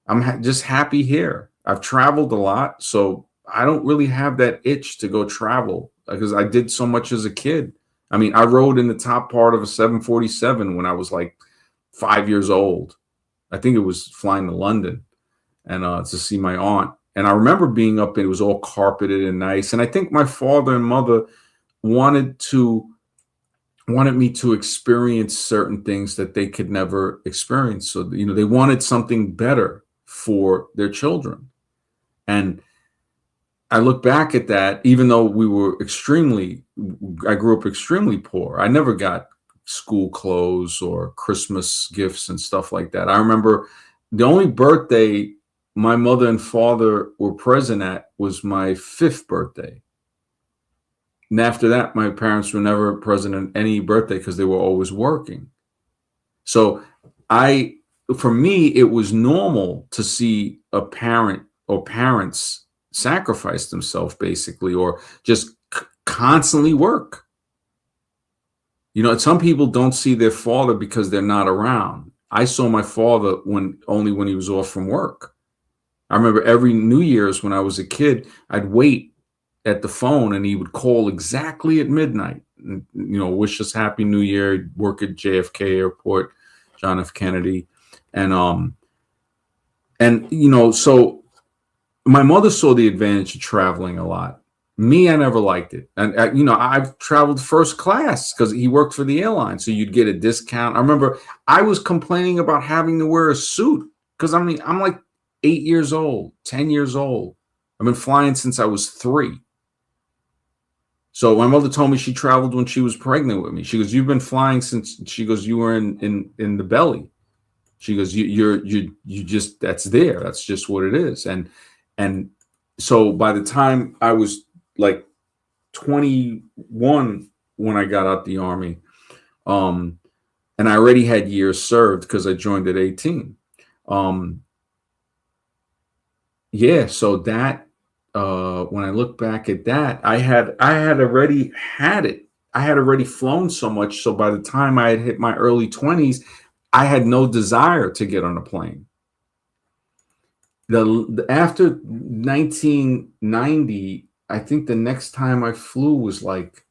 I'm just happy here. I've traveled a lot, so I don't really have that itch to go travel, because I did so much as a kid. I mean, I rode in the top part of a 747 when I was like 5 years old. I think it was flying to London and to see my aunt. And I remember being up, it was all carpeted and nice. And I think my father and mother wanted to wanted me to experience certain things that they could never experience. So, they wanted something better for their children. And I look back at that, even though I grew up extremely poor. I never got school clothes or Christmas gifts and stuff like that. I remember the only birthday my mother and father were present at was my 5th birthday. And after that, my parents were never present at any birthday because they were always working. So for me, it was normal to see a parent or parents sacrifice themselves basically, or just constantly work. Some people don't see their father because they're not around. I saw my father only when he was off from work. I remember every New Year's when I was a kid, I'd wait at the phone and he would call exactly at midnight, and, wish us Happy New Year. He'd work at JFK Airport, John F. Kennedy. So my mother saw the advantage of traveling a lot. Me, I never liked it. And, I've traveled first class because he worked for the airline. So you'd get a discount. I remember I was complaining about having to wear a suit because I'm like 8 years old, 10 years old. I've been flying since I was 3. So my mother told me she traveled when she was pregnant with me. She goes, "You've been flying since," she goes, "you were in the belly." She goes, you just, that's there. That's just what it is. And so by the time I was like 21 when I got out the Army, and I already had years served because I joined at 18. So that, when I look back at that, I had already had it. I had already flown so much. So by the time I had hit my early 20s, I had no desire to get on a plane. After 1990, I think the next time I flew was like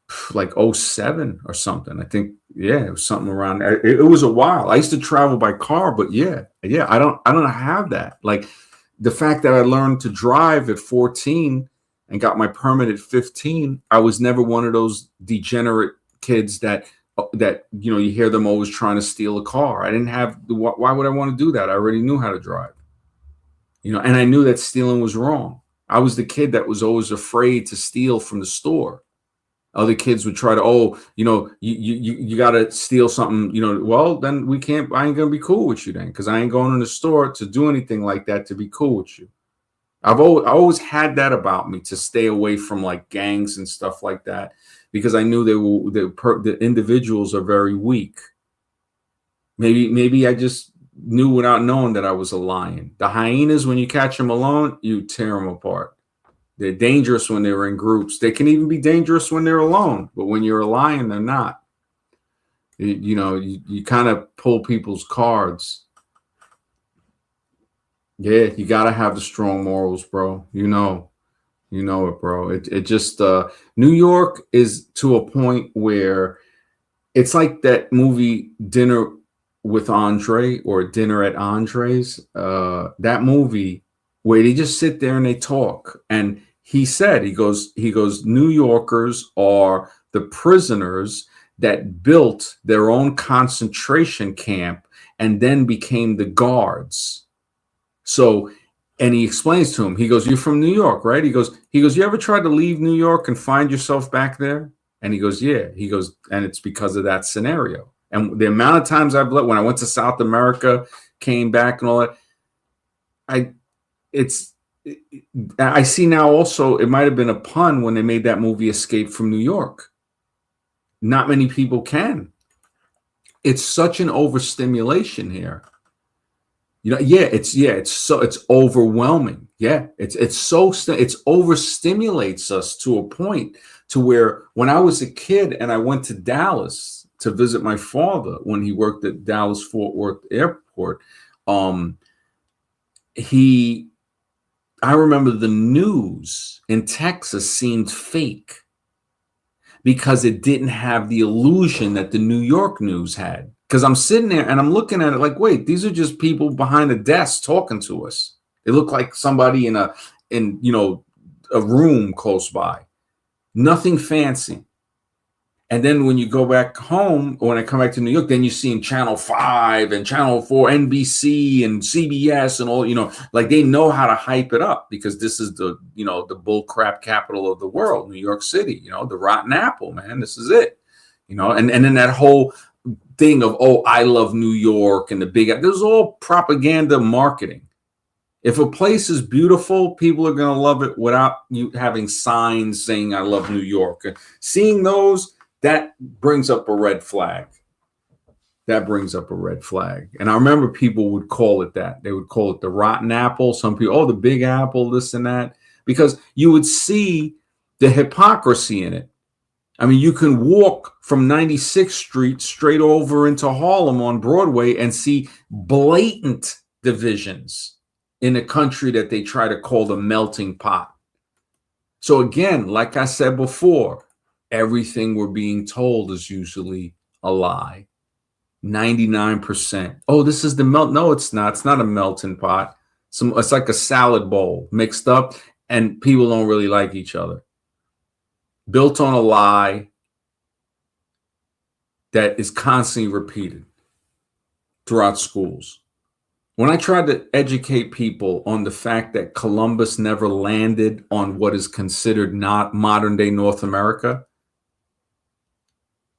07 or something. I think, it was something around. It was a while. I used to travel by car, but I don't have that. Like the fact that I learned to drive at 14 and got my permit at 15, I was never one of those degenerate kids that you hear them always trying to steal a car. I didn't have why would I want to do that? I already knew how to drive. And I knew that stealing was wrong. I was the kid that was always afraid to steal from the store. Other kids would try to, you got to steal something, well, then I ain't going to be cool with you then, because I ain't going in the store to do anything like that to be cool with you. I always had that about me, to stay away from like gangs and stuff like that, because I knew the individuals are very weak. Maybe I just knew without knowing that I was a lion. The hyenas, when you catch them alone, you tear them apart. They're dangerous when they're in groups. They can even be dangerous when they're alone. But when you're a lion, they're not. You kind of pull people's cards. Yeah, you got to have the strong morals, bro. You know it, bro. It just, New York is to a point where it's like that movie Dinner with Andre, or Dinner at Andre's, that movie where they just sit there and they talk. And he goes, New Yorkers are the prisoners that built their own concentration camp and then became the guards. So, and he explains to him, he goes, "You're from New York, right?" He goes, "You ever tried to leave New York and find yourself back there?" And he goes, "Yeah." He goes, "And it's because of that scenario." And the amount of times I've left, when I went to South America, came back and all that, I see now also, it might have been a pun when they made that movie Escape from New York. Not many people can. It's such an overstimulation here. It's overwhelming. Yeah, it overstimulates us to a point to where when I was a kid and I went to Dallas to visit my father when he worked at Dallas Fort Worth Airport, I remember the news in Texas seemed fake because it didn't have the illusion that the New York news had. Because I'm sitting there and I'm looking at it like, wait, these are just people behind a desk talking to us. They look like somebody in a room close by. Nothing fancy. And then when you go back home, or when I come back to New York, then you see Channel 5 and Channel 4, NBC and CBS and all, like they know how to hype it up because this is the bull crap capital of the world, New York City, the rotten apple, man. This is it, and then that whole thing of, oh, I love New York and the big, this is all propaganda marketing. If a place is beautiful, people are going to love it without you having signs saying, I love New York. Seeing those, that brings up a red flag. That brings up a red flag. And I remember people would call it that. They would call it the rotten apple. Some people, oh, the big apple, this and that, because you would see the hypocrisy in it. I mean, you can walk from 96th Street straight over into Harlem on Broadway and see blatant divisions in a country that they try to call the melting pot. So again, like I said before, everything we're being told is usually a lie. 99%. Oh, this is the melt. No, it's not. It's not a melting pot. It's like a salad bowl mixed up, and people don't really like each other. Built on a lie that is constantly repeated throughout schools. When I tried to educate people on the fact that Columbus never landed on what is considered not modern day North America,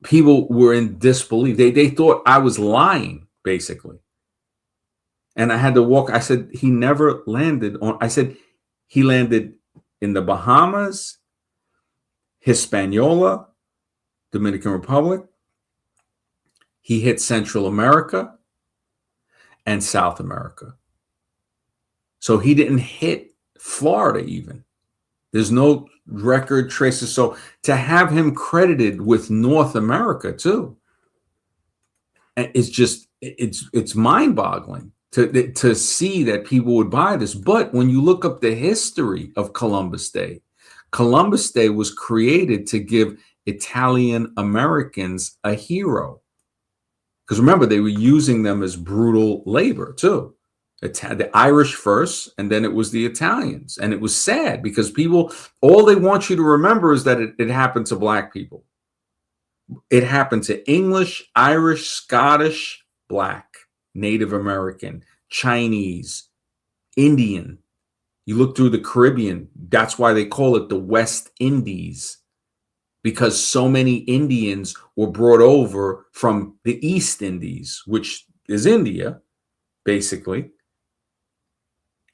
people were in disbelief. They thought I was lying, basically. And I had to walk. I said, he never landed on, I said, he landed in the Bahamas, Hispaniola, Dominican Republic. He hit Central America and South America. So he didn't hit Florida even. There's no record traces. So to have him credited with North America too, it's just, it's mind-boggling to see that people would buy this. But when you look up the history of Columbus Day was created to give Italian Americans a hero. Because remember, they were using them as brutal labor too. The Irish first, and then it was the Italians. And it was sad because people, all they want you to remember is that it happened to Black people. It happened to English, Irish, Scottish, Black, Native American, Chinese, Indian. You look through the Caribbean, that's why they call it the West Indies, because so many Indians were brought over from the East Indies, which is India, basically.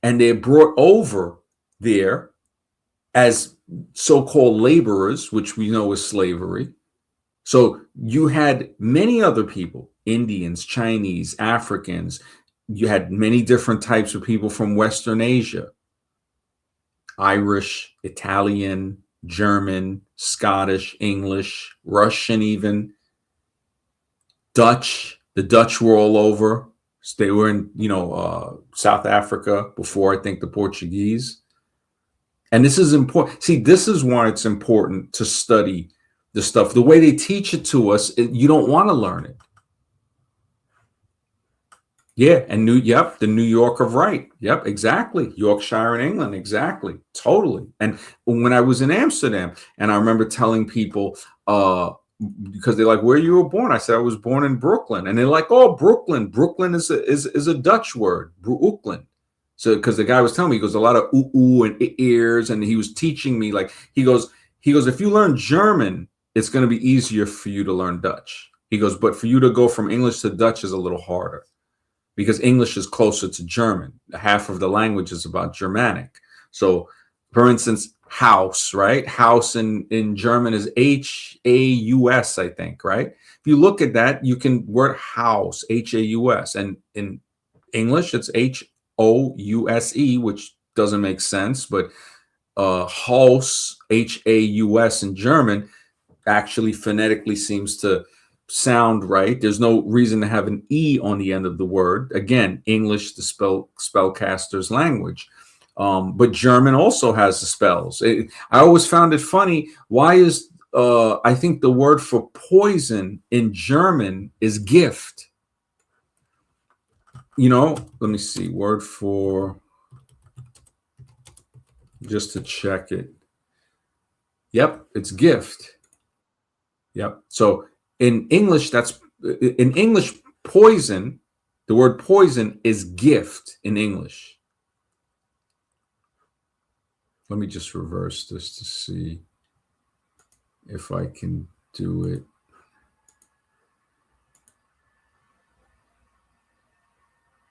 And they're brought over there as so-called laborers, which we know is slavery. So you had many other people, Indians, Chinese, Africans. You had many different types of people from Western Asia, Irish, Italian, German, Scottish, English, Russian, even Dutch. The Dutch were all over. They were in, South Africa before, I think, the Portuguese. And this is important. See, this is why it's important to study the stuff. The way they teach it to us, you don't want to learn it. Yeah, and the New York of right. Yep, exactly. Yorkshire in England, exactly. Totally. And when I was in Amsterdam, and I remember telling people, because they're like, where you were born? I said, I was born in Brooklyn. And they're like, oh, Brooklyn. Brooklyn is a Dutch word, Brooklyn. So, because the guy was telling me, he goes, a lot of ooh and ears, and he was teaching me, like, he goes, if you learn German, it's going to be easier for you to learn Dutch. He goes, but for you to go from English to Dutch is a little harder, because English is closer to German. Half of the language is about Germanic. So, for instance, house, right? House in German is H-A-U-S, I think, right? If you look at that, you can word house, H-A-U-S. And in English, it's H-O-U-S-E, which doesn't make sense. But Haus, H-A-U-S in German, actually phonetically seems to sound right. There's no reason to have an E on the end of the word. Again, English, the spellcaster's language. But German also has the spells. I always found it funny. Why is, I think the word for poison in German is gift. Let me see, word for, just to check it. Yep, it's gift. Yep. So in English, poison, the word poison is gift in English. Let me just reverse this to see if I can do it.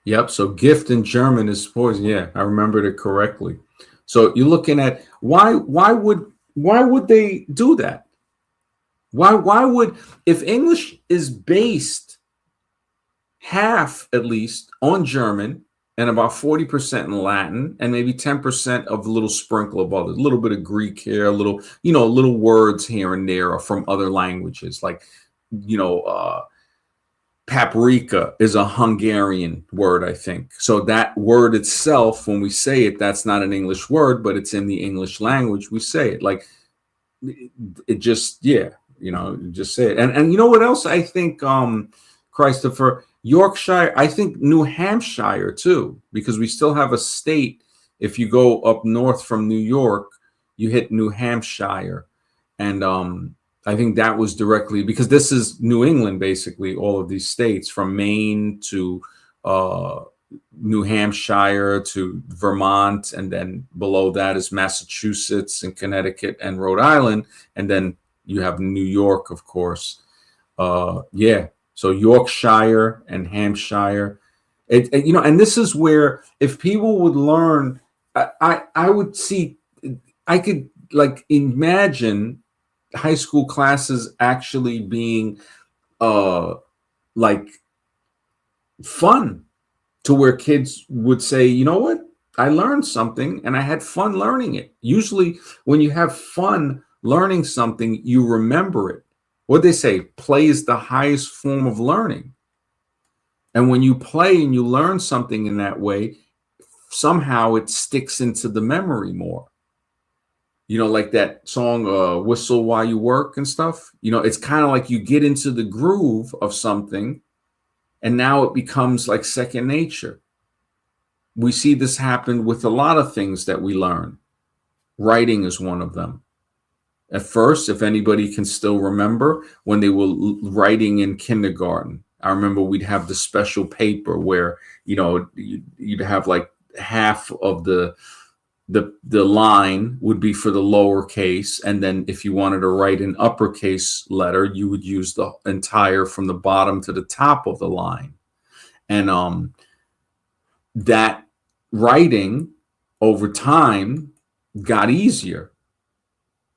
Yep. So gift in German is poison. Yeah, I remembered it correctly. So you're looking at why would they do that? Why would, if English is based half at least on German and about 40% in Latin and maybe 10% of a little sprinkle of others, a little bit of Greek here, a little, little words here and there are from other languages, like, paprika is a Hungarian word, I think. So that word itself, when we say it, that's not an English word, but it's in the English language. We say it like it just, yeah, just say it. And you know what else I think, Christopher, Yorkshire, I think New Hampshire too, because we still have a state. If you go up north from New York, you hit New Hampshire. And I think that was directly because this is New England, basically, all of these states from Maine to New Hampshire to Vermont. And then below that is Massachusetts and Connecticut and Rhode Island. And then you have New York, of course. Yeah. So Yorkshire and Hampshire, and this is where if people would learn, I would see, I could like imagine high school classes actually being like fun, to where kids would say, you know what, I learned something and I had fun learning it. Usually when you have fun learning something, you remember it. What they say, play is the highest form of learning. And when you play and you learn something in that way, somehow it sticks into the memory more. Like that song, Whistle While You Work and stuff. It's kind of like you get into the groove of something and now it becomes like second nature. We see this happen with a lot of things that we learn. Writing is one of them. At first, if anybody can still remember when they were writing in kindergarten, I remember we'd have the special paper where, you'd have like half of the line would be for the lowercase. And then if you wanted to write an uppercase letter, you would use the entire from the bottom to the top of the line. And that writing over time got easier.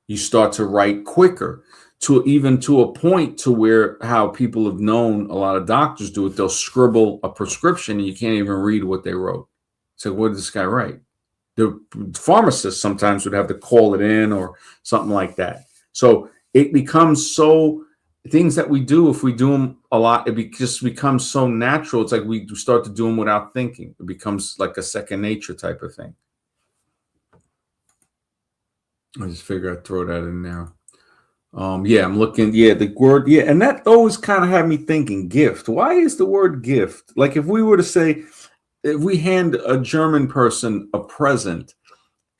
You start to write quicker, to a point to where how people have known, a lot of doctors do it. They'll scribble a prescription and you can't even read what they wrote. So what did this guy write? The pharmacist sometimes would have to call it in or something like that. So it becomes so, things that we do, if we do them a lot, just becomes so natural. It's like we start to do them without thinking. It becomes like a second nature type of thing. I just figure I'd throw that in there. Yeah, I'm looking. Yeah, the word. Yeah, and that always kind of had me thinking. Gift. Why is the word gift? Like if we were to say, if we hand a German person a present,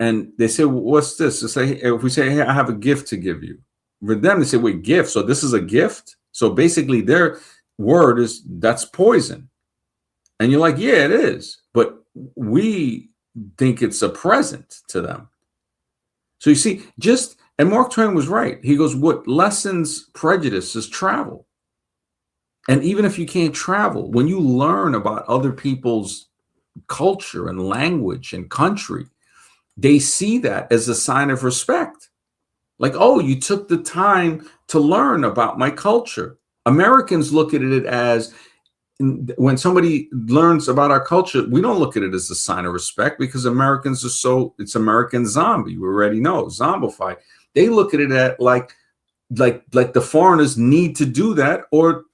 and they say, well, "What's this?" To say, if we say, "Hey, I have a gift to give you," for them they say, "Wait, gift? So this is a gift?" So basically, their word is that's poison, and you're like, "Yeah, it is," but we think it's a present to them. So you see, and Mark Twain was right. He goes, what lessens prejudice is travel. And even if you can't travel, when you learn about other people's culture and language and country, they see that as a sign of respect. Like, oh, you took the time to learn about my culture. Americans look at it as, when somebody learns about our culture, we don't look at it as a sign of respect because Americans are it's American zombie. We already know, zombified. They look at it at like the foreigners need to do that, or,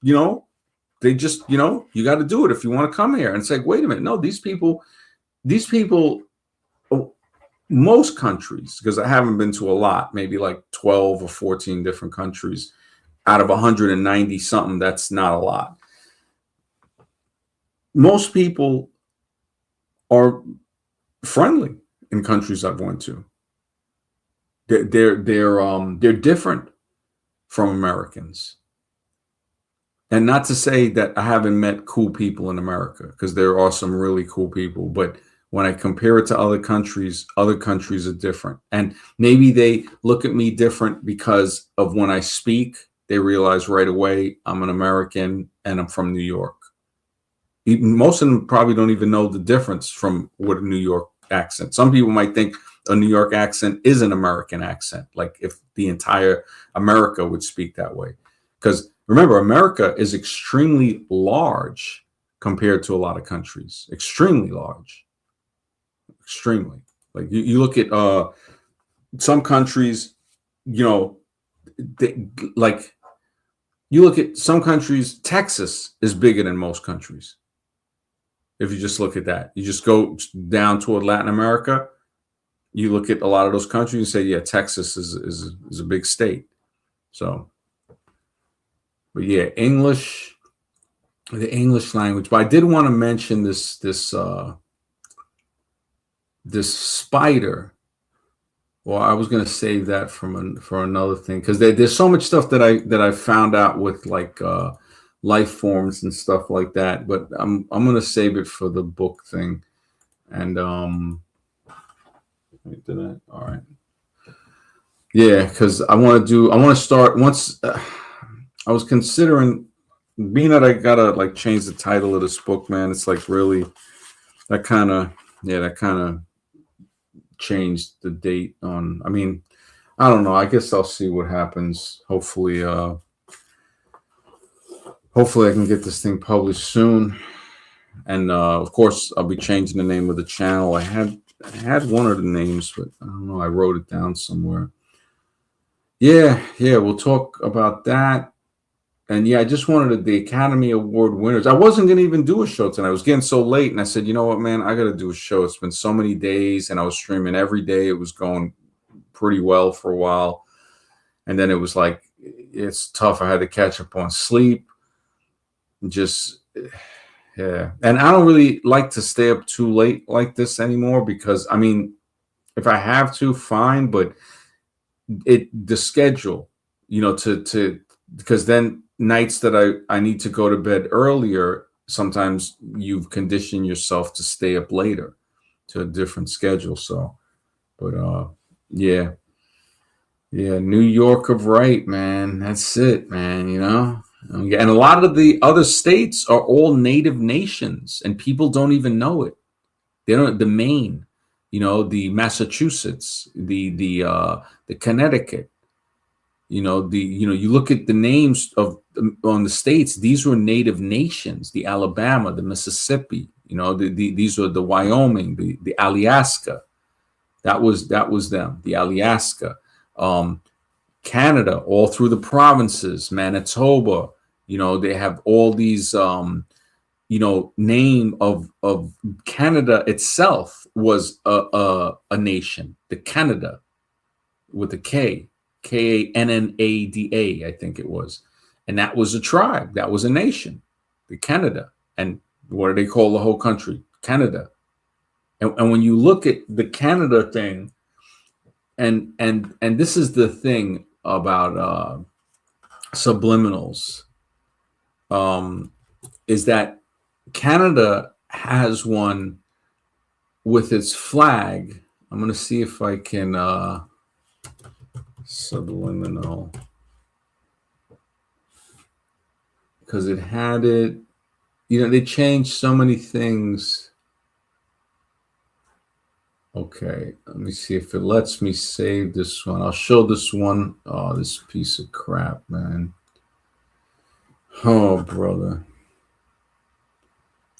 they just, you got to do it if you want to come here. And it's like, wait a minute. No, these people, most countries, because I haven't been to a lot, maybe like 12 or 14 different countries out of 190 something. That's not a lot. Most people are friendly in countries I've went to. They're different. from Americans. And not to say that I haven't met cool people in America, because there are some really cool people. But when I compare it to other countries are different. And maybe they look at me different because of when I speak, they realize right away I'm an American and I'm from New York. Most of them probably don't even know the difference from what a New York accent. Some people might think a New York accent is an American accent, like if the entire America would speak that way. Because remember, America is extremely large compared to a lot of countries. Extremely large. Extremely. Like you look at some countries, you know, like you look at some countries, Texas is bigger than most countries. If you just look at that, you just go down toward Latin America, you look at a lot of those countries and say, yeah, Texas is a big state. So, but yeah, English, the English language. But I did want to mention this spider. Well, I was going to save that for another thing, because there's so much stuff that I found out with like life forms and stuff like that. But I'm going to save it for the book thing. And did I? All right. Yeah, because I want to start once. I was considering, being that I gotta like change the title of this book, man. It's like really that kind of changed the date on. I mean, I don't know. I guess I'll see what happens. Hopefully I can get this thing published soon. And of course, I'll be changing the name of the channel. I had one of the names, but I don't know. I wrote it down somewhere. Yeah, we'll talk about that. And yeah, I just wanted the Academy Award winners. I wasn't going to even do a show tonight. I was getting so late, and I said, you know what, man, I got to do a show. It's been so many days, and I was streaming every day. It was going pretty well for a while. And then it was like, it's tough. I had to catch up on sleep. Just, yeah. And I don't really like to stay up too late like this anymore, because, I mean, if I have to, fine. But the schedule, you know, because then nights that I need to go to bed earlier, sometimes you've conditioned yourself to stay up later to a different schedule. So, but yeah, New York of right, man. That's it, man. You know, and a lot of the other states are all native nations, and people don't even know it. They don't. The Maine, you know, the Massachusetts, the Connecticut. You know, you look at the names on the states, these were native nations, the Alabama, the Mississippi, you know, these are the Wyoming, the Alaska. That was them, the Alaska. Canada, all through the provinces, Manitoba, you know, they have all these, you know, name of Canada itself was a nation, the Canada with a K. Kannada, I think it was. And that was a tribe. That was a nation, the Canada. And what do they call the whole country? Canada. And when you look at the Canada thing, and this is the thing about subliminals, is that Canada has one with its flag. I'm going to see if I can... subliminal, because it had it, you know, they changed so many things. Okay, let me see if it lets me save this one. I'll show this one. Oh, this piece of crap, man. Oh, brother.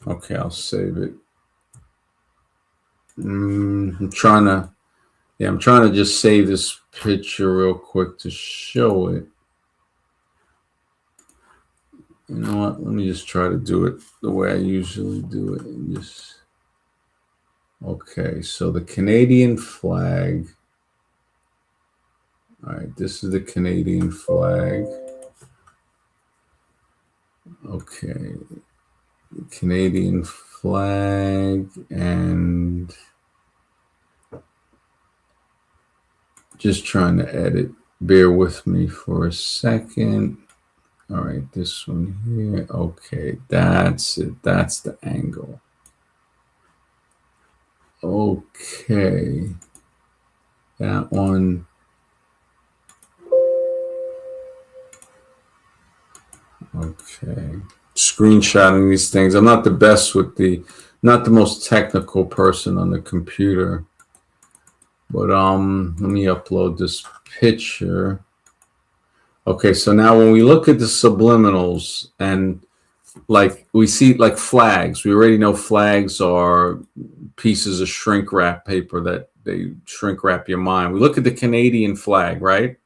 Okay, I'll save it. I'm trying to just save this picture real quick to show it. You know what? Let me just try to do it the way I usually do it. And just, okay, so the Canadian flag. All right, this is the Canadian flag. Okay, the Canadian flag, and just trying to edit Bear with me for a second. All right, this one here. Okay, that's it. That's the angle. Okay, that one. Okay, screenshotting these things. I'm not the best with not the most technical person on the computer, but let me upload this picture. Okay, so now when we look at the subliminals and like we see like flags, we already know flags are pieces of shrink wrap paper that they shrink wrap your mind. We look at the Canadian flag, right?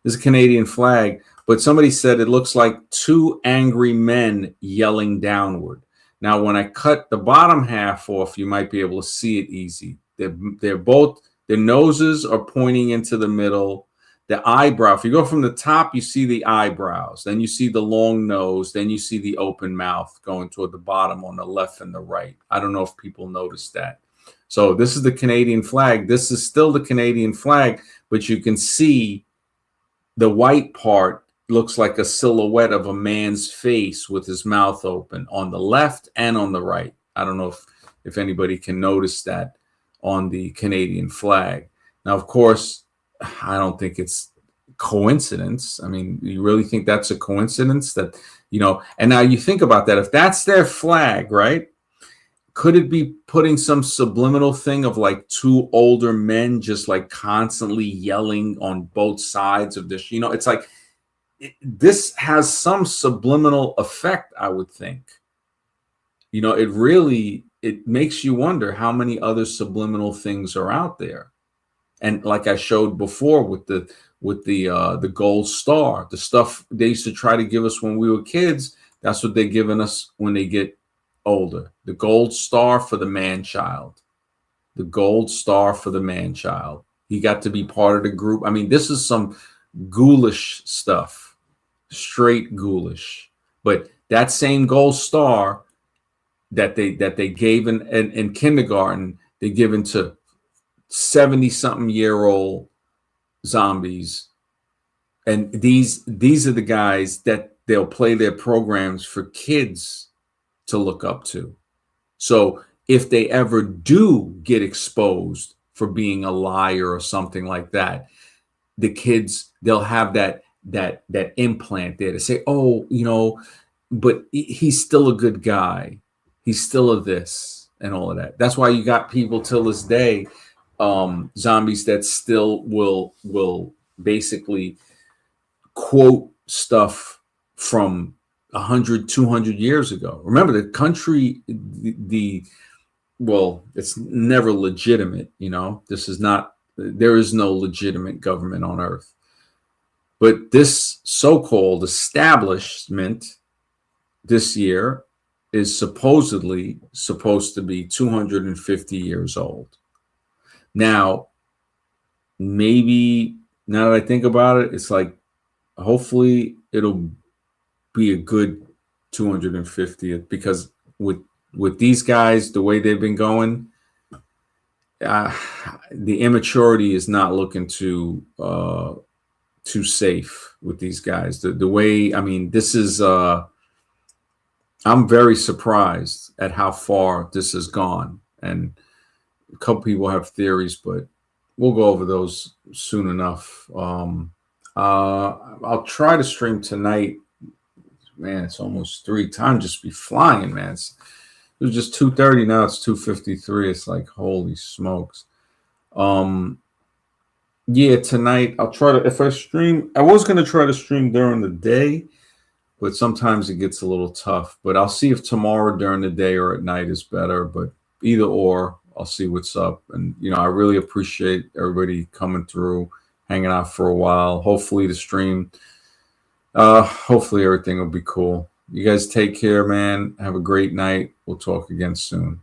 This is a Canadian flag, but somebody said it looks like two angry men yelling downward. Now, when I cut the bottom half off, you might be able to see it easy. They're both, their noses are pointing into the middle. The eyebrow, if you go from the top, you see the eyebrows. Then you see the long nose. Then you see the open mouth going toward the bottom on the left and the right. I don't know if people noticed that. So this is the Canadian flag. This is still the Canadian flag, but you can see the white part looks like a silhouette of a man's face with his mouth open on the left and on the right. I don't know if anybody can notice that on the Canadian flag. Now, of course, I don't think it's coincidence. I mean, you really think that's a coincidence that, and now you think about that. If that's their flag, right? Could it be putting some subliminal thing of like two older men just like constantly yelling on both sides of this? It's like this has some subliminal effect, I would think. It makes you wonder how many other subliminal things are out there. And like I showed before with the gold star, the stuff they used to try to give us when we were kids, that's what they're giving us when they get older. The gold star for the man-child. The gold star for the man-child. He got to be part of the group. I mean, this is some ghoulish stuff. Straight ghoulish. But that same gold star that they gave in kindergarten, they given to 70-something-year-old zombies. And these are the guys that they'll play their programs for kids to look up to. So if they ever do get exposed for being a liar or something like that, the kids, they'll have that implant there to say, oh, but he's still a good guy. He's still a this and all of that. That's why you got people till this day, zombies that still will basically quote stuff from 100, 200 years ago. Remember, the country, it's never legitimate. There is no legitimate government on earth. But this so-called establishment this year is supposedly supposed to be 250 years old. Now, maybe now that I think about it, it's like, hopefully it'll be a good 250th, because with these guys, the way they've been going, the immaturity is not looking too safe with these guys. The way, I mean, this is, I'm very surprised at how far this has gone. And a couple people have theories, but we'll go over those soon enough. I'll try to stream tonight. Man, it's almost 3. Time just be flying, man. It was just 2:30. Now it's 2:53. It's like, holy smokes. Yeah, tonight I'll try to, if I stream, I was going to try to stream during the day, but sometimes it gets a little tough. But I'll see if tomorrow during the day or at night is better. But either or, I'll see what's up. And, I really appreciate everybody coming through, hanging out for a while. Hopefully the stream, hopefully everything will be cool. You guys take care, man. Have a great night. We'll talk again soon.